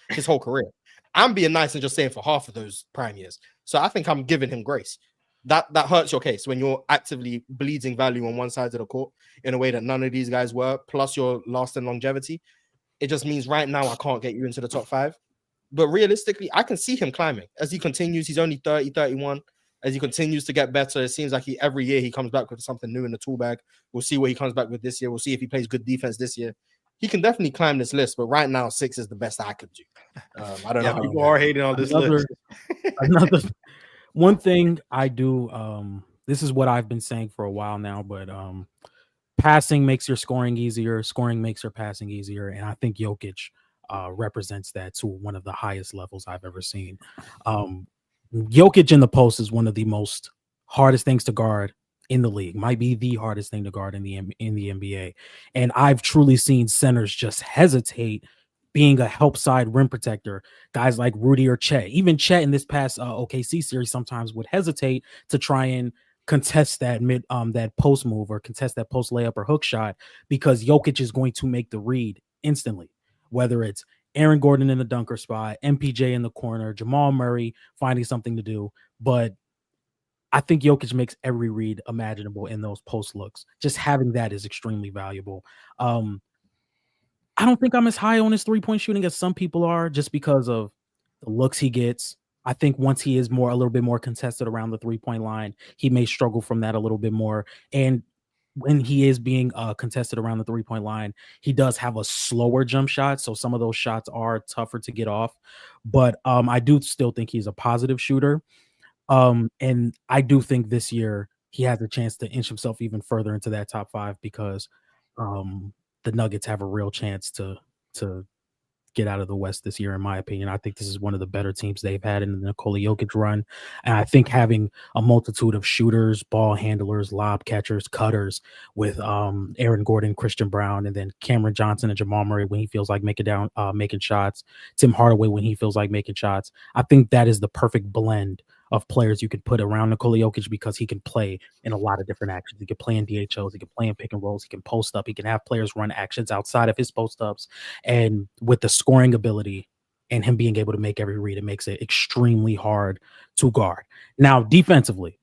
his whole career. I'm being nice and just saying for half of those prime years. So I think I'm giving him grace. That hurts your case when you're actively bleeding value on one side of the court in a way that none of these guys were, plus your lasting longevity. It just means right now I can't get you into the top 5. But realistically, I can see him climbing as he continues. He's only 30, 31. As he continues to get better, it seems like every year he comes back with something new in the tool bag. We'll see what he comes back with this year. We'll see if he plays good defense this year. He can definitely climb this list, but right now 6 is the best I could do. I don't know. People are hating on this list. Another one thing I do. This is what I've been saying for a while now, but passing makes your scoring easier. Scoring makes your passing easier, and I think Jokic represents that to one of the highest levels I've ever seen. Jokic in the post is one of the most hardest things to guard in the league. Might be the hardest thing to guard in the NBA. And I've truly seen centers just hesitate being a help side rim protector. Guys like Rudy or Chet, even Chet in this past OKC series sometimes would hesitate to try and contest that that post move or contest that post layup or hook shot because Jokic is going to make the read instantly, whether it's Aaron Gordon in the dunker spot, MPJ in the corner, Jamal Murray finding something to do. But I think Jokic makes every read imaginable in those post looks. Just having that is extremely valuable. I don't think I'm as high on his 3-point shooting as some people are just because of the looks he gets. I think once he is a little bit more contested around the 3-point line, he may struggle from that a little bit more. And when he is being contested around the 3-point line, he does have a slower jump shot. So some of those shots are tougher to get off. But I do still think he's a positive shooter. And I do think this year he has a chance to inch himself even further into that top 5 because the Nuggets have a real chance to get out of the West this year, in my opinion. I think this is one of the better teams they've had in the Nikola Jokic run. And I think having a multitude of shooters, ball handlers, lob catchers, cutters with Aaron Gordon, Christian Brown, and then Cameron Johnson and Jamal Murray when he feels like making shots, Tim Hardaway when he feels like making shots. I think that is the perfect blend of players you could put around Nikola Jokic because he can play in a lot of different actions. He can play in DHOs, he can play in pick and rolls, he can post up, he can have players run actions outside of his post ups. And with the scoring ability and him being able to make every read, it makes it extremely hard to guard. Now, defensively,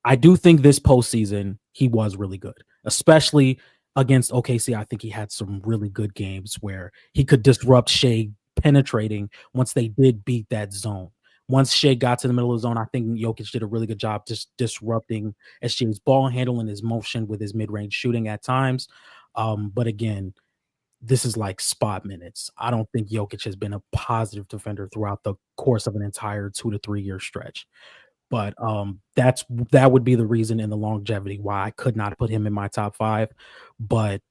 I do think this postseason he was really good, especially against OKC. I think he had some really good games where he could disrupt Shea penetrating once they did beat that zone. Once Shea got to the middle of the zone, I think Jokic did a really good job just disrupting SGA's ball handle and his motion with his mid-range shooting at times. But again, this is like spot minutes. I don't think Jokic has been a positive defender throughout the course of an entire 2 to 3 year stretch. But that would be the reason in the longevity why I could not put him in my top 5. But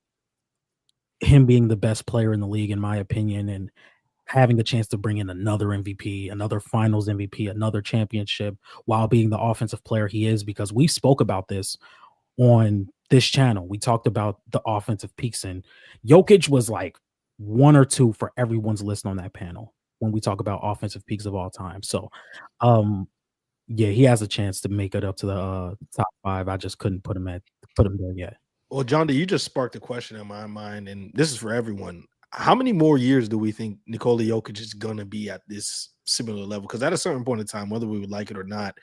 him being the best player in the league, in my opinion, and having a chance to bring in another MVP, another finals MVP, another championship while being the offensive player he is, because we spoke about this on this channel. We talked about the offensive peaks, and Jokic was like 1 or 2 for everyone's list on that panel. when we talk about offensive peaks of all time. So, yeah, he has a chance to make it up to the top 5. I just couldn't put him there yet. Well, John, you just sparked a question in my mind, and this is for everyone. How many more years do we think Nikola Jokic is going to be at this similar level? Because at a certain point in time, whether we would like it or not,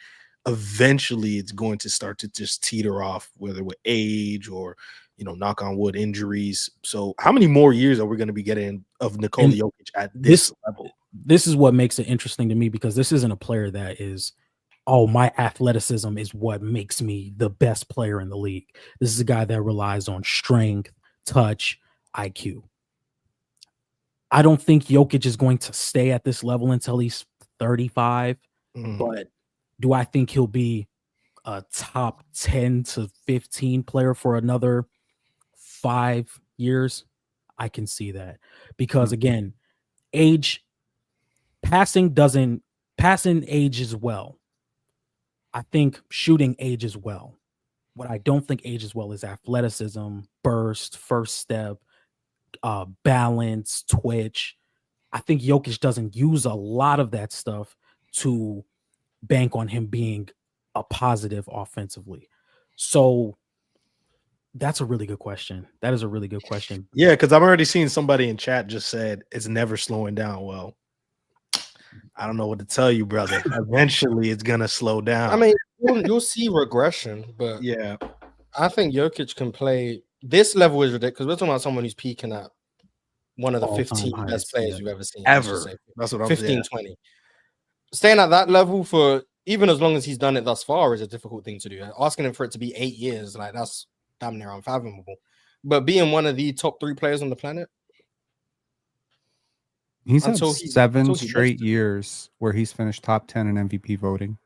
eventually it's going to start to just teeter off, whether with age or, knock on wood, injuries. So how many more years are we going to be getting of Nikola Jokic at this level? This is what makes it interesting to me, because this isn't a player that is, oh, my athleticism is what makes me the best player in the league. This is a guy that relies on strength, touch, IQ. I don't think Jokic is going to stay at this level until he's 35, but do I think he'll be a top 10 to 15 player for another 5 years? I can see that, because again, passing ages well. I think shooting ages well. What I don't think ages well is athleticism, burst, first step, balance, twitch. I think Jokic doesn't use a lot of that stuff to bank on him being a positive offensively. So that's a really good question. That is a really good question. Yeah, because I'm already seeing somebody in chat just said it's never slowing down. Well, I don't know what to tell you, brother. Eventually, it's gonna slow down. I mean, you'll see regression, but yeah, I think Jokic can play. This level is ridiculous. We're talking about someone who's peaking at one of the 15 best players you've ever seen. Ever. That's what I'm 15, 20. Staying at that level for even as long as he's done it thus far is a difficult thing to do. Asking him for it to be 8 years, like that's damn near unfathomable. But being one of the top 3 players on the planet, he's had 7 straight years where he's finished top 10 in MVP voting.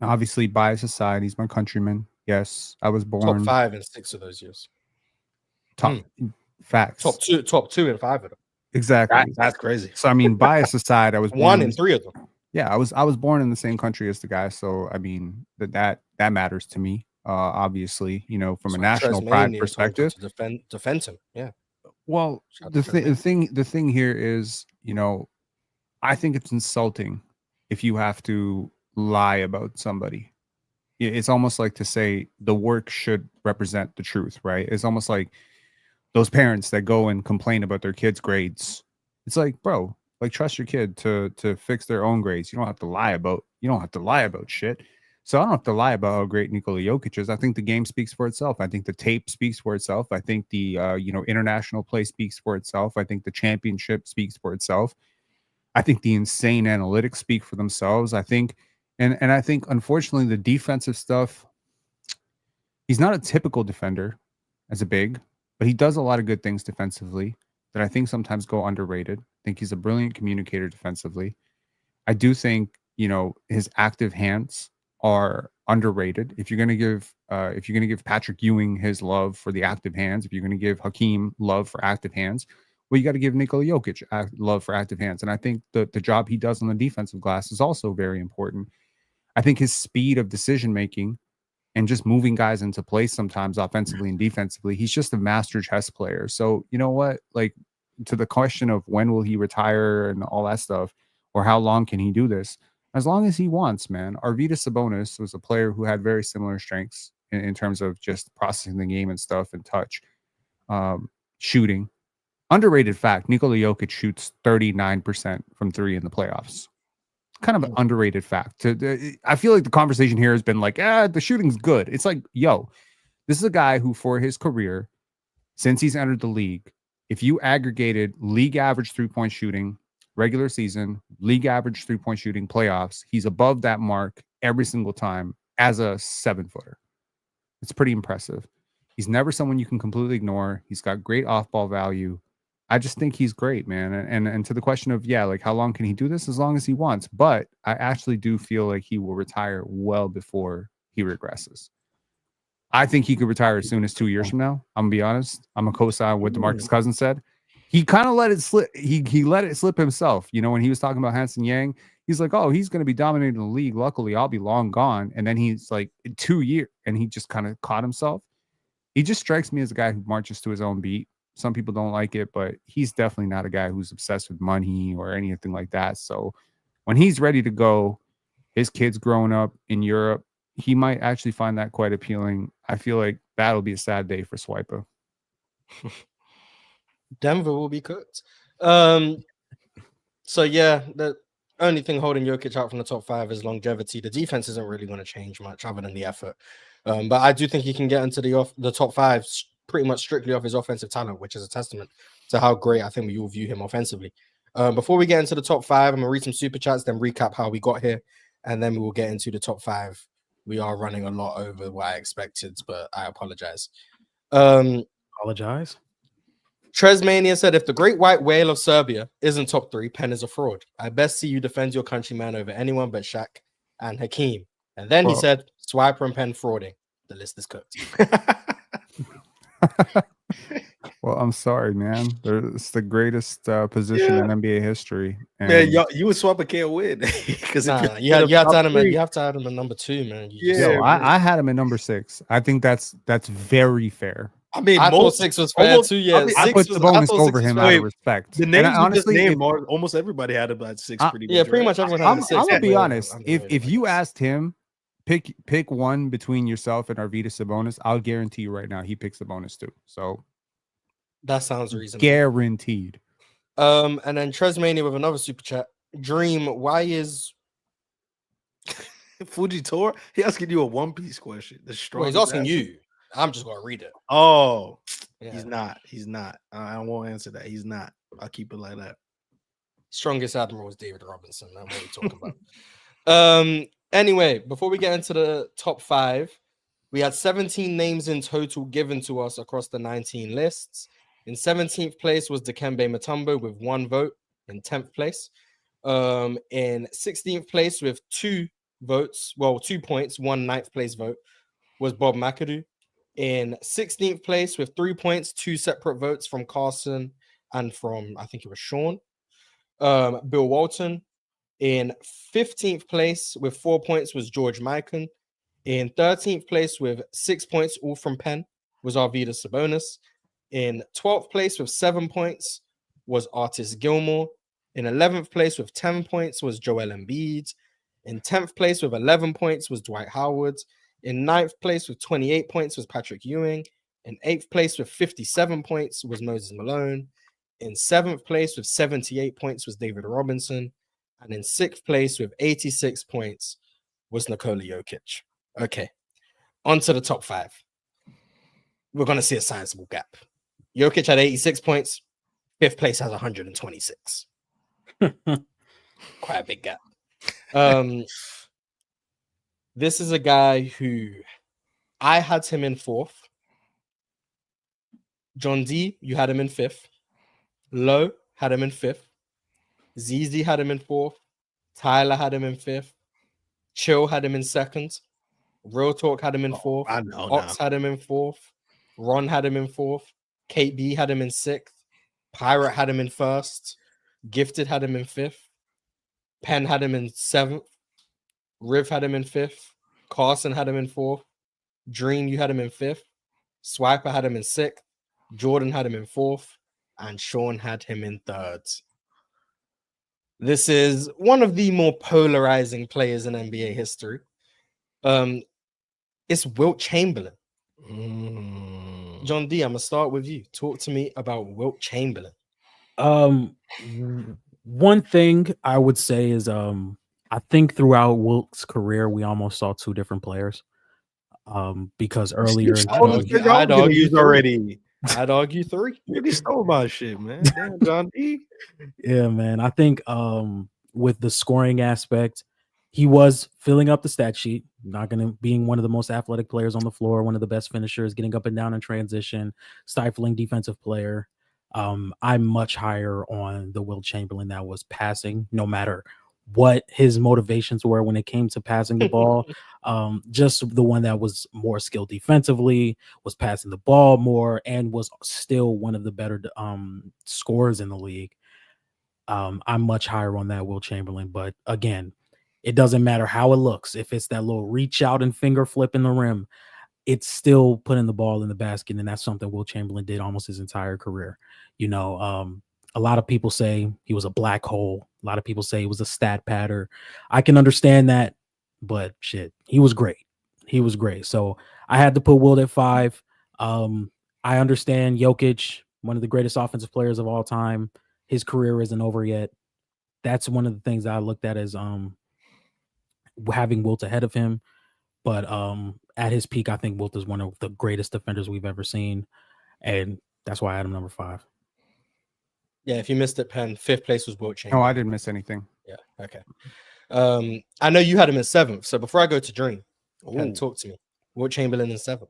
Obviously, bias aside, he's my countryman. Yes, I was born top 5 in 6 of those years. Facts. Top two in 5 of them. Exactly. That's crazy. So I mean, bias aside, I was born 1 in 3 of them. Yeah, I was born in the same country as the guy, so I mean that matters to me. Obviously, from a national pride perspective, to defend him. Yeah. Well, the thing here is, I think it's insulting if you have to lie about somebody. It's almost like to say the work should represent the truth, right? It's almost like those parents that go and complain about their kids' grades. It's like, bro, like trust your kid to fix their own grades. You don't have to lie about shit. So I don't have to lie about how great Nikola Jokic is. I think the game speaks for itself. I think the tape speaks for itself. I think the international play speaks for itself. I think the championship speaks for itself. I think the insane analytics speak for themselves. I think, and I think unfortunately the defensive stuff, he's not a typical defender as a big, but he does a lot of good things defensively that I think sometimes go underrated. I think he's a brilliant communicator defensively. I do think, his active hands are underrated. If you're going to give Patrick Ewing his love for the active hands, if you're going to give Hakeem love for active hands, well, you got to give Nikola Jokic love for active hands. And I think the job he does on the defensive glass is also very important. I think his speed of decision making and just moving guys into place sometimes offensively and defensively, he's just a master chess player. So you know what, like to the question of when will he retire and all that stuff, or how long can he do this? As long as he wants, man. Arvydas Sabonis was a player who had very similar strengths in terms of just processing the game and stuff and touch, shooting. Underrated fact, Nikola Jokic shoots 39% from 3 in the playoffs. Kind of an underrated fact. I feel like the conversation here has been like, the shooting's good. It's like, yo, this is a guy who for his career, since he's entered the league, if you aggregated league average 3-point shooting, regular season, league average 3-point shooting, playoffs, he's above that mark every single time as a 7-footer. It's pretty impressive. He's never someone you can completely ignore. He's got great off-ball value. I just think he's great, man. And to the question of, like how long can he do this? As long as he wants. But I actually do feel like he will retire well before he regresses. I think he could retire as soon as 2 years from now. I'm gonna be honest. I'm a co-sign what DeMarcus Cousins said. He kind of let it slip. He let it slip himself. When he was talking about Hanson Yang, he's like, oh, he's going to be dominating the league. Luckily, I'll be long gone. And then he's like 2 years, and he just kind of caught himself. He just strikes me as a guy who marches to his own beat. Some people don't like it, but he's definitely not a guy who's obsessed with money or anything like that. So when he's ready to go, his kid's growing up in Europe, he might actually find that quite appealing. I feel like that'll be a sad day for Swiper. Denver will be cooked. So yeah, the only thing holding Jokic out from the top 5 is longevity. The defense isn't really going to change much other than the effort. But I do think he can get into the top 5 pretty much strictly off his offensive talent, which is a testament to how great I think we all view him offensively. Before we get into the top 5, I'm gonna read some super chats, then recap how we got here, and then we will get into the top 5. We are running a lot over what I expected, but I apologize. Apologize. Tresmania said, if the great white whale of Serbia isn't top 3, Penn is a fraud. I best see you defend your countryman over anyone but Shaq and Hakeem. And then he said, Swiper and Penn frauding. The list is cooked. Well, I'm sorry, man. It's the greatest position in NBA history. And Man, you would swap a can't win because you have to add him at number 2, man. I had him at number 6. I think that's very fair. I mean, I thought 6 was fair too. Yeah, I put Sabonis over him out of respect. The names honestly, almost everybody had him at 6. Pretty much everyone had 6. I'm gonna be honest. If you asked him, pick one between yourself and Arvydas Sabonis, I'll guarantee you right now he picks Sabonis too. So that sounds reasonable. Guaranteed. And then Tresmania with another super chat. Dream, why is Fujitora? He asking you a One Piece question. He's asking you. I'm just gonna read it. Oh, yeah. He's not. I won't answer that. He's not. I'll keep it like that. Strongest admiral is David Robinson. That's what we're talking about. Anyway, before we get into the top 5, we had 17 names in total given to us across the 19 lists. In 17th place was Dikembe Mutombo with 1 vote. In 10th place, in 16th place with 2 votes, 2 points, 1 9th place vote was Bob McAdoo. In 16th place with 3 points, 2 separate votes from Carson and from, I think it was Sean, Bill Walton. In 15th place with 4 points was George Mikan. In 13th place with 6 points, all from Penn, was Arvydas Sabonis. In 12th place with 7 points was Artis Gilmore. In 11th place with 10 points was Joel Embiid. In 10th place with 11 points was Dwight Howard. In 9th place with 28 points was Patrick Ewing. In 8th place with 57 points was Moses Malone. In 7th place with 78 points was David Robinson. And in 6th place with 86 points was Nikola Jokic. Okay, on to the top 5. We're going to see a sizable gap. Jokic had 86 points. 5th place has 126. Quite a big gap. This is a guy who I had him in 4th. John D, you had him in 5th. Lowe had him in 5th. ZZ had him in 4th. Tyler had him in 5th. Chill had him in 2nd. Real Talk had him in 4th. Ox had him in 4th. Ron had him in 4th. Kate B had him in 6th. Pirate had him in 1st. Gifted had him in 5th. Penn had him in 7th. Riv had him in 5th. Carson had him in 4th. Dream, you had him in 5th. Swiper had him in 6th. Jordan had him in 4th. And Sean had him in 3rd. This is one of the more polarizing players in NBA history. It's Wilt Chamberlain. John D, I'm gonna start with you. Talk to me about Wilt Chamberlain. One thing I would say is I think throughout Wilt's career we almost saw 2 different players. Because earlier I'd argue 3. Maybe stole my shit, man. Damn, John D. Yeah, man. I think with the scoring aspect, he was filling up the stat sheet, being one of the most athletic players on the floor, one of the best finishers, getting up and down in transition, stifling defensive player. I'm much higher on the Wilt Chamberlain that was passing, no matter what his motivations were when it came to passing the ball. Just the one that was more skilled defensively, was passing the ball more, and was still one of the better scorers in the league. I'm much higher on that Wilt Chamberlain, but again, it doesn't matter how it looks. If it's that little reach out and finger flip in the rim, it's still putting the ball in the basket, and that's something Wilt Chamberlain did almost his entire career. You know, a lot of people say he was a black hole. A lot of people say he was a stat patter. I can understand that, but shit, he was great. He was great. So I had to put Wilt at 5. I understand Jokic, one of the greatest offensive players of all time. His career isn't over yet. That's one of the things that I looked at as having Wilt ahead of him. But at his peak, I think Wilt is one of the greatest defenders we've ever seen. And that's why I had him number 5. Yeah, if you missed it, Penn, 5th place was Wilt Chamberlain. No, I didn't miss anything. Yeah, okay. I know you had him in 7th. So before I go to Dream, Penn, talk to me. Wilt Chamberlain in 7th.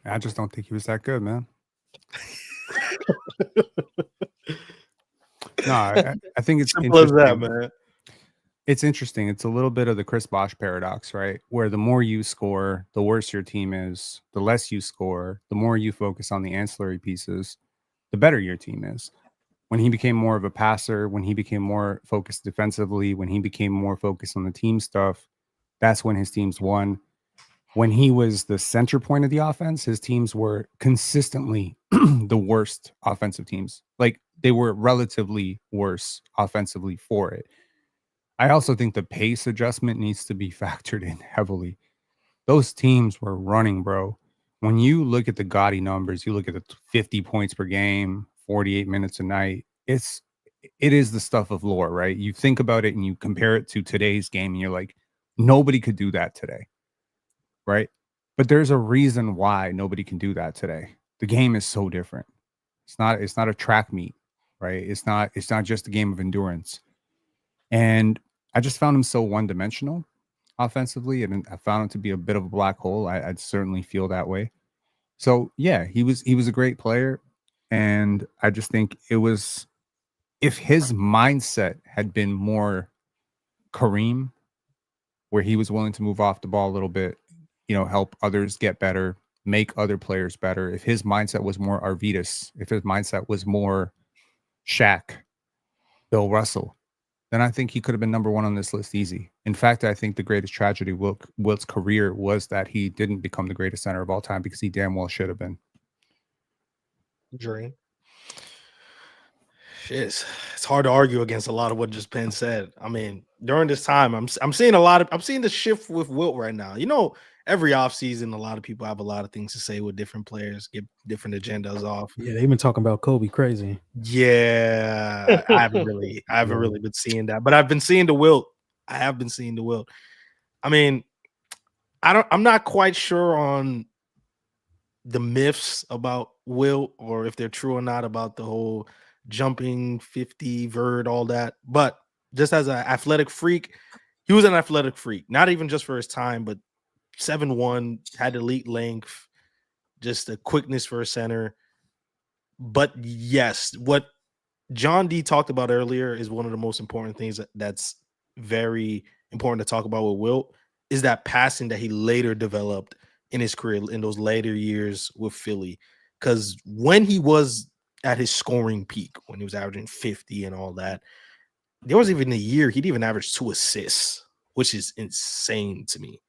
I just don't think he was that good, man. No, I think it's simple as that, man. It's interesting. It's a little bit of the Chris Bosh paradox, right? Where the more you score, the worse your team is. The less you score, the more you focus on the ancillary pieces, the better your team is. When he became more of a passer, when he became more focused defensively, when he became more focused on the team stuff, that's when his teams won. When he was the center point of the offense, his teams were consistently the worst offensive teams. Like, they were relatively worse offensively for it. I also think the pace adjustment needs to be factored in heavily. Those teams were running, bro. When you look at the gaudy numbers, you look at the 50 points per game, 48 minutes a night, it is the stuff of lore, right? You think about it and you compare it to today's game and you're like, nobody could do that today, right? But there's a reason why nobody can do that today. The game is so different. It's not a track meet, right? It's not just a game of endurance. And I just found him so one-dimensional offensively, and I found him to be a bit of a black hole. I'd certainly feel that way. So yeah, he was a great player, and I just think it was, if his mindset had been more Kareem, where he was willing to move off the ball a little bit, you know, help others get better, make other players better. If his mindset was more Arvydas, if his mindset was more Shaq, Bill Russell, then I think he could have been number 1 on this list easy. In fact, I think the greatest tragedy of Wilt's career was that he didn't become the greatest center of all time, because he damn well should have been. Dream. It's hard to argue against a lot of what just Penn said. I mean, during this time, I'm seeing I'm seeing the shift with Wilt right now. You know, every offseason, a lot of people have a lot of things to say with different players, get different agendas off. Yeah, they've been talking about Kobe crazy. Yeah, I haven't really been seeing that, but I've been seeing the Wilt. I have been seeing the Wilt. I mean, I'm not quite sure on the myths about Wilt, or if they're true or not, about the whole jumping 50 vert, all that. But just as an athletic freak, he was an athletic freak, not even just for his time, but 7'1", had elite length, just a quickness for a center. But yes, what John D talked about earlier is one of the most important things that's very important to talk about with Wilt, is that passing that he later developed in his career, in those later years with Philly. Because when he was at his scoring peak, when he was averaging 50 and all that, there was even a year he'd even average 2 assists, which is insane to me.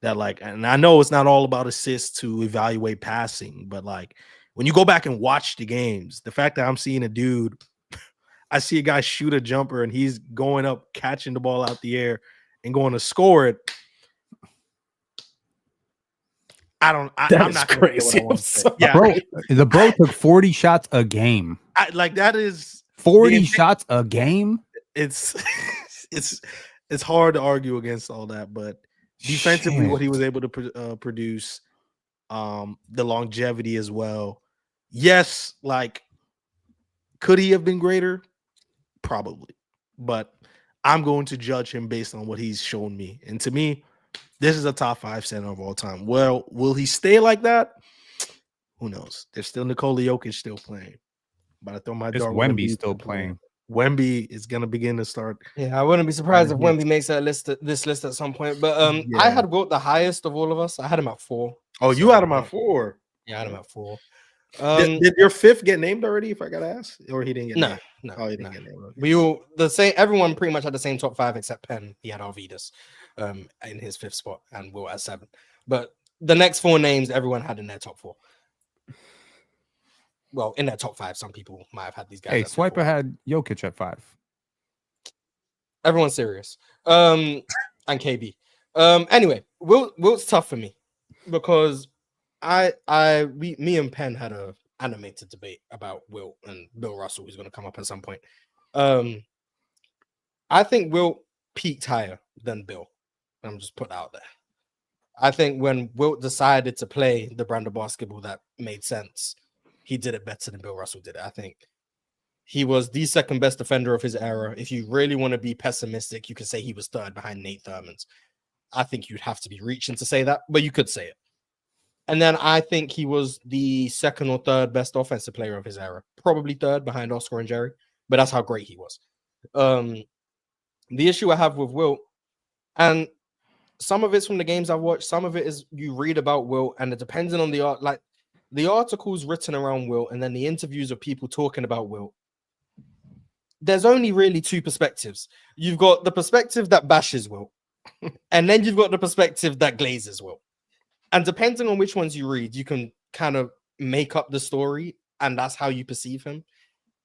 That, like, and I know it's not all about assists to evaluate passing, but like, when you go back and watch the games, the fact that I'm seeing a dude, I see a guy shoot a jumper and he's going up, catching the ball out the air and going to score it. I'm not crazy. Yeah, bro, the bro took 40 shots a game. That is 40 shots a game. It's hard to argue against all that, but defensively, what he was able to produce, the longevity as well. Yes, like, could he have been greater? Probably, but I'm going to judge him based on what he's shown me, and to me, this is a top 5 center of all time. Well, will he stay like that? Who knows? There's still Nikola Jokic still playing. But I throw my dart. Wemby still playing. Wemby is going to begin to start. Yeah, I wouldn't be surprised if Wemby makes this list at some point. But I had Wilt the highest of all of us. I had him at 4. Oh, you had him at 4? Yeah, I had him at 4. Did your 5th get named already, if I got to ask? Or he didn't get named? No. Oh, he didn't get named. Okay. We all the same. Everyone pretty much had the same top 5 except Penn. He had Arvydas in his 5th spot, and Wilt at 7. But the next 4 names, everyone had in their top 4. Well, in their top 5, some people might have had these guys. Hey, at 4. Swiper had Jokic at 5. Everyone's serious. And KB. Anyway, Wilt's tough for me because me and Penn had a animated debate about Wilt and Bill Russell, who's going to come up at some point. I think Wilt peaked higher than Bill. I'm just put that out there. I think when Wilt decided to play the brand of basketball that made sense, he did it better than Bill Russell did it. I think he was the second best defender of his era. If you really want to be pessimistic, you could say he was third behind Nate Thurman's. I think you'd have to be reaching to say that, but you could say it. And then I think he was the second or third best offensive player of his era. Probably third behind Oscar and Jerry, but that's how great he was. The issue I have with Wilt, and some of it's from the games I've watched, some of it is you read about Wilt, and it depends on the art, like the articles written around Wilt, and then the interviews of people talking about Wilt. There's only really 2 perspectives. You've got the perspective that bashes Wilt, and then you've got the perspective that glazes Wilt. And depending on which ones you read, you can kind of make up the story, and that's how you perceive him.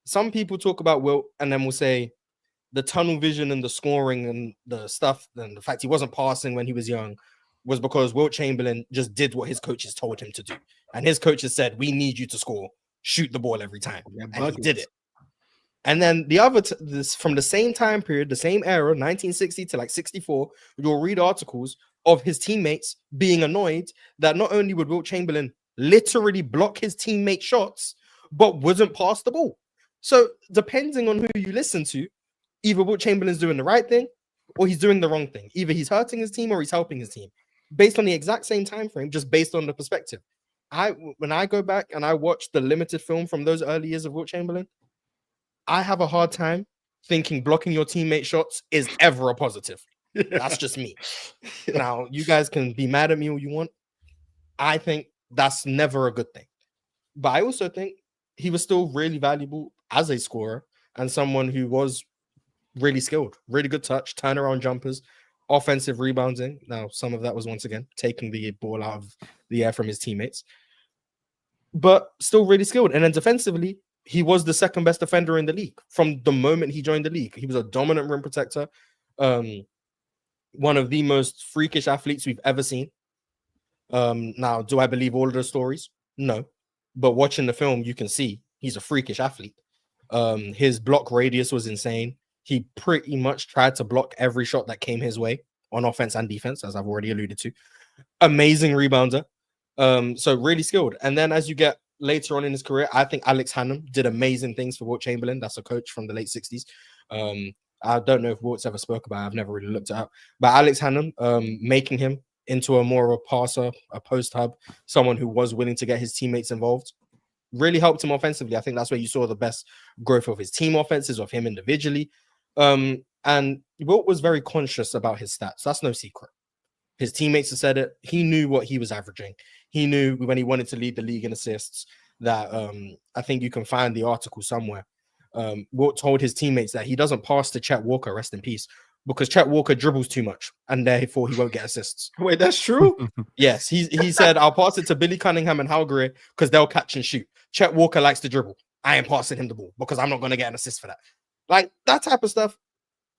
Some people talk about Wilt, and then will say the tunnel vision and the scoring and the stuff, and the fact he wasn't passing when he was young was because Wilt Chamberlain just did what his coaches told him to do. And his coaches said, we need you to score, shoot the ball every time. And he did it. And then the other, this from the same time period, the same era, 1960 to like 64, you'll read articles of his teammates being annoyed that not only would Wilt Chamberlain literally block his teammate shots, but wouldn't pass the ball. So depending on who you listen to, either Wilt Chamberlain's doing the right thing or he's doing the wrong thing. Either he's hurting his team or he's helping his team based on the exact same time frame, just based on the perspective. When I go back and I watch the limited film from those early years of Wilt Chamberlain, I have a hard time thinking blocking your teammate shots is ever a positive. That's just me. Now, you guys can be mad at me all you want. I think that's never a good thing. But I also think he was still really valuable as a scorer and someone who was really skilled, really good touch, turnaround jumpers, offensive rebounding. Now, some of that was once again taking the ball out of the air from his teammates, but still really skilled. And then defensively, he was the second best defender in the league from the moment he joined the league. He was a dominant rim protector, one of the most freakish athletes we've ever seen. Now, do I believe all of the stories? No, but watching the film, you can see he's a freakish athlete. His block radius was insane. He pretty much tried to block every shot that came his way on offense and defense, as I've already alluded to. Amazing rebounder. So really skilled. And then as you get later on in his career, I think Alex Hannum did amazing things for Wilt Chamberlain. That's a coach from the late 60s. I don't know if Wilt's ever spoke about it. I've never really looked it up. But Alex Hannum, making him into a more of a passer, a post hub, someone who was willing to get his teammates involved, really helped him offensively. I think that's where you saw the best growth of his team offenses, of him individually. And Wilt was very conscious about his stats. That's no secret. His teammates have said it. He knew what he was averaging. He knew when he wanted to lead the league in assists that I think you can find the article somewhere. Wilt told his teammates that he doesn't pass to Chet Walker, rest in peace, because Chet Walker dribbles too much and therefore he won't get assists. Wait, that's true? Yes, he said, I'll pass it to Billy Cunningham and Hal Greer because they'll catch and shoot. Chet Walker likes to dribble. I ain't passing him the ball because I'm not going to get an assist for that. Like that type of stuff,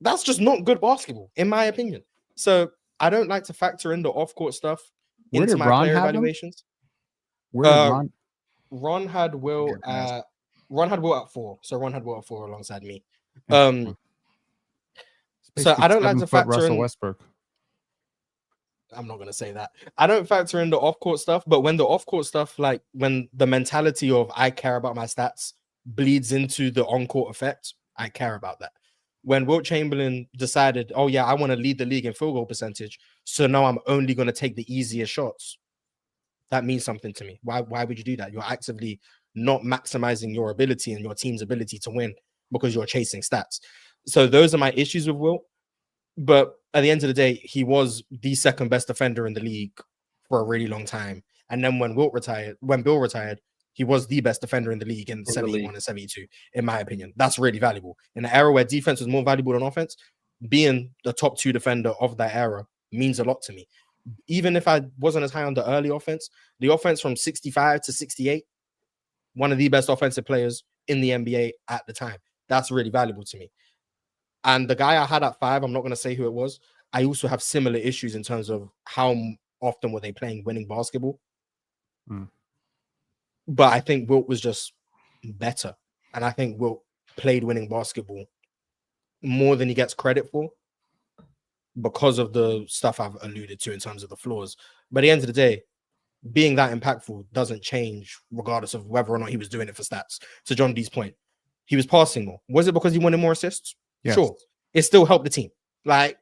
that's just not good basketball, in my opinion. So I don't like to factor in the off-court stuff into my player evaluations. Ron had Will at 4. So Ron had Will at 4 alongside me. So I don't like to factor in Westbrook. I'm not going to say that. I don't factor in the off-court stuff, but when the off-court stuff, like when the mentality of I care about my stats bleeds into the on-court effect, I care about that. When Wilt Chamberlain decided, oh yeah, I want to lead the league in field goal percentage, so now I'm only going to take the easier shots. That means something to me. Why would you do that? You're actively not maximizing your ability and your team's ability to win because you're chasing stats. So those are my issues with Wilt. But at the end of the day, he was the second best defender in the league for a really long time. And then when Bill retired, he was the best defender in the league in 71 and 72, in my opinion. That's really valuable. In an era where defense was more valuable than offense, being the top 2 defender of that era means a lot to me. even if I wasn't as high on the early offense, the offense from 65 to 68, one of the best offensive players in the NBA at the time. That's really valuable to me. And the guy I had at 5, I'm not going to say who it was. I also have similar issues in terms of how often were they playing winning basketball. But I think Wilt was just better. And I think Wilt played winning basketball more than he gets credit for because of the stuff I've alluded to in terms of the flaws. But at the end of the day, being that impactful doesn't change regardless of whether or not he was doing it for stats. To John D's point, he was passing more. Was it because he wanted more assists? Yes. Sure. It still helped the team. Like,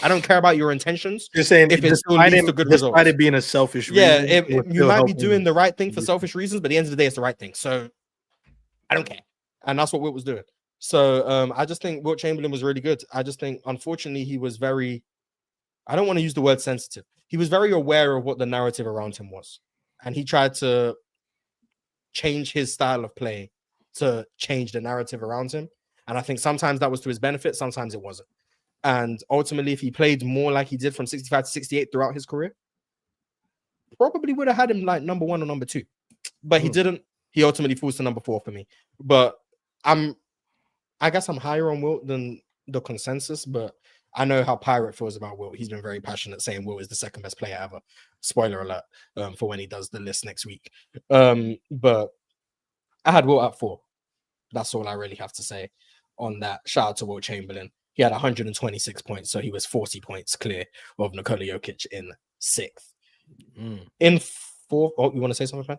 I don't care about your intentions. You're saying if it still leads to good results. Despite it being a selfish reason. Yeah, you might be doing the right thing for selfish reasons, but at the end of the day, it's the right thing. So I don't care. And that's what Wilt was doing. So I just think Wilt Chamberlain was really good. I just think, unfortunately, he was very, I don't want to use the word sensitive. He was very aware of what the narrative around him was. And he tried to change his style of play to change the narrative around him. And I think sometimes that was to his benefit, sometimes it wasn't. And ultimately, if he played more like he did from 65 to 68 throughout his career, probably would have had him like number 1 or number 2. But he didn't. He ultimately falls to number 4 for me. But I guess I'm higher on Wilt than the consensus, but I know how Pirate feels about Wilt. He's been very passionate saying Wilt is the second best player ever. Spoiler alert for when he does the list next week. But I had Wilt at 4. That's all I really have to say on that. Shout out to Wilt Chamberlain. He had 126 points, so he was 40 points clear of Nikola Jokic in 6th. In 4th, oh, you want to say something, man?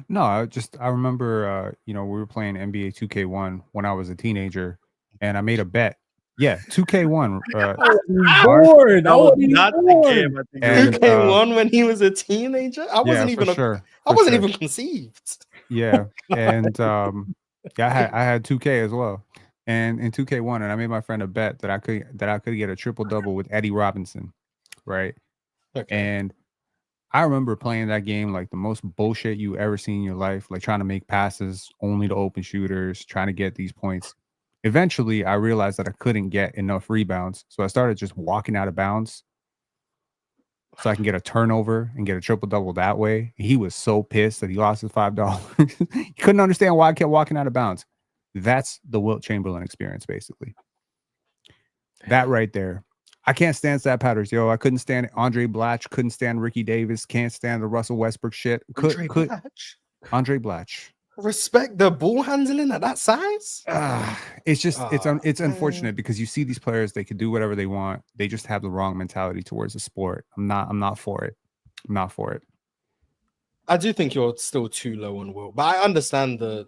No, I remember, we were playing NBA 2K1 when I was a teenager, and I made a bet. Yeah, 2K1. Born. I was not the game. 2K1 when he was a teenager. I wasn't even conceived. Yeah, and I had 2K as well, and in 2K1, and I made my friend a bet that I could get a triple double with Eddie Robinson, right? Okay. And I remember playing that game like the most bullshit you ever seen in your life, like trying to make passes only to open shooters, trying to get these points. Eventually, I realized that I couldn't get enough rebounds, so I started just walking out of bounds so I can get a turnover and get a triple-double that way. He was so pissed that he lost his $5. He couldn't understand why I kept walking out of bounds. That's the Wilt Chamberlain experience, basically. That right there. I can't stand stat patterns, yo. I couldn't stand Andre Blatch. Couldn't stand Ricky Davis. Can't stand the Russell Westbrook shit. Andre Blatch. Respect the ball handling at that size. It's unfortunate because you see these players, they can do whatever they want. They just have the wrong mentality towards the sport. I'm not for it. I'm not for it. I do think you're still too low on Wilt, but I understand the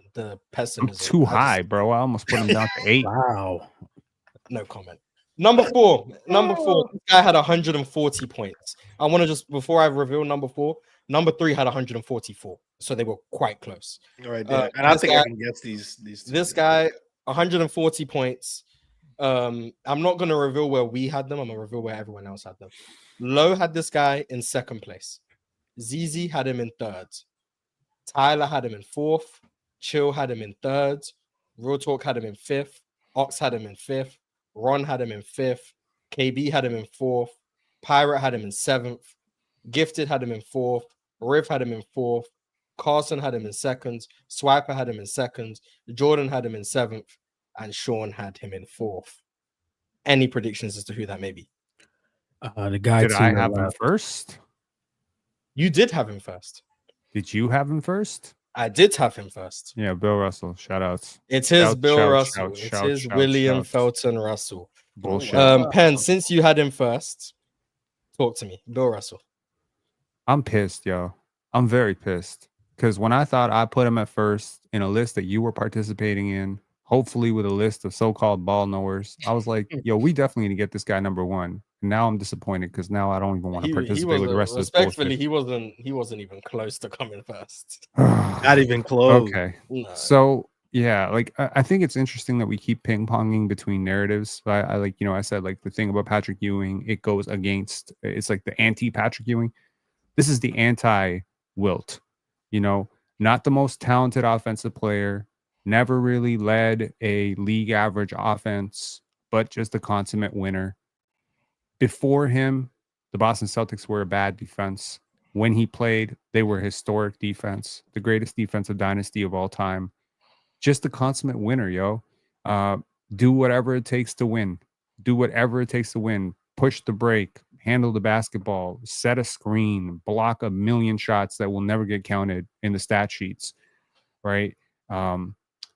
pessimism. I'm too high, bro. I almost put him down to 8. Wow. No comment. Number 4. This guy had 140 points. I want to just, before I reveal number 4, number 3 had 144. So they were quite close. Right there. And I think I can guess these two. This guy, 140 points. I'm not going to reveal where we had them. I'm going to reveal where everyone else had them. Lowe had this guy in 2nd place. ZZ had him in 3rd. Tyler had him in 4th. Chill had him in 3rd. Real Talk had him in 5th. Ox had him in 5th. Ron had him in 5th. KB had him in 4th. Pirate had him in 7th. Gifted had him in 4th. Riff had him in 4th. Carson had him in 2nd. Swiper had him in 2nd. Jordan had him in 7th. And Sean had him in 4th. Any predictions as to who that may be? The guy did I have him first? You did have him first. Did you have him first? I did have him first. Yeah, Bill Russell. Shout outs. It's his Bill Russell. It's his William Felton Russell. Bullshit. Penn, since you had him first, talk to me. Bill Russell. I'm pissed, yo. I'm very pissed. Because when I thought I put him at first in a list that you were participating in, hopefully with a list of so-called ball knowers, I was like, yo, we definitely need to get this guy number 1. And now I'm disappointed because now I don't even want to participate with the rest of this bullshit. Respectfully, he wasn't even close to coming first. Not even close. Okay. No. So yeah, like I think it's interesting that we keep ping-ponging between narratives. I like, I said like the thing about Patrick Ewing, it goes against, it's like the anti-Patrick Ewing. This is the anti-Wilt. Not the most talented offensive player, never really led a league average offense, but just a consummate winner. Before him, The Boston Celtics were a bad defense. When he played, they were historic defense, the greatest defensive dynasty of all time. Just a consummate winner, yo. Do whatever it takes to win. Do whatever it takes to win. Push the break, handle the basketball, set a screen, block a million shots that will never get counted in the stat sheets, right?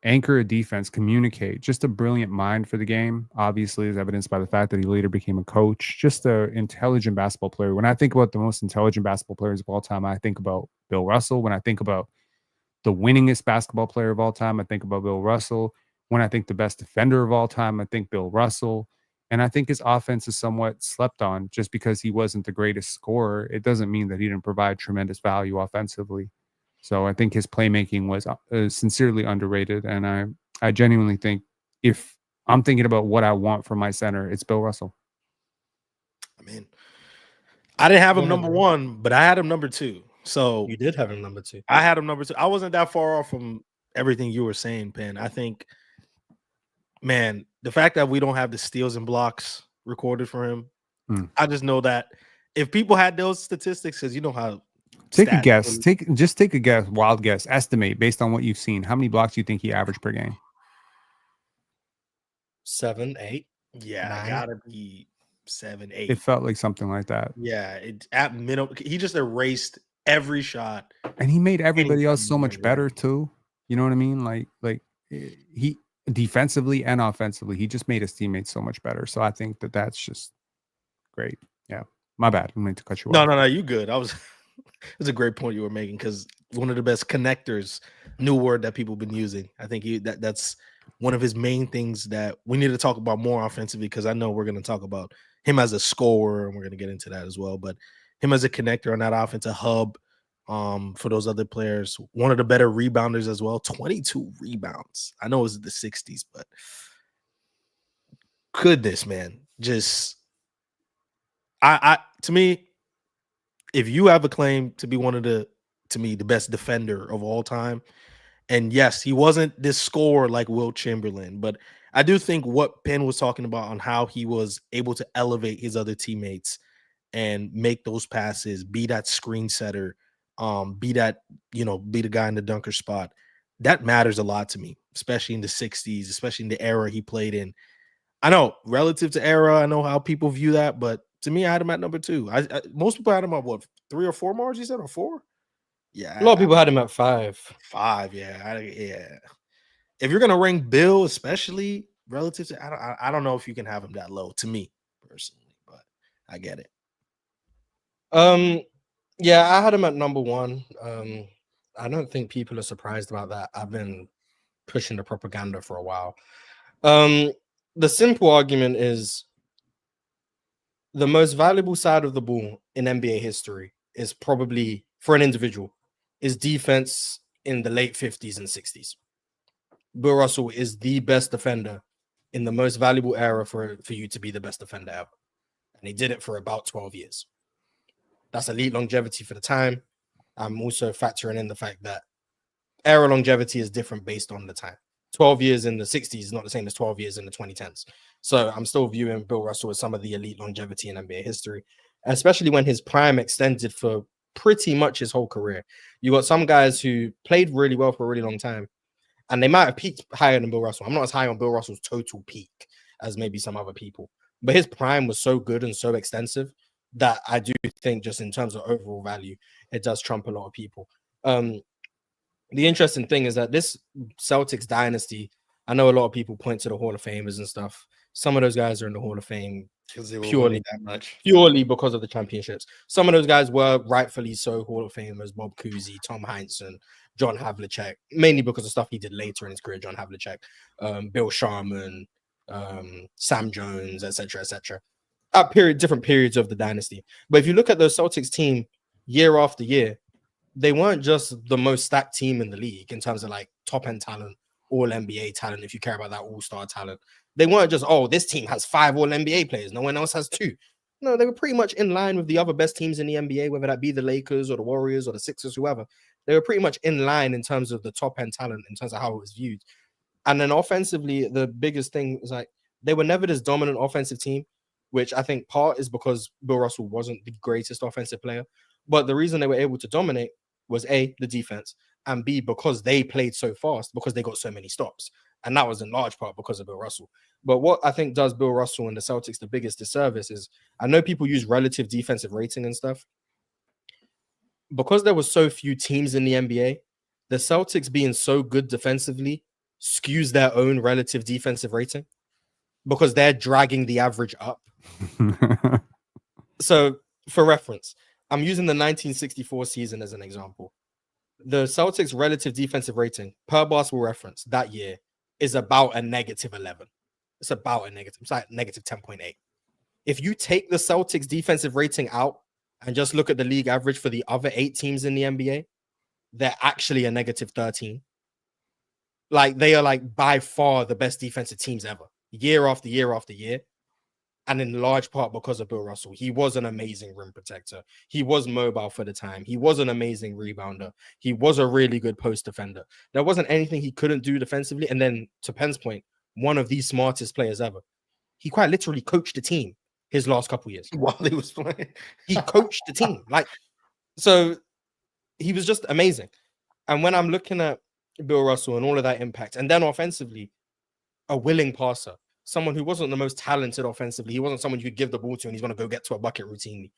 Anchor a defense, communicate. Just a brilliant mind for the game, obviously, is evidenced by the fact that he later became a coach. Just an intelligent basketball player. When I think about the most intelligent basketball players of all time, I think about Bill Russell. When I think about the winningest basketball player of all time, I think about Bill Russell. When I think the best defender of all time, I think Bill Russell. And I think his offense is somewhat slept on. Just because he wasn't the greatest scorer, it doesn't mean that he didn't provide tremendous value offensively. So I think his playmaking was sincerely underrated. And I genuinely think if I'm thinking about what I want for my center, it's Bill Russell. I mean, I didn't have him number one, but I had him number two. So You did have him number two. I had him number two. I wasn't that far off from everything you were saying, Penn. I think, man, the fact that we don't have the steals and blocks recorded for him, I just know that if people had those statistics, because you know how. Take a guess. Take a guess. Wild guess. Estimate based on what you've seen. How many blocks do you think he averaged per game? 7, 8. Yeah, 9. gotta be 7, 8. It felt like something like that. Yeah, at minimum, he just erased every shot, and he made everybody else so much better too. You know what I mean? Like he defensively and offensively, he just made his teammates so much better. So I think that's just great. Yeah, my bad. I meant to cut you off. No, you good. It was a great point you were making, because one of the best connectors, new word that people have been using. I think that's one of his main things that we need to talk about more offensively, because I know we're going to talk about him as a scorer, and we're going to get into that as well. But him as a connector on that offensive hub for those other players, one of the better rebounders as well. 22 rebounds. I know it was the 60s, but goodness, man. Just to me, if you have a claim to be one of the best defender of all time, and yes, he wasn't this scorer like Wilt Chamberlain, but I do think what Penn was talking about on how he was able to elevate his other teammates and make those passes, be that screen setter, be the guy in the dunker spot, that matters a lot to me, especially in the 60s, especially in the era he played in. I know relative to era, I know how people view that, but to me, I had him at number 2. Most people had him at what, 3 or 4 Mars? You said, or 4? Yeah, a lot of people had him at 5. 5, yeah, yeah. If you're gonna rank Bill, especially relative to, I don't know if you can have him that low. To me personally, but I get it. Yeah, I had him at number 1. I don't think people are surprised about that. I've been pushing the propaganda for a while. The simple argument is the most valuable side of the ball in NBA history is probably, for an individual, is defense in the late 50s and 60s. Bill Russell is the best defender in the most valuable era for you to be the best defender ever. And he did it for about 12 years. That's elite longevity for the time. I'm also factoring in the fact that era longevity is different based on the time. 12 years in the 60s is not the same as 12 years in the 2010s. So I'm still viewing Bill Russell as some of the elite longevity in NBA history, especially when his prime extended for pretty much his whole career. You got some guys who played really well for a really long time, and they might have peaked higher than Bill Russell. I'm not as high on Bill Russell's total peak as maybe some other people, but his prime was so good and so extensive that I do think just in terms of overall value, it does trump a lot of people. The interesting thing is that this Celtics dynasty, I know a lot of people point to the Hall of Famers and stuff. Some of those guys are in the Hall of Fame purely because of the championships. Some of those guys were rightfully so Hall of Famers: Bob Cousy, Tom Heinsohn, John Havlicek, mainly because of stuff he did later in his career. John Havlicek, Bill Sharman, Sam Jones, etc. At different periods of the dynasty. But if you look at the Celtics team year after year, they weren't just the most stacked team in the league in terms of like top end talent, all NBA talent. If you care about that all-star talent, they weren't just, oh, this team has 5 all NBA players, no one else has 2. No, they were pretty much in line with the other best teams in the NBA, whether that be the Lakers or the Warriors or the Sixers, whoever. They were pretty much in line in terms of the top end talent, in terms of how it was viewed. And then offensively, the biggest thing was like they were never this dominant offensive team which I think part is because Bill Russell wasn't the greatest offensive player. But the reason they were able to dominate was A, the defense, and B, because they played so fast, because they got so many stops. And that was in large part because of Bill Russell. But what I think does Bill Russell and the Celtics the biggest disservice is, I know people use relative defensive rating and stuff. Because there were so few teams in the NBA, the Celtics being so good defensively skews their own relative defensive rating because they're dragging the average up. So, for reference, I'm using the 1964 season as an example. The Celtics' relative defensive rating per Basketball Reference that year is about a negative 11. It's about a negative. It's like negative 10.8. If you take the Celtics' defensive rating out and just look at the league average for the other 8 teams in the NBA, they're actually a negative 13. Like, they are like by far the best defensive teams ever, year after year after year. And in large part because of Bill Russell. He was an amazing rim protector. He was mobile for the time. He was an amazing rebounder. He was a really good post defender. There wasn't anything he couldn't do defensively. And then, to Penn's point, one of the smartest players ever. He quite literally coached the team his last couple years. While he was playing. He coached the team. So he was just amazing. And when I'm looking at Bill Russell and all of that impact, and then offensively, a willing passer, someone who wasn't the most talented offensively. He wasn't someone you could give the ball to and he's going to go get to a bucket routinely,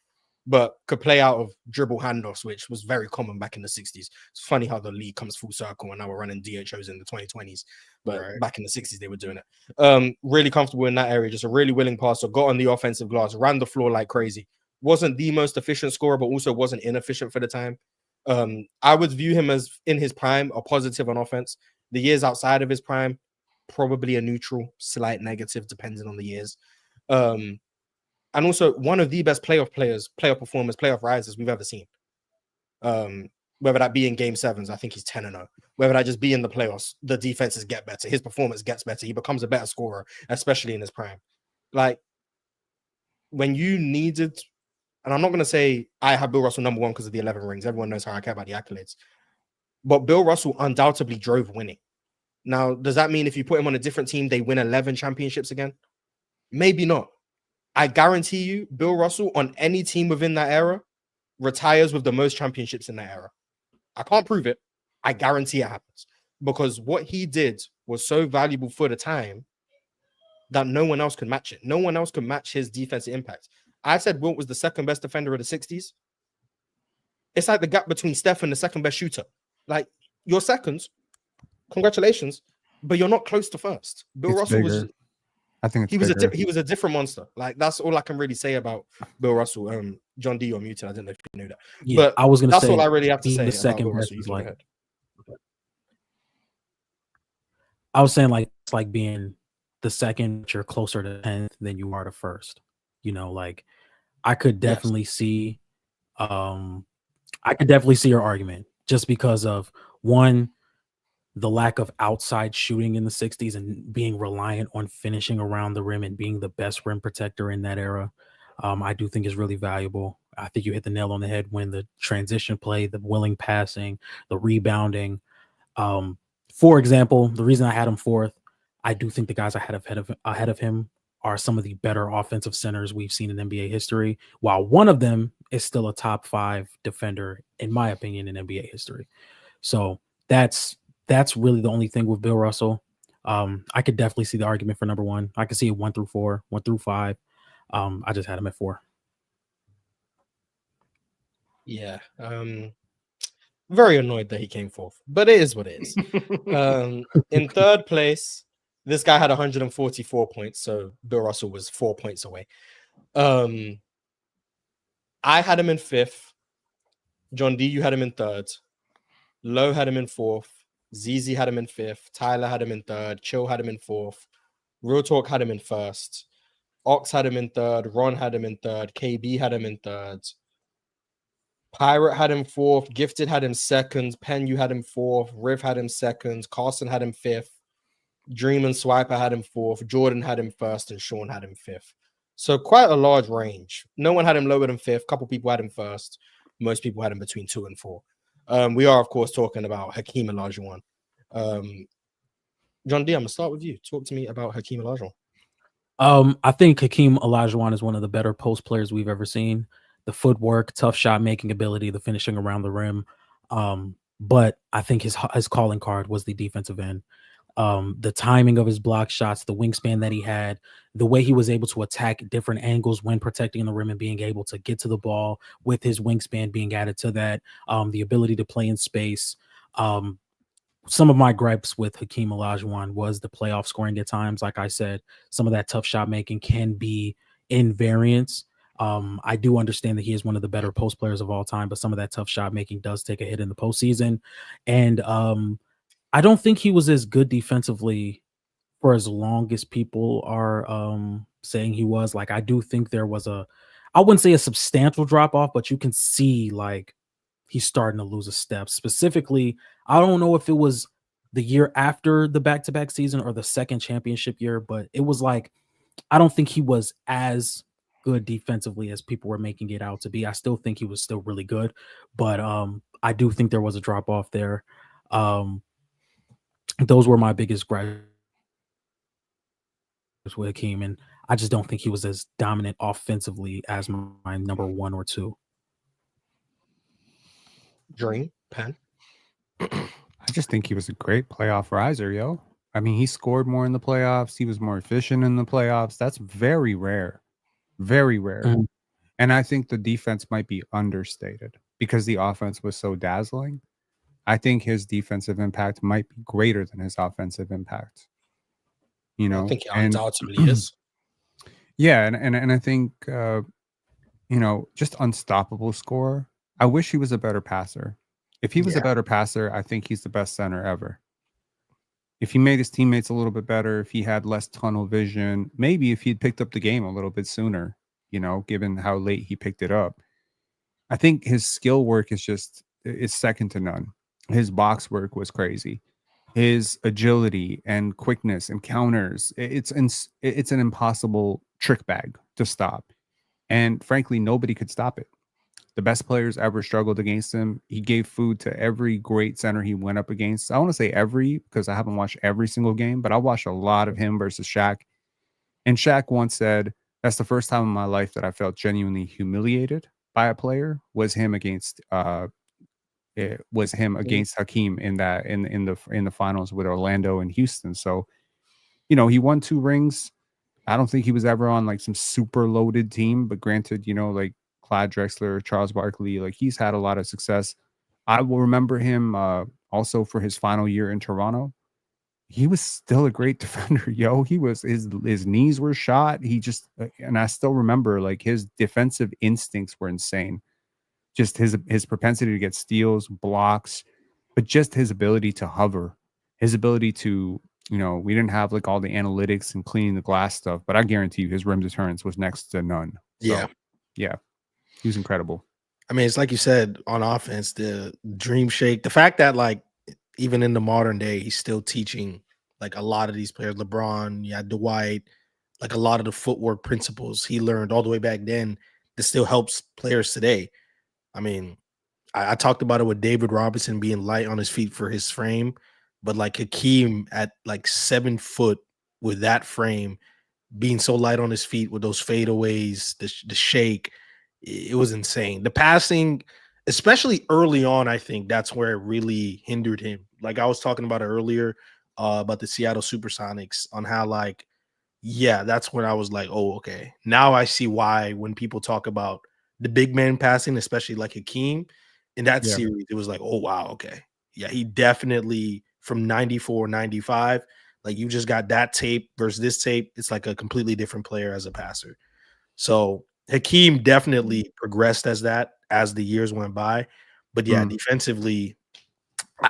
but could play out of dribble handoffs, which was very common back in the 60s. It's funny how the league comes full circle and now we're running DHOs in the 2020s, but back in the 60s, they were doing it. Really comfortable in that area, just a really willing passer, got on the offensive glass, ran the floor like crazy. Wasn't the most efficient scorer, but also wasn't inefficient for the time. I would view him as, in his prime, a positive on offense. The years outside of his prime, probably a neutral, slight negative, depending on the years. And also one of the best playoff performers, playoff risers we've ever seen. Whether that be in game 7s, I think he's 10-0. Whether that just be in the playoffs, the defenses get better. His performance gets better. He becomes a better scorer, especially in his prime. Like, when you needed, and I'm not going to say I have Bill Russell number 1 because of the 11 rings. Everyone knows how I care about the accolades. But Bill Russell undoubtedly drove winning. Now, does that mean if you put him on a different team, they win 11 championships again? Maybe not. I guarantee you, Bill Russell on any team within that era retires with the most championships in that era. I can't prove it. I guarantee it happens. Because what he did was so valuable for the time that no one else could match it. No one else could match his defensive impact. I said Wilt was the second best defender of the 60s. It's like the gap between Steph and the second best shooter. Like, you're seconds. Congratulations, but you're not close to first. Bill Russell was. I think he was a different monster. Like, that's all I can really say about Bill Russell. John D, you're muted. I didn't know if you knew that. Yeah, but I was going to say that's all I really have to say. The second best is like. I was saying, like, it's like being the second. You're closer to 10th than you are to first. You know, like, I could definitely see. I could definitely see your argument just because of one, the lack of outside shooting in the 60s and being reliant on finishing around the rim and being the best rim protector in that era, I do think is really valuable. I think you hit the nail on the head when the transition play, the willing passing, the rebounding. For example, the reason I had him 4th, I do think the guys ahead of him are some of the better offensive centers we've seen in NBA history, while one of them is still a top 5 defender, in my opinion, in NBA history. So that's really the only thing with Bill Russell. I could definitely see the argument for number 1. I could see it 1 through 4, 1 through 5. I just had him at 4. Yeah. Very annoyed that he came 4th, but it is what it is. In 3rd place, this guy had 144 points, so Bill Russell was 4 points away. I had him in 5th. John D, you had him in 3rd. Lowe had him in 4th. ZZ had him in 5th. Tyler had him in 3rd. Chill had him in 4th. Real Talk had him in 1st. Ox had him in 3rd. Ron had him in 3rd. KB had him in 3rd. Pirate had him 4th. Gifted had him 2nd. Penn, you had him 4th. Riv had him 2nd. Carson had him 5th. Dream and Swiper had him 4th. Jordan had him 1st. And Sean had him 5th. So quite a large range. No one had him lower than 5th. A couple people had him 1st. Most people had him between 2 and 4. We are, of course, talking about Hakeem Olajuwon. John D, I'm going to start with you. Talk to me about Hakeem Olajuwon. I think Hakeem Olajuwon is one of the better post players we've ever seen. The footwork, tough shot making ability, the finishing around the rim. But I think his calling card was the defensive end. The timing of his block shots, the wingspan that he had, the way he was able to attack different angles when protecting the rim and being able to get to the ball with his wingspan being added to that, the ability to play in space. Some of my gripes with Hakeem Olajuwon was the playoff scoring at times. Like I said, some of that tough shot making can be in variance. I do understand that he is one of the better post players of all time, but some of that tough shot making does take a hit in the postseason. And I don't think he was as good defensively for as long as people are saying he was. Like, I do think there was I wouldn't say a substantial drop off, but you can see like he's starting to lose a step. Specifically, I don't know if it was the year after the back-to-back season or the second championship year, but it was like, I don't think he was as good defensively as people were making it out to be. I still think he was still really good, but I do think there was a drop off there. Those were my biggest gripes with Hakeem, and I just don't think he was as dominant offensively as my number 1 or 2. Dream, Pen. I just think he was a great playoff riser, yo. I mean, he scored more in the playoffs. He was more efficient in the playoffs. That's very rare. Very rare. Mhm. And I think the defense might be understated because the offense was so dazzling. I think his defensive impact might be greater than his offensive impact. You know, I think he and undoubtedly is. yeah, and I think just unstoppable scorer. I wish he was a better passer. If he was a better passer, I think he's the best center ever. If he made his teammates a little bit better, if he had less tunnel vision, maybe if he'd picked up the game a little bit sooner, given how late he picked it up. I think his skill work is second to none. His box work was crazy. His agility and quickness and counters, it's an impossible trick bag to stop. And frankly, nobody could stop it. The best players ever struggled against him. He gave food to every great center he went up against. I want to say every, because I haven't watched every single game, but I watched a lot of him versus Shaq. And Shaq once said, that's the first time in my life that I felt genuinely humiliated by a player was him against Hakeem in the finals with Orlando and Houston. So, he won 2 rings. I don't think he was ever on like some super loaded team, but granted, like Clyde Drexler, Charles Barkley, like he's had a lot of success. I will remember him also for his final year in Toronto. He was still a great defender, yo. He was his knees were shot. He just and I still remember like his defensive instincts were insane. Just his propensity to get steals, blocks, but just his ability to hover, his ability to, we didn't have like all the analytics and cleaning the glass stuff, but I guarantee you his rim deterrence was next to none. So, yeah, he was incredible. I mean, it's like you said on offense, the dream shake, the fact that like even in the modern day, he's still teaching like a lot of these players, LeBron, Dwight, like a lot of the footwork principles he learned all the way back then that still helps players today. I mean, I talked about it with David Robinson being light on his feet for his frame, but like Hakeem at like 7 foot with that frame being so light on his feet with those fadeaways, the shake, it was insane. The passing, especially early on, I think that's where it really hindered him. Like I was talking about it earlier about the Seattle Supersonics on how like, that's when I was like, oh, okay. Now I see why when people talk about the big man passing, especially like Hakeem in that series, it was like, oh, wow, okay. Yeah, he definitely from 94, 95, like you just got that tape versus this tape. It's like a completely different player as a passer. So Hakeem definitely progressed as the years went by. But defensively,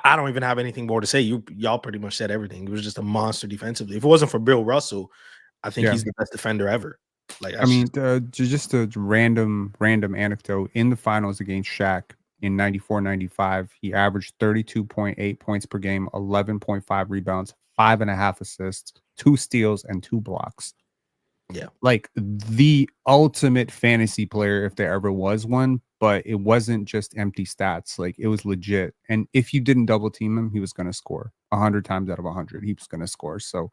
I don't even have anything more to say. Y'all pretty much said everything. It was just a monster defensively. If it wasn't for Bill Russell, I think he's the best defender ever. Like I mean, just a random anecdote in the finals against Shaq in 94-95, he averaged 32.8 points per game, 11.5 rebounds, 5.5 assists, 2 steals, and 2 blocks. Yeah. Like the ultimate fantasy player if there ever was one, but it wasn't just empty stats. Like it was legit. And if you didn't double team him, he was going to score 100 times out of 100. He was going to score. So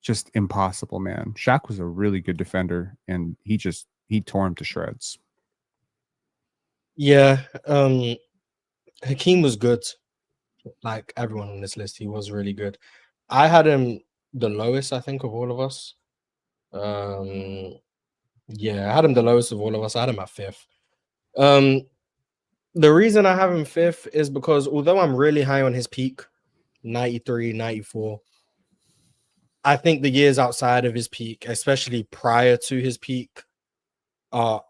just impossible, man. Shaq was a really good defender, and he tore him to shreds. Yeah, Hakeem was good. Like everyone on this list, he was really good. I had him the lowest, I think, of all of us. Yeah, I had him the lowest of all of us. I had him at 5th. The reason I have him 5th is because although I'm really high on his peak, 93, 94, I think the years outside of his peak, especially prior to his peak, are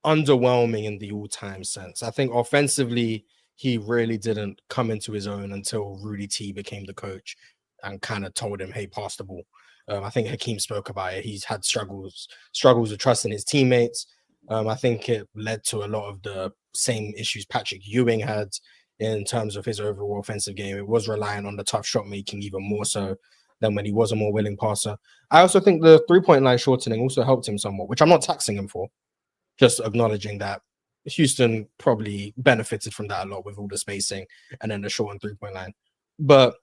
underwhelming in the all-time sense. I think offensively, he really didn't come into his own until Rudy T became the coach and kind of told him, hey, pass the ball. I think Hakeem spoke about it. He's had struggles with trusting his teammates. I think it led to a lot of the same issues Patrick Ewing had in terms of his overall offensive game. It was relying on the tough shot making even more so than when he was a more willing passer. I also think the three-point line shortening also helped him somewhat, which I'm not taxing him for. Just acknowledging that Houston probably benefited from that a lot with all the spacing and then the shortened three-point line. But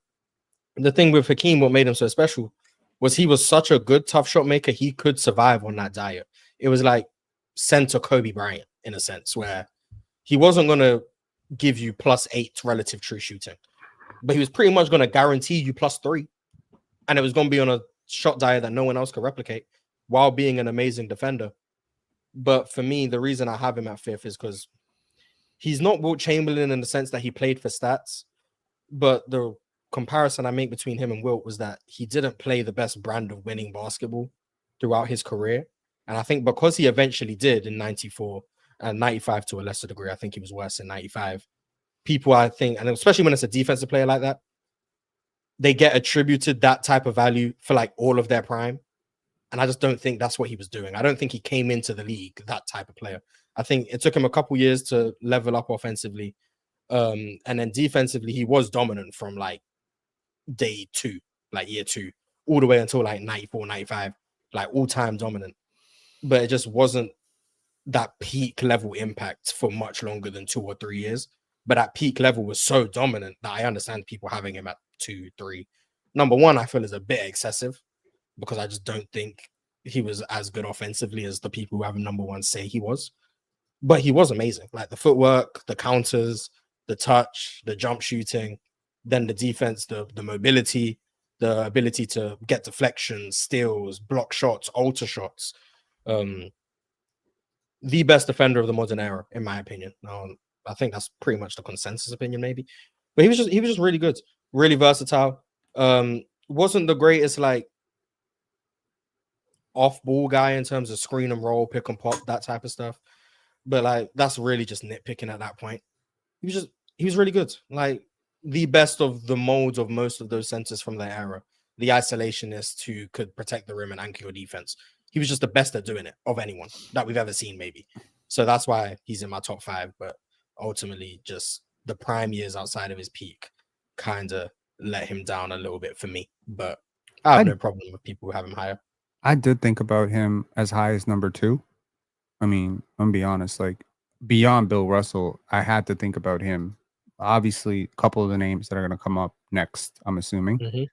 the thing with Hakeem, what made him so special was he was such a good tough shot maker, he could survive on that diet. It was like center Kobe Bryant in a sense, where he wasn't going to give you +8 relative true shooting, but he was pretty much going to guarantee you +3. And it was going to be on a shot diet that no one else could replicate while being an amazing defender. But for me, the reason I have him at 5th is because he's not Wilt Chamberlain in the sense that he played for stats. But the comparison I make between him and Wilt was that he didn't play the best brand of winning basketball throughout his career. And I think because he eventually did in 94 and 95 to a lesser degree, I think he was worse in 95. People, I think, and especially when it's a defensive player like that, they get attributed that type of value for like all of their prime. And I just don't think that's what he was doing. I don't think he came into the league that type of player. I think it took him a couple years to level up offensively. And then defensively, he was dominant from like day 2, like year 2, all the way until like 94, 95, like all-time dominant. But it just wasn't that peak level impact for much longer than 2 or 3 years. But that peak level was so dominant that I understand people having him at 2, 3. Number 1, I feel is a bit excessive, because I just don't think he was as good offensively as the people who have him number 1 say he was. But he was amazing. Like the footwork, the counters, the touch, the jump shooting, then the defense, the mobility, the ability to get deflections, steals, block shots, alter shots. The best defender of the modern era, in my opinion. I think that's pretty much the consensus opinion, maybe. But he was just really good, really versatile. Wasn't the greatest like off-ball guy in terms of screen and roll, pick and pop, that type of stuff. But like that's really just nitpicking at that point. He was really good. Like the best of the molds of most of those centers from their era. The isolationist who could protect the rim and anchor your defense. He was just the best at doing it of anyone that we've ever seen, maybe. So that's why he's in my top 5. But ultimately, just the prime years outside of his peak kind of let him down a little bit for me. But I have no problem with people who have him higher. I did think about him as high as number 2. I mean, I'm gonna be honest, like beyond Bill Russell, I had to think about him. Obviously, a couple of the names that are going to come up next, I'm assuming. Mm-hmm.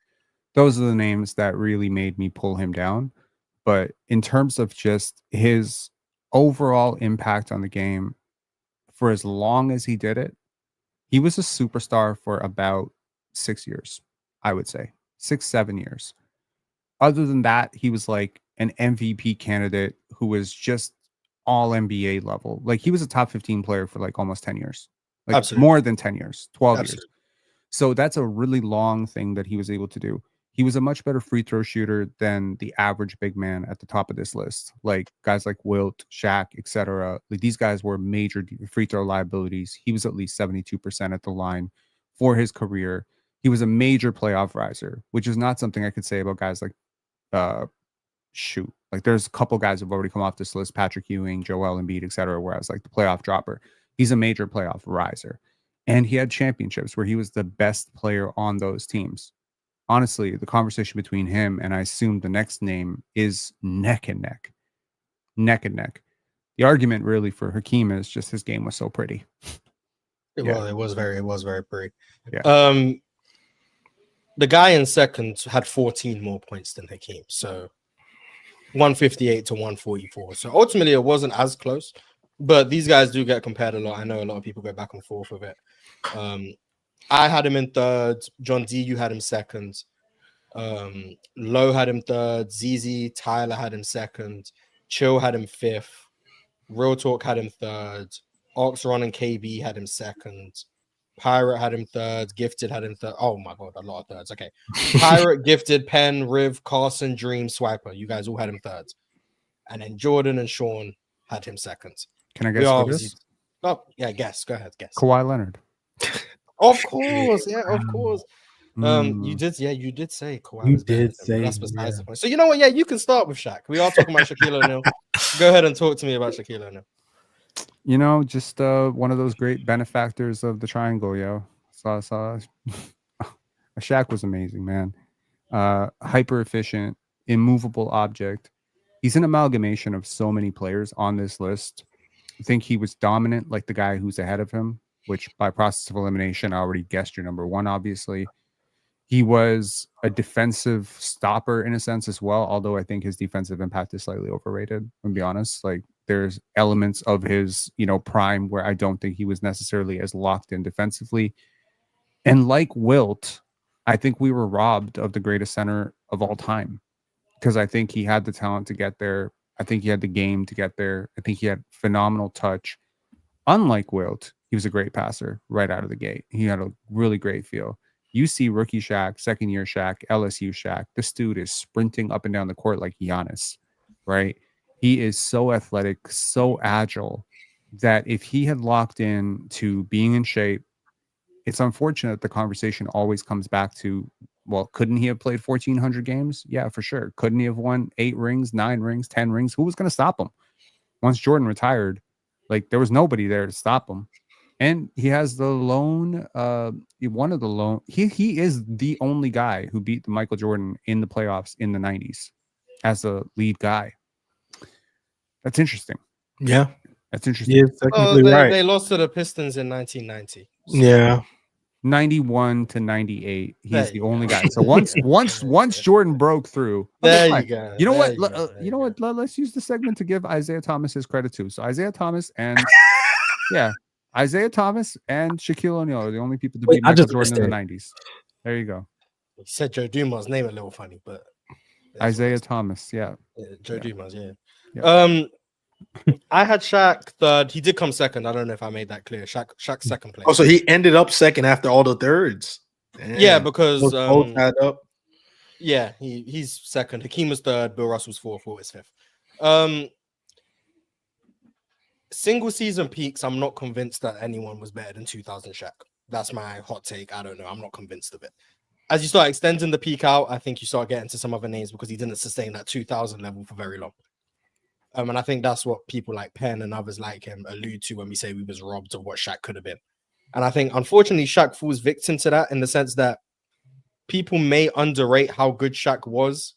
Those are the names that really made me pull him down. But in terms of just his overall impact on the game, for as long as he did it, he was a superstar for about 6 years, I would say. 6-7 years. Other than that, he was like an MVP candidate who was just all NBA level. Like he was a top 15 player for like almost 10 years. Like Absolutely. More than 10 years, 12 Absolutely. Years. So that's a really long thing that he was able to do. He was a much better free throw shooter than the average big man at the top of this list. Like guys like Wilt, Shaq, etc. Like these guys were major free throw liabilities. He was at least 72% at the line for his career. He was a major playoff riser, which is not something I could say about guys like like there's a couple guys who've already come off this list, Patrick Ewing, Joel Embiid, etc. Whereas like the playoff dropper, he's a major playoff riser, and he had championships where he was the best player on those teams. Honestly, the conversation between him and I assume the next name is neck and neck. The argument really for Hakeem is just his game was so pretty. It was very pretty. Yeah. the guy in second had 14 more points than Hakeem. So 158 to 144. So ultimately, it wasn't as close. But these guys do get compared a lot. I know a lot of people go back and forth with it. I had him in third. John D, you had him second. Lowe had him third. ZZ, Tyler had him second. Chill had him fifth. Real Talk had him third. Oxron and KB had him second. Pirate had him third. Gifted had him third. Oh my god, a lot of thirds. Okay. Pirate, Gifted, Penn, Riv, Carson, Dream, Swiper. You guys all had him third. And then Jordan and Sean had him second. Can I guess what this? Oh, yeah, guess. Go ahead, guess. Kawhi Leonard. Of course, yeah, of course. You Mm. did say Kawhi. You was better did than him, but say, that's besides yeah. the point. So you know what? Yeah, you can start with Shaq. We are talking about Shaquille O'Neal. Go ahead and talk to me about Shaquille O'Neal. You know, just one of those great benefactors of the triangle, yo. Saw. Shaq was amazing, man. Hyper efficient, immovable object. He's an amalgamation of so many players on this list. I think he was dominant, like the guy who's ahead of him, which by process of elimination, I already guessed your number one, obviously. He was a defensive stopper in a sense as well, although I think his defensive impact is slightly overrated, to be honest. Like there's elements of his, prime where I don't think he was necessarily as locked in defensively. And like Wilt, I think we were robbed of the greatest center of all time because I think he had the talent to get there. I think he had the game to get there. I think he had phenomenal touch. Unlike Wilt, he was a great passer right out of the gate. He had a really great feel. You see rookie Shaq, second year Shaq, LSU Shaq. This dude is sprinting up and down the court like Giannis, right? He is so athletic, so agile that if he had locked in to being in shape, it's unfortunate the conversation always comes back to, well, couldn't he have played 1,400 games? Yeah, for sure. Couldn't he have won 8 rings, 9 rings, 10 rings? Who was going to stop him? Once Jordan retired, like there was nobody there to stop him. And he has the lone, one of the lone. He is the only guy who beat Michael Jordan in the playoffs in the 90s as a lead guy. That's interesting. Yeah, That's interesting. he is technically right. They lost to the Pistons in 1990. So. Yeah. 91 to 98. There He's the you only go. guy. So once Jordan broke through, There fine. you go. You know There what? you go. There You know you what? Let's use the segment to give Isaiah Thomas his credit too. So Isaiah Thomas and Isaiah Thomas and Shaquille O'Neal are the only people to beat Michael Jordan in the 90s. There you go. He said Joe Dumars' name a little funny, but Isaiah Thomas, yeah. Joe Dumars, yeah. Yeah. I had Shaq third. He did come second. I don't know if I made that clear. Shaq second place. Oh, so he ended up second after all the thirds. Damn. Yeah, because Those both add up. yeah, he's second. Hakeem was third. Bill Russell's fourth. Wilt was fifth. Single season peaks. I'm not convinced that anyone was better than 2000 Shaq. That's my hot take. I don't know. I'm not convinced of it. As you start extending the peak out, I think you start getting to some other names because he didn't sustain that 2000 level for very long. And I think that's what people like Penn and others like him allude to when we say we was robbed of what Shaq could have been. And I think, unfortunately, Shaq falls victim to that in the sense that people may underrate how good Shaq was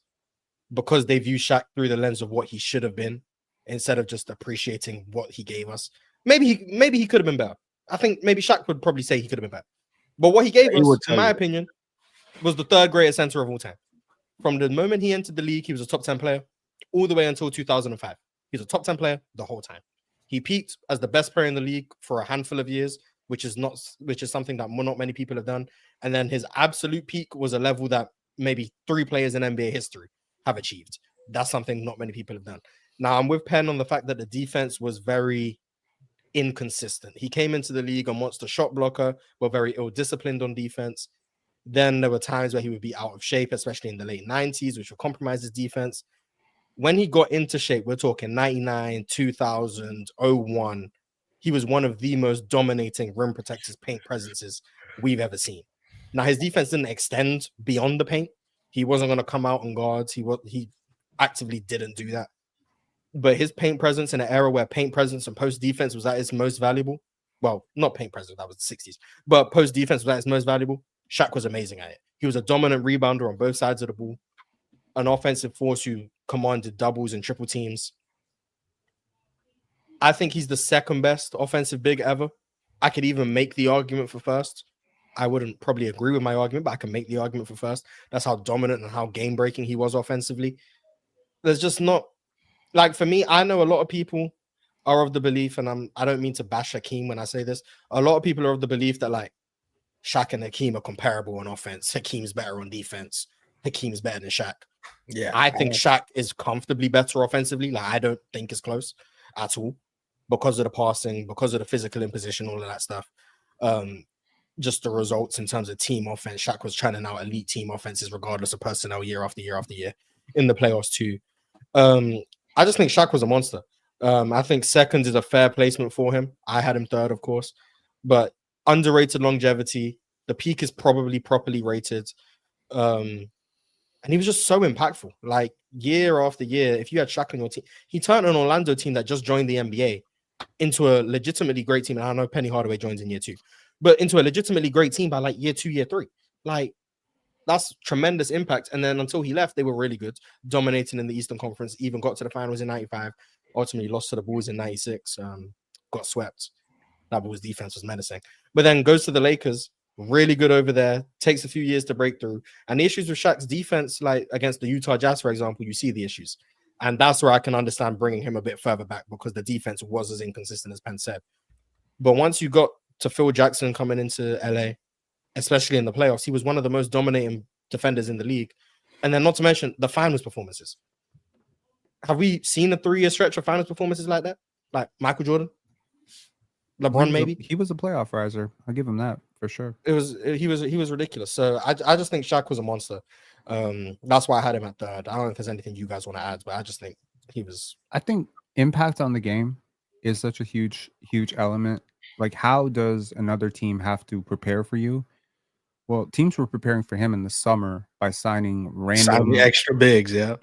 because they view Shaq through the lens of what he should have been instead of just appreciating what he gave us. Maybe he could have been better. I think maybe Shaq would probably say he could have been better. But what he gave us, in my opinion, was the third greatest center of all time. From the moment he entered the league, he was a top 10 player all the way until 2005. He was a top 10 player the whole time. He peaked as the best player in the league for a handful of years, which is something that not many people have done. And then his absolute peak was a level that maybe 3 players in NBA history have achieved. That's something not many people have done. Now, I'm with Penn on the fact that the defense was very inconsistent. He came into the league a monster shot blocker, but very ill-disciplined on defense. Then there were times where he would be out of shape, especially in the late 90s, which would compromise his defense. When he got into shape, we're talking 99, 2000, 01, he was one of the most dominating rim protectors, paint presences we've ever seen. Now, his defense didn't extend beyond the paint. He wasn't going to come out on guards. He actively didn't do that. But his paint presence in an era where paint presence and post defense was at its most valuable. Well, not paint presence, that was the 60s. But post defense was at its most valuable. Shaq was amazing at it. He was a dominant rebounder on both sides of the ball. An offensive force who commanded doubles and triple teams. I think he's the second best offensive big ever. I could even make the argument for first. I wouldn't probably agree with my argument, but I can make the argument for first. That's how dominant and how game breaking he was offensively. There's just not like for me. I know a lot of people are of the belief, and I don't mean to bash Hakeem when I say this. A lot of people are of the belief that like Shaq and Hakeem are comparable on offense. Hakeem's better on defense. Hakeem's better than Shaq. Yeah, I think Shaq is comfortably better offensively. Like I don't think it's close at all because of the passing, because of the physical imposition, all of that stuff. Just the results in terms of team offense. Shaq was churning out elite team offenses regardless of personnel year after year after year in the playoffs too. I just think Shaq was a monster. I think second is a fair placement for him. I had him third, of course, but underrated longevity. The peak is probably properly rated. And he was just so impactful. Like year after year, if you had Shaq on your team, he turned an Orlando team that just joined the NBA into a legitimately great team. And I know Penny Hardaway joins in year 2, but into a legitimately great team by like year 2, year 3. Like that's tremendous impact. And then until he left, they were really good, dominating in the Eastern Conference, even got to the finals in 95, ultimately lost to the Bulls in 96, got swept. That Bulls defense was menacing. But then goes to the Lakers, really good over there, takes a few years to break through. And the issues with Shaq's defense, like against the Utah Jazz, for example, you see the issues. And that's where I can understand bringing him a bit further back because the defense was as inconsistent as Penn said. But once you got to Phil Jackson coming into LA, especially in the playoffs, he was one of the most dominating defenders in the league. And then not to mention the finals performances. Have we seen a 3-year stretch of finals performances like that? Like Michael Jordan? LeBron, maybe? He was a playoff riser. I'll give him that for sure. He was ridiculous. So I just think Shaq was a monster. That's why I had him at third. I don't know if there's anything you guys want to add, but I just think he was. I think impact on the game is such a huge element. Like, how does another team have to prepare for you? Well, teams were preparing for him in the summer by signing random extra bigs, random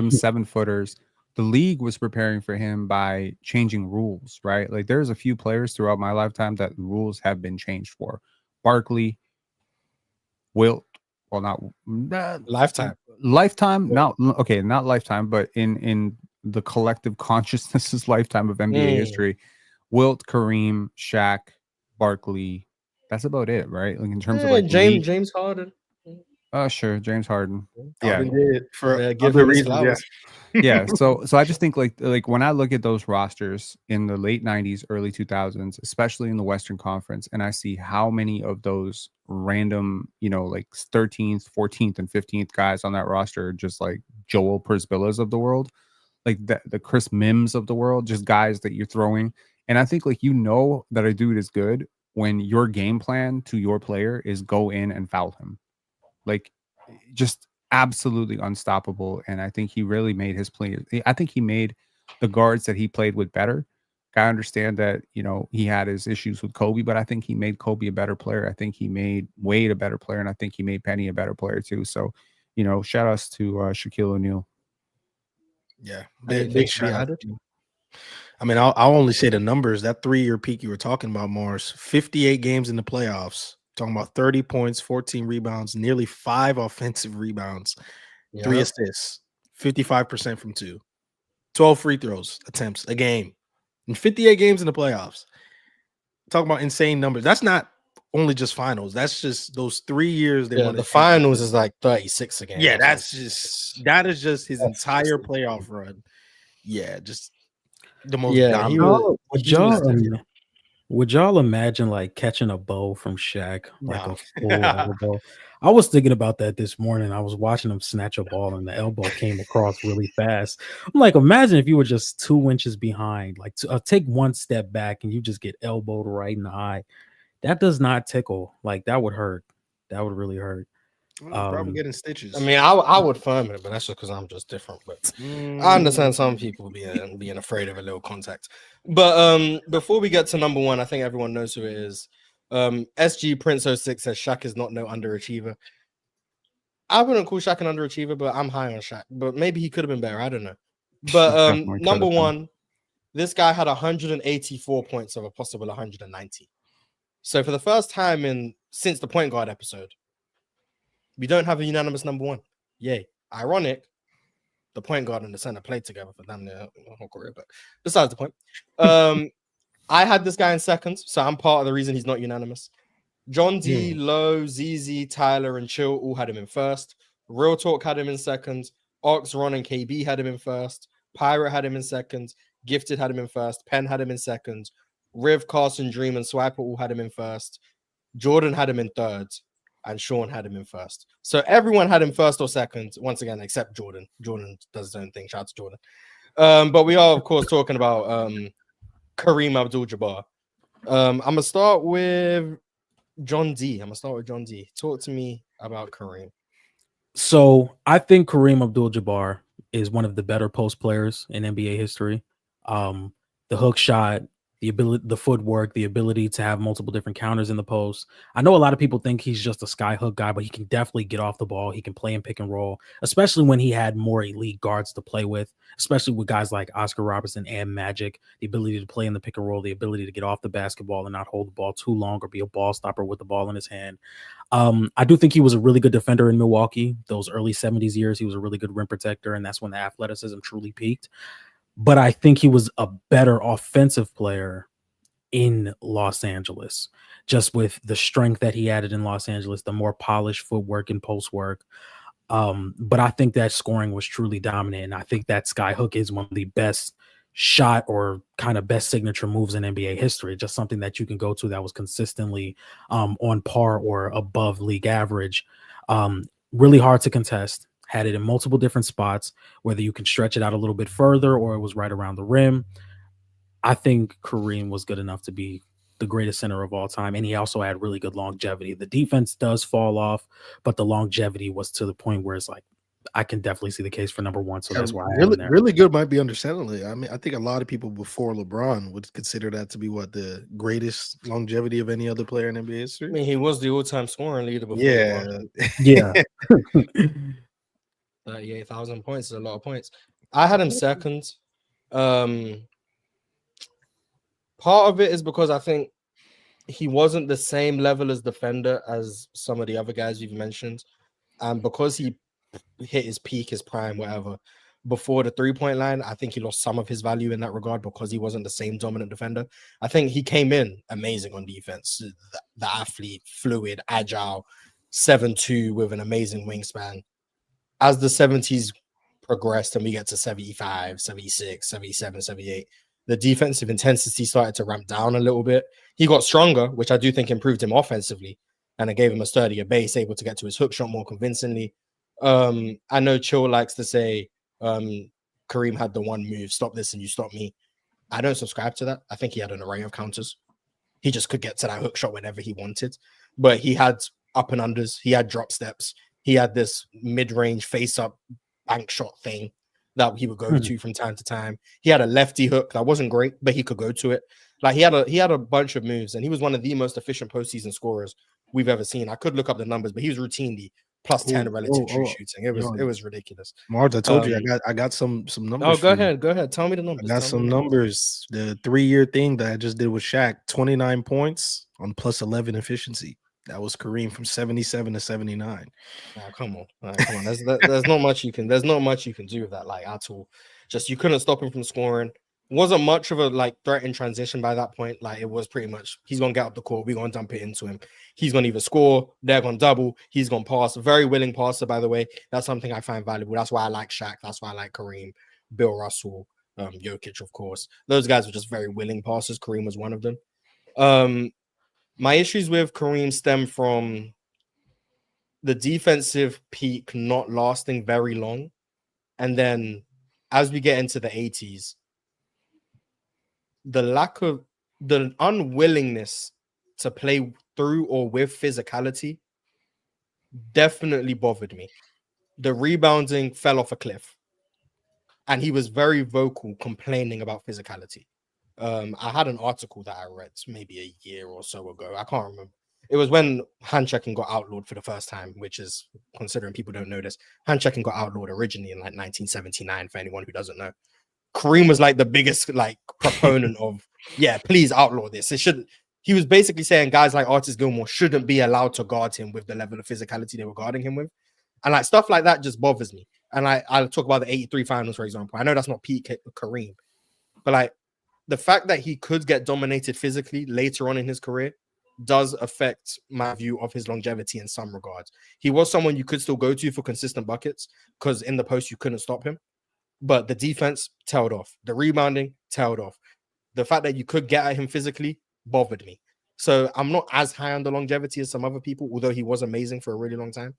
7-footers. The league was preparing for him by changing rules, right? Like there's a few players throughout my lifetime that rules have been changed for. Barkley, Wilt, well, not lifetime, not lifetime, but in the collective consciousness lifetime of NBA history. Wilt, Kareem, Shaq, Barkley. That's about it, right? Like in terms of like James Harden. Sure, James Harden. Yeah, for give other him his reasons. flowers. Yeah. So I just think like when I look at those rosters in the late 90s, early 2000s, especially in the Western Conference, and I see how many of those random, like 13th, 14th, and 15th guys on that roster are just like Joel Persbillas of the world, like the Chris Mims of the world, just guys that you're throwing. And I think like that a dude is good when your game plan to your player is go in and foul him. Like just absolutely unstoppable. And I think he really made his play. I think he made the guards that he played with better. I understand that, he had his issues with Kobe, but I think he made Kobe a better player. I think he made Wade a better player. And I think he made Penny a better player too. So, shout outs to Shaquille O'Neal. Yeah. Big shout out. I mean, I'll only say the numbers. That 3-year peak you were talking about, Mars, 58 games in the playoffs. Talking about 30 points, 14 rebounds, nearly 5 offensive rebounds, 3 assists, 55% from 2, 12 free throws attempts a game, and 58 games in the playoffs. Talking about insane numbers. That's not only just finals. That's just those 3 years. The finals is like 36 a game. Yeah, that is just his entire playoff run. Yeah, just the most dominant. Would y'all imagine like catching a bow from Shaq, like a full elbow? I was thinking about that this morning. I was watching him snatch a ball and the elbow came across really fast. I'm like, imagine if you were just 2 inches behind, like take one step back and you just get elbowed right in the eye. That does not tickle. Like that would hurt. That would really hurt. Probably getting stitches. I mean, I would firm it, but that's just because I'm just different. But I understand some people being afraid of a little contact. But before we get to number 1, I think everyone knows who it is. SG Prince 06 says Shaq is not no underachiever. I wouldn't call Shaq an underachiever, but I'm high on Shaq. But maybe he could have been better. I don't know. But number 1, this guy had 184 points of a possible 190. So for the first time since the point guard episode, we don't have a unanimous number 1. Yay. Ironic. The point guard and the center played together for damn near the whole career. But besides the point, I had this guy in seconds, so I'm part of the reason he's not unanimous. John D, Lowe, ZZ, Tyler, and Chill all had him in first. Real Talk had him in second. Ox, Ron, and KB had him in first. Pirate had him in second. Gifted had him in first. Penn had him in second. Riv, Carson, Dream, and Swiper all had him in first. Jordan had him in third. And Sean had him in first. So everyone had him first or second, once again, except Jordan. Jordan does his own thing. Shout out to Jordan. But we are, of course, talking about Kareem Abdul-Jabbar. I'm going to start with John D. Talk to me about Kareem. So I think Kareem Abdul-Jabbar is one of the better post players in NBA history. The hook shot, the ability, the footwork, the ability to have multiple different counters in the post. I know a lot of people think he's just a sky hook guy, but he can definitely get off the ball. He can play in pick and roll, especially when he had more elite guards to play with, especially with guys like Oscar Robertson and Magic. The ability to play in the pick and roll, the ability to get off the basketball and not hold the ball too long or be a ball stopper with the ball in his hand. I do think he was a really good defender in Milwaukee. Those early 70s years, he was a really good rim protector, and that's when the athleticism truly peaked. But I think he was a better offensive player in Los Angeles, just with the strength that he added in Los Angeles, the more polished footwork and post work. But I think that scoring was truly dominant. And I think that sky hook is one of the best shot or kind of best signature moves in NBA history. Just something that you can go to that was consistently on par or above league average. Really hard to contest. Had it in multiple different spots, whether you can stretch it out a little bit further or it was right around the rim. I think Kareem was good enough to be the greatest center of all time. And he also had really good longevity. The defense does fall off, but the longevity was to the point where it's like, I can definitely see the case for number one. So that's why I have him there. Really good might be understandably. I mean, I think a lot of people before LeBron would consider that to be what the greatest longevity of any other player in NBA history. I mean, he was the all-time scoring leader before. Yeah. LeBron. 38,000 points is a lot of points. I had him second. Part of it is because I think he wasn't the same level as defender as some of the other guys you've mentioned. And because he hit his peak, his prime, whatever, before the three-point line, I think he lost some of his value in that regard because he wasn't the same dominant defender. I think he came in amazing on defense. The athlete, fluid, agile, 7'2" with an amazing wingspan. As the 70s progressed and we get to 75, 76, 77, 78, the defensive intensity started to ramp down a little bit. He got stronger, which I do think improved him offensively, and it gave him a sturdier base, able to get to his hook shot more convincingly. I know Chill likes to say Kareem had the one move, stop this and you stop me. I don't subscribe to that. I think he had an array of counters. He just could get to that hook shot whenever he wanted. But he had up and unders. He had drop steps. He had this mid-range face-up bank shot thing that he would go to from time to time. He had a lefty hook that wasn't great, but he could go to it. Like he had a bunch of moves, and he was one of the most efficient postseason scorers we've ever seen. I could look up the numbers, but he was routinely plus 10 relative true shooting. It was ridiculous. Mars, I told you I got some numbers. Oh, go ahead. Tell me the numbers. I got some numbers. The 3-year thing that I just did with Shaq, 29 points on plus 11 efficiency. That was Kareem from 77 to 79. Come on. There's not much you can do with that, like, at all. Just you couldn't stop him from scoring. Wasn't much of a threat in transition by that point. Like, it was pretty much he's gonna get up the court, we're gonna dump it into him. He's gonna either score, they're gonna double, he's gonna pass. A very willing passer, by the way. That's something I find valuable. That's why I like Shaq. That's why I like Kareem, Bill Russell, Jokic, of course. Those guys were just very willing passers. Kareem was one of them. My issues with Kareem stem from the defensive peak not lasting very long. And then as we get into the 80s, the unwillingness to play through or with physicality definitely bothered me. The rebounding fell off a cliff. And he was very vocal complaining about physicality. I had an article that I read maybe a year or so ago. I can't remember. It was when hand checking got outlawed for the first time, which is, considering people don't know this, hand checking got outlawed originally in 1979, for anyone who doesn't know. Kareem was the biggest proponent of, please outlaw this. He was basically saying guys like Artis Gilmore shouldn't be allowed to guard him with the level of physicality they were guarding him with. And stuff like that just bothers me. And I'll talk about the 83 finals, for example. I know that's not peak Kareem, but the fact that he could get dominated physically later on in his career does affect my view of his longevity in some regards. He was someone you could still go to for consistent buckets because in the post you couldn't stop him, but the defense tailed off. The rebounding tailed off. The fact that you could get at him physically bothered me. So I'm not as high on the longevity as some other people, although he was amazing for a really long time.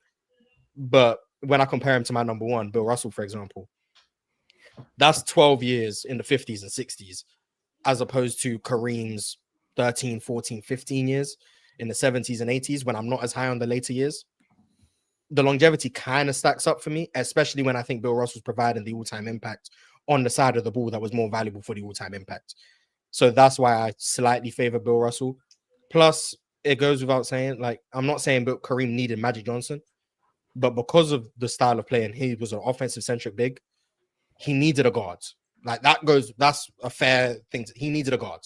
But when I compare him to my number one, Bill Russell, for example, that's 12 years in the 50s and 60s, as opposed to Kareem's 13, 14, 15 years in the 70s and 80s, when I'm not as high on the later years. The longevity kind of stacks up for me, especially when I think Bill Russell's providing the all-time impact on the side of the ball that was more valuable for the all-time impact. So that's why I slightly favor Bill Russell. Plus, it goes without saying, like, I'm not saying Bill Kareem needed Magic Johnson, but because of the style of play and he was an offensive-centric big, he needed a guard. Like, that's a fair thing. He needed a guard.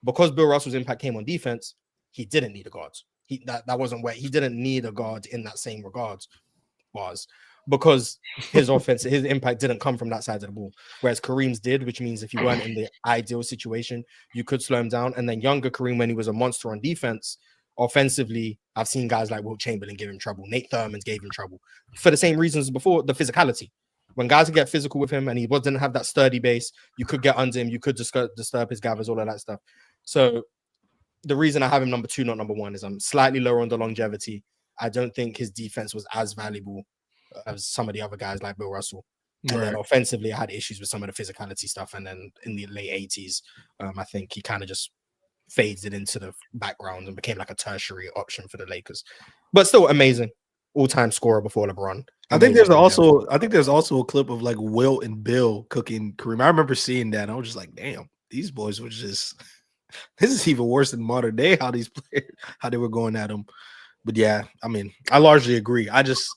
Because Bill Russell's impact came on defense, he didn't need a guard. That wasn't where he didn't need a guard in that same regard, because his offense, his impact didn't come from that side of the ball. Whereas Kareem's did, which means if you weren't in the ideal situation, you could slow him down. And then younger Kareem, when he was a monster on defense, offensively, I've seen guys like Wilt Chamberlain give him trouble. Nate Thurman gave him trouble for the same reasons before, the physicality. When guys would get physical with him and he didn't have that sturdy base, you could get under him, you could disturb his gathers, all of that stuff. So the reason I have him number two, not number one, is I'm slightly lower on the longevity. I don't think his defense was as valuable as some of the other guys like Bill Russell. And then offensively, I had issues with some of the physicality stuff. And then in the late 80s, I think he kind of just faded into the background and became like a tertiary option for the Lakers. But still amazing. All-time scorer before LeBron. I think there's also a clip of like Wilt and Bill cooking Kareem. I remember seeing that. And I was just like, damn, these boys were just this is even worse than modern day, how these players, how they were going at him. But yeah, I mean, I largely agree. I just,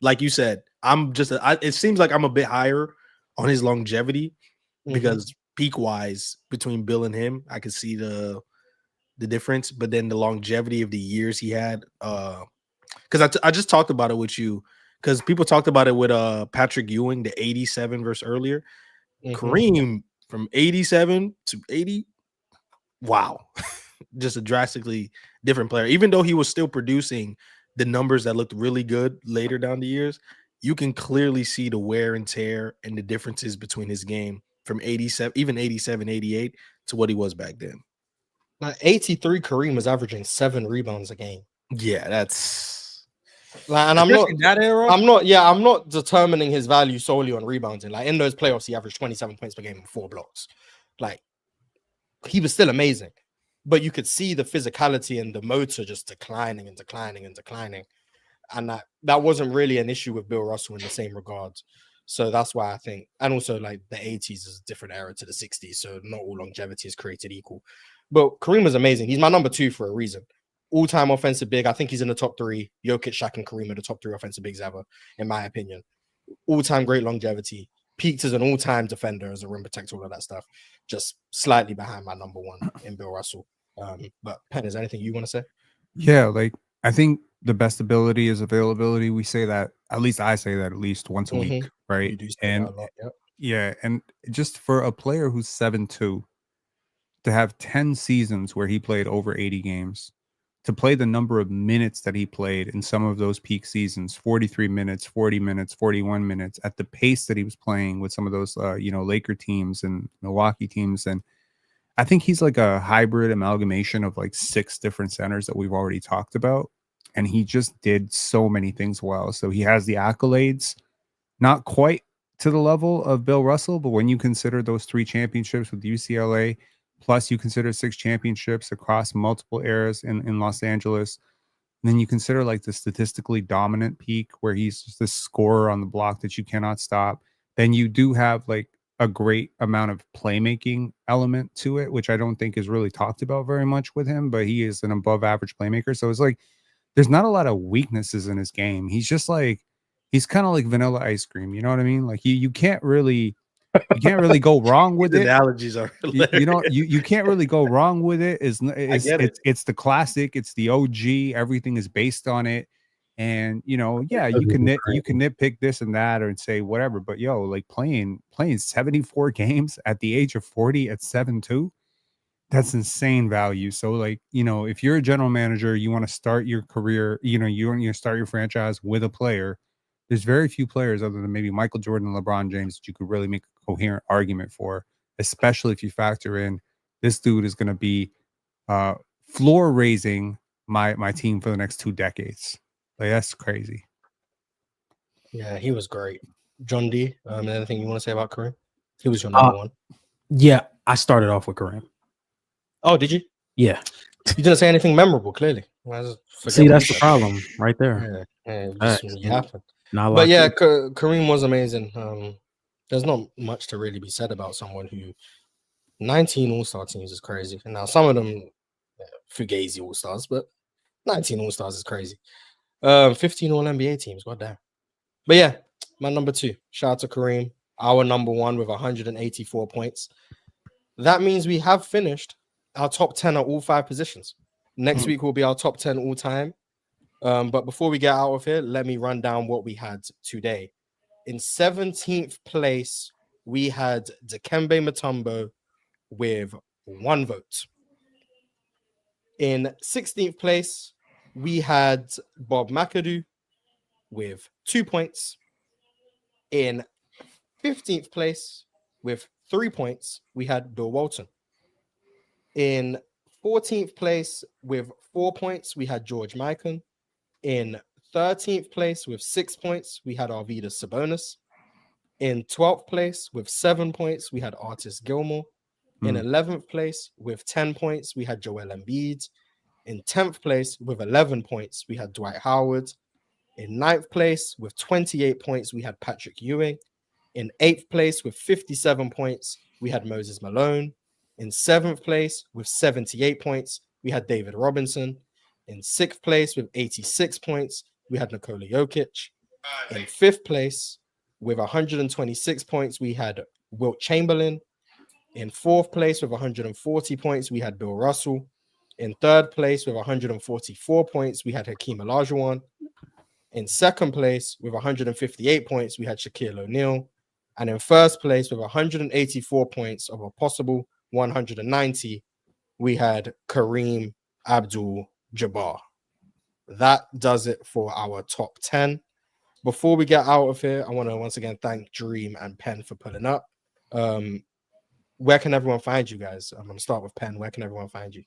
like you said, it seems like I'm a bit higher on his longevity because peak wise between Bill and him, I could see the difference. But then the longevity of the years he had, because I just talked about it with you, because people talked about it with Patrick Ewing, the 87 versus earlier. Kareem from 87 to 80. Wow. Just a drastically different player. Even though he was still producing the numbers that looked really good later down the years, you can clearly see the wear and tear and the differences between his game from 87, even 87, 88 to what he was back then. Like 83, Kareem was averaging 7 rebounds a game. Yeah, that's like, and I'm not determining his value solely on rebounding. Like in those playoffs, he averaged 27 points per game and 4 blocks. Like he was still amazing, but you could see the physicality and the motor just declining. And that wasn't really an issue with Bill Russell in the same regard. So that's why I think, and also like the 80s is a different era to the 60s. So not all longevity is created equal. But Kareem was amazing. He's my number 2 for a reason. All-time offensive big. I think he's in the top 3. Jokic, Shaq, and Kareem are the top 3 offensive bigs ever, in my opinion. All-time great longevity. Peaked as an all-time defender, as a rim protector, all of that stuff. Just slightly behind my number 1 in Bill Russell. But Penn, is there anything you want to say? Yeah, like I think the best ability is availability. We say that, at least I say that at least once a week, right? You do say that a lot, yeah, and just for a player who's 7'2", to have 10 seasons where he played over 80 games, to play the number of minutes that he played in some of those peak seasons, 43 minutes, 40 minutes, 41 minutes, at the pace that he was playing with some of those, Laker teams and Milwaukee teams. And I think he's like a hybrid amalgamation of like 6 different centers that we've already talked about. And he just did so many things well. So he has the accolades, not quite to the level of Bill Russell, but when you consider those 3 championships with UCLA, plus you consider 6 championships across multiple eras in Los Angeles, and then you consider like the statistically dominant peak where he's just this scorer on the block that you cannot stop, then you do have like a great amount of playmaking element to it, which I don't think is really talked about very much with him, but he is an above average playmaker. So it's like, there's not a lot of weaknesses in his game. He's just like, he's kind of like vanilla ice cream. You know what I mean? Like you can't really go wrong with it. Analogies are you can't really go wrong with it. It's the classic. It's the OG. Everything is based on it. And you can nitpick this and that or say whatever. But like playing 74 games at the age of 40 at 7'2", That's insane value. So, like, if you're a general manager, you want to start your career, you want to start your franchise with a player. There's very few players other than maybe Michael Jordan and LeBron James that you could really make a coherent argument for, especially if you factor in this dude is going to be floor raising my team for the next 2 decades. Like, that's crazy. Yeah, he was great. John D, anything you want to say about Kareem? He was your number one. Yeah, I started off with Kareem. Oh, did you? Yeah. You didn't say anything memorable, clearly. See, that's the problem right there. Yeah. But yeah, Kareem was amazing. There's not much to really be said about someone who 19 All-Star teams is crazy. And now some of them Fugazi All-Stars, but 19 All-Stars is crazy. 15 All-NBA teams, goddamn. But yeah, my number 2. Shout out to Kareem, our number 1 with 184 points. That means we have finished our top 10 at all 5 positions. Next week will be our top 10 all time. But before we get out of here, let me run down what we had today. In 17th place, we had Dikembe Mutombo with 1 vote. In 16th place, we had Bob McAdoo with 2 points. In 15th place, with 3 points, we had Bill Walton. In 14th place, with 4 points, we had George Mikan. In 13th place, with 6 points, we had Arvydas Sabonis. In 12th place, with 7 points, we had Artis Gilmore. In 11th place, with 10 points, we had Joel Embiid. In 10th place, with 11 points, we had Dwight Howard. In 9th place, with 28 points, we had Patrick Ewing. In 8th place, with 57 points, we had Moses Malone. In 7th place, with 78 points, we had David Robinson. In 6th place, with 86 points, we had Nikola Jokic. In 5th place, with 126 points, we had Wilt Chamberlain. In 4th place, with 140 points, we had Bill Russell. In 3rd place, with 144 points, we had Hakeem Olajuwon. In 2nd place, with 158 points, we had Shaquille O'Neal. And in 1st place, with 184 points of a possible 190, we had Kareem Abdul Jabbar. That does it for our top 10. Before we get out of here, I want to once again thank Dream and Penn for pulling up. Where can everyone find you guys? I'm going to start with Penn. Where can everyone find you?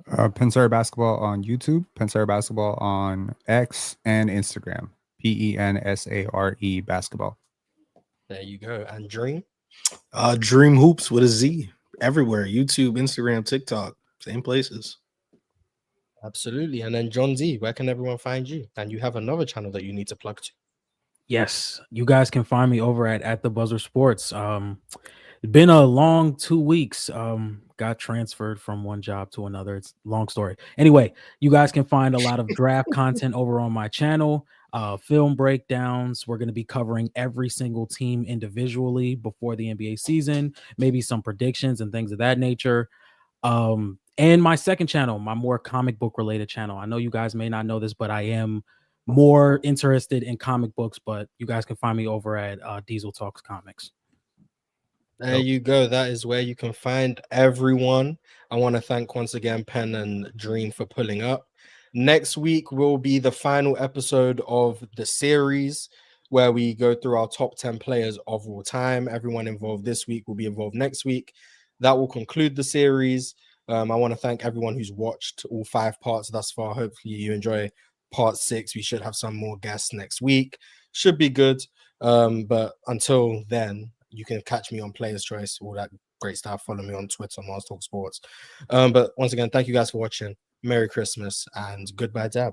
Pensar Basketball on YouTube, Pensar Basketball on X and Instagram. PENSARE Basketball. There you go. And Dream? Dream Hoops with a Z. Everywhere. YouTube, Instagram, TikTok. Same places. Absolutely. And then John Z, where can everyone find you? And you have another channel that you need to plug to. Yes, you guys can find me over at the Buzzer Sports. It's been a long 2 weeks. Got transferred from one job to another. It's a long story. Anyway, you guys can find a lot of draft content over on my channel. Film breakdowns. We're going to be covering every single team individually before the NBA season, maybe some predictions and things of that nature. And my second channel, my more comic book related channel. I know you guys may not know this, but I am more interested in comic books, but you guys can find me over at Diesel Talks Comics. There you go. That is where you can find everyone. I want to thank once again Penn and Dream for pulling up. Next week will be the final episode of the series where we go through our top 10 players of all time. Everyone involved this week will be involved next week. That will conclude the series. I want to thank everyone who's watched all 5 parts thus far. Hopefully you enjoy part 6. We should have some more guests next week. Should be good. But until then, you can catch me on Players Choice, all that great stuff. Follow me on Twitter, HoopTalk Sports. But once again, thank you guys for watching. Merry Christmas and goodbye, Dab.